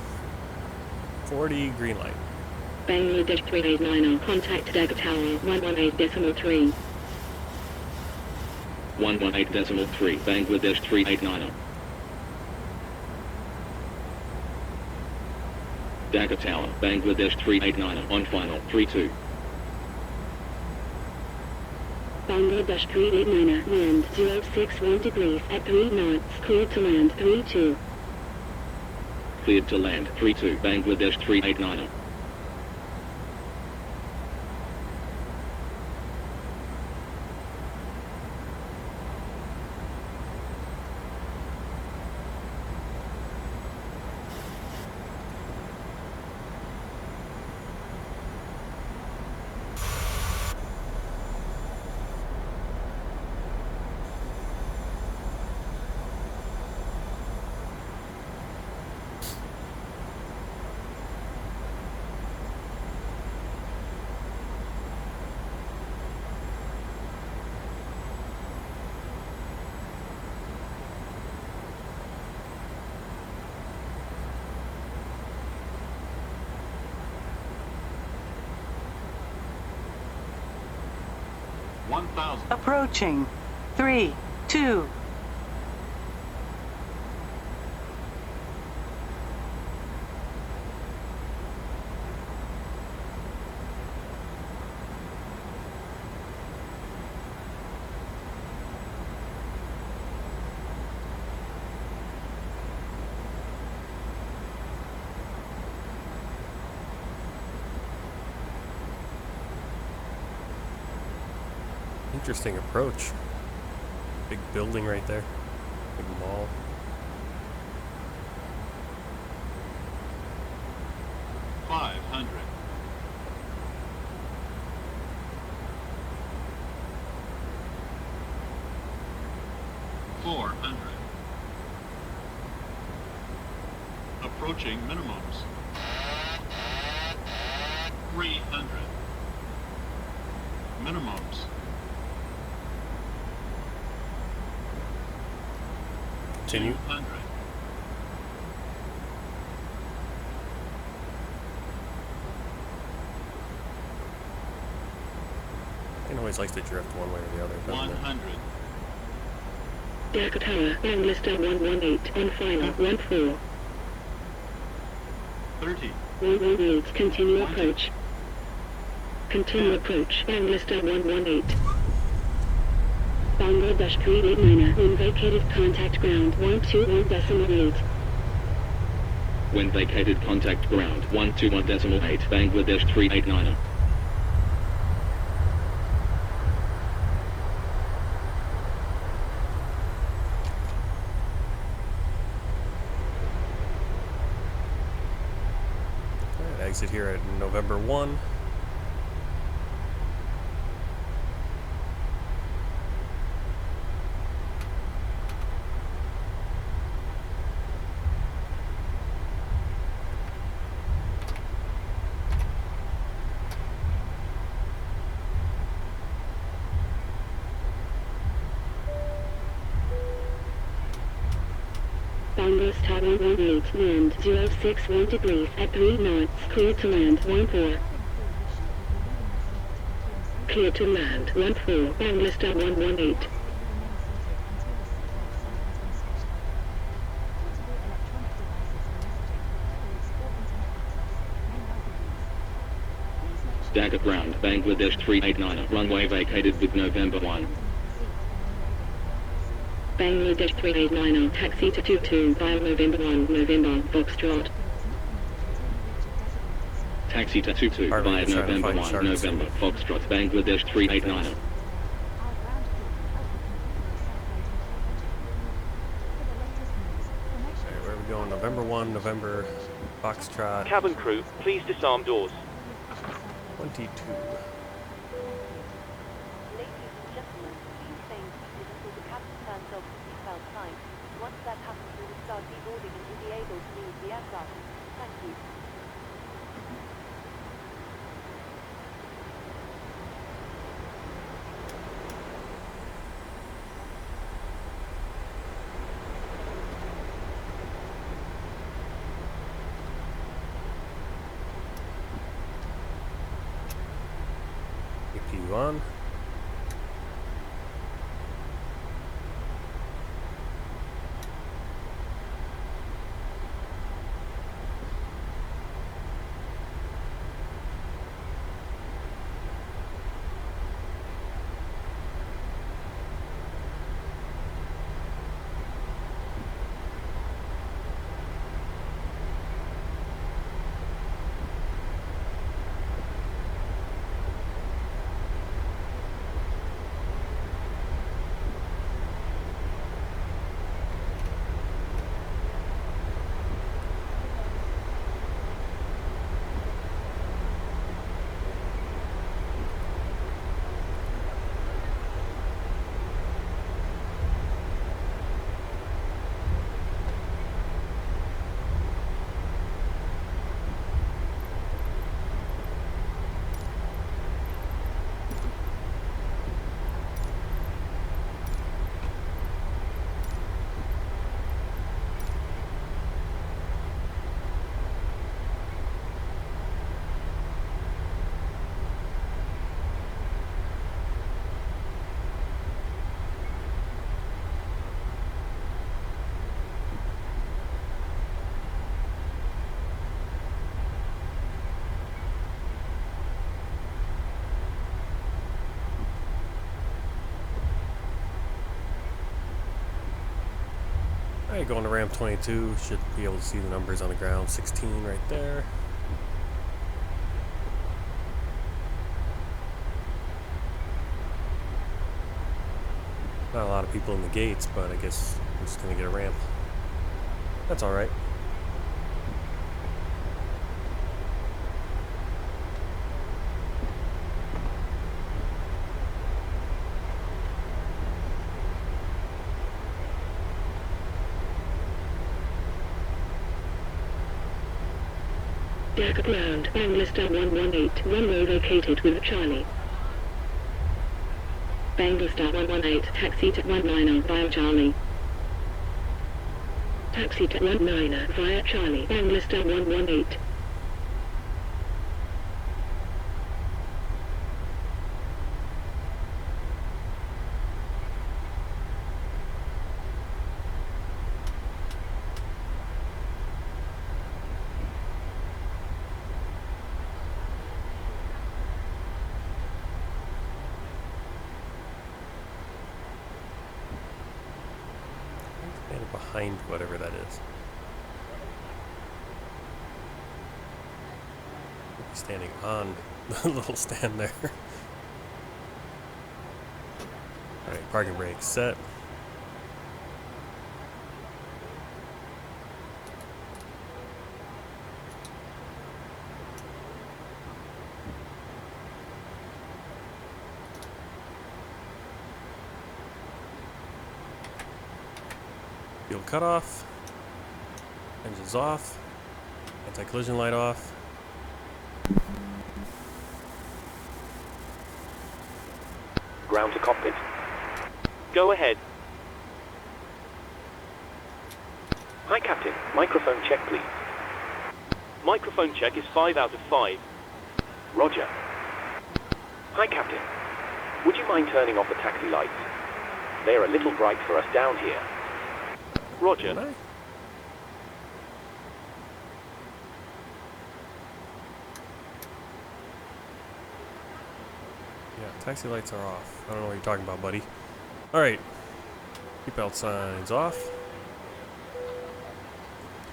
40, green light. Bangladesh 389, contact Dhaka Tower 118.3. 118.3, Bangladesh 389. Dhaka Tower, Bangladesh 389, on final, 32. Bangladesh 389, wind 061 degrees at 3 knots, cleared to land 32. Cleared to land, 32, Bangladesh 389. 1,000. Approaching. 3, 2. Interesting approach. Big building right there. Big mall. $500. $400. Approaching minimums. 300. Minimums. Continue. 200. It always likes to drift one way or the other, doesn't it? 100. Dhaka Tower, Bangladesh 118, on final, 14. 30. 118, continue approach. Continue approach, Bangladesh 118. Bangladesh 389, when vacated contact ground 121.8. When vacated contact ground 121.8 Bangladesh 389. Alright, exit here at November 1. Bangladesh Tower 18, wind 061 degrees at 3 knots, clear to land 14. Clear to land 14, Bangladesh 118. Dhaka ground, Bangladesh 389, runway vacated with November 1. Bangladesh 389, taxi to 22 via November 1, November, Foxtrot. Taxi to 22 via Trying to November find 1, charts. November, Foxtrot, Bangladesh 389. Alright, where are we going? November 1, November, Foxtrot, Cabin crew, please disarm doors. 22. Ladies and gentlemen, please stay seated until the captain turns off the seatbelt sign. Once that happens, we will start deboarding and you'll be able to leave the aircraft. Thank you. APU on. Alright, going to ramp 22. Should be able to see the numbers on the ground. 16 right there. Not a lot of people in the gates, but I guess I'm just gonna get a ramp. That's alright. Dhaka ground, Bangladesh 118, runway vacated with Charlie. Bangladesh 118, taxi to 19 via Charlie. Taxi to 19 via Charlie, Bangladesh 118. Behind whatever that is. Standing on the little stand there. Alright, parking brake set. Fuel cutoff. Engines off. Anti-collision light off. Ground to cockpit. Go ahead. Hi, Captain. Microphone check, please. Microphone check is 5 out of 5. Roger. Hi, Captain. Would you mind turning off the taxi lights? They're a little bright for us down here. Roger. Yeah, taxi lights are off. I don't know what you're talking about, buddy. Alright. Seatbelt signs off.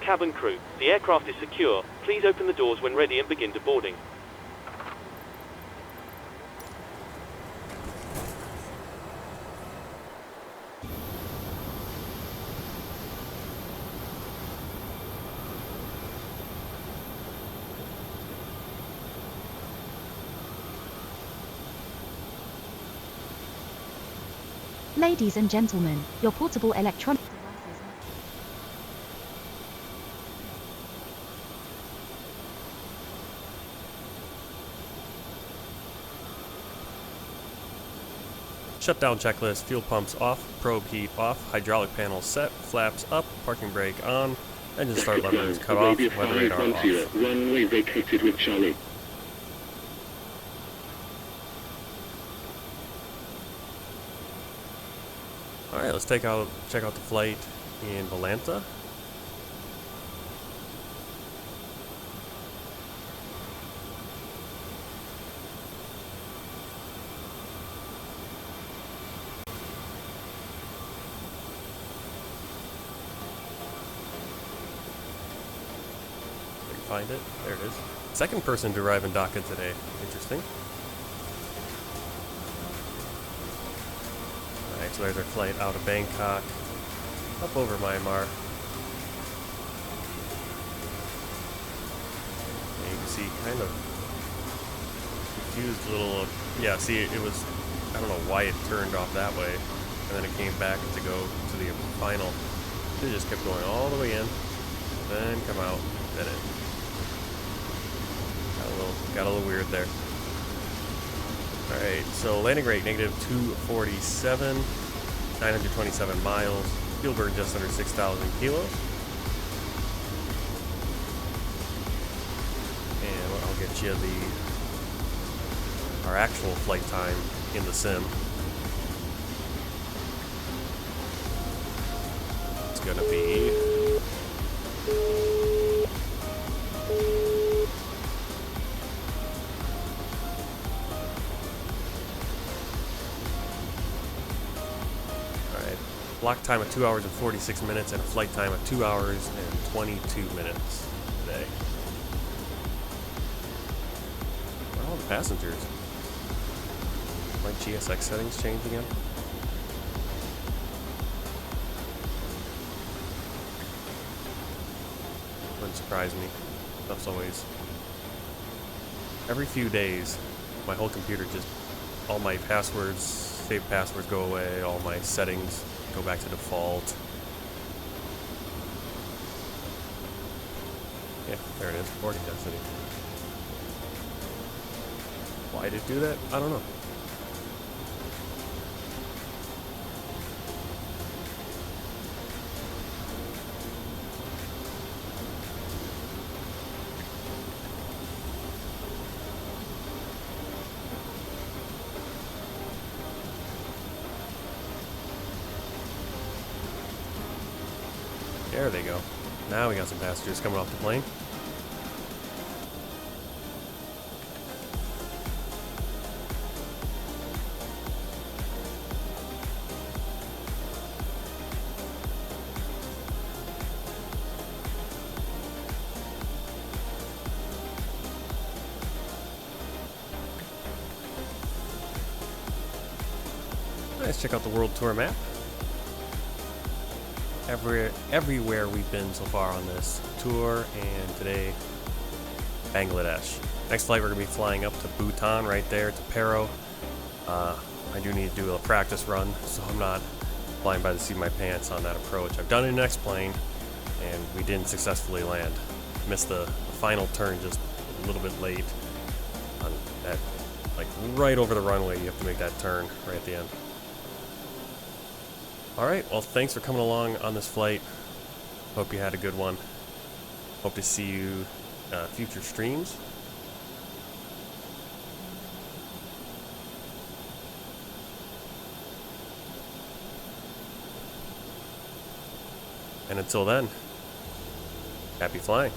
Cabin crew, the aircraft is secure. Please open the doors when ready and begin deboarding. Ladies and gentlemen, your portable electronic devices. Shutdown checklist. Fuel pumps off. Probe heat off. Hydraulic panel set. Flaps up. Parking brake on. Engine start lever is cut off. Weather radar off. Runway vacated with Charlie. Alright, let's check out the flight in Valanta. Find it. There it is. Second person to arrive in Dhaka today. Interesting. Alright, so there's our flight out of Bangkok, up over Myanmar. And you can see kind of confused little, yeah, see it was, I don't know why it turned off that way, and then it came back to go to the final. It just kept going all the way in, then come out, then in. Got a little weird there. Alright, so landing rate -247, 927 miles, fuel burn just under 6,000 kilos. And I'll get you our actual flight time in the sim. It's gonna be block time of 2 hours and 46 minutes, and a flight time of 2 hours and 22 minutes today. Where are all the passengers? My GSX settings change again? Wouldn't surprise me. Stuff's always... Every few days, my whole computer just... All my passwords, saved passwords go away, all my settings go back to default. Yeah, there it is, boarding density. Why did it do that? I don't know. There they go. Now we got some passengers coming off the plane. Let's check out the world tour map. Everywhere we've been so far on this tour, and today, Bangladesh. Next flight we're going to be flying up to Bhutan, right there to Paro. I do need to do a practice run, so I'm not flying by the seat of my pants on that approach. I've done it in an X-plane, and we didn't successfully land. Missed the final turn just a little bit late. On that, like right over the runway, you have to make that turn right at the end. Alright, well, thanks for coming along on this flight. Hope you had a good one. Hope to see you future streams. And until then, happy flying.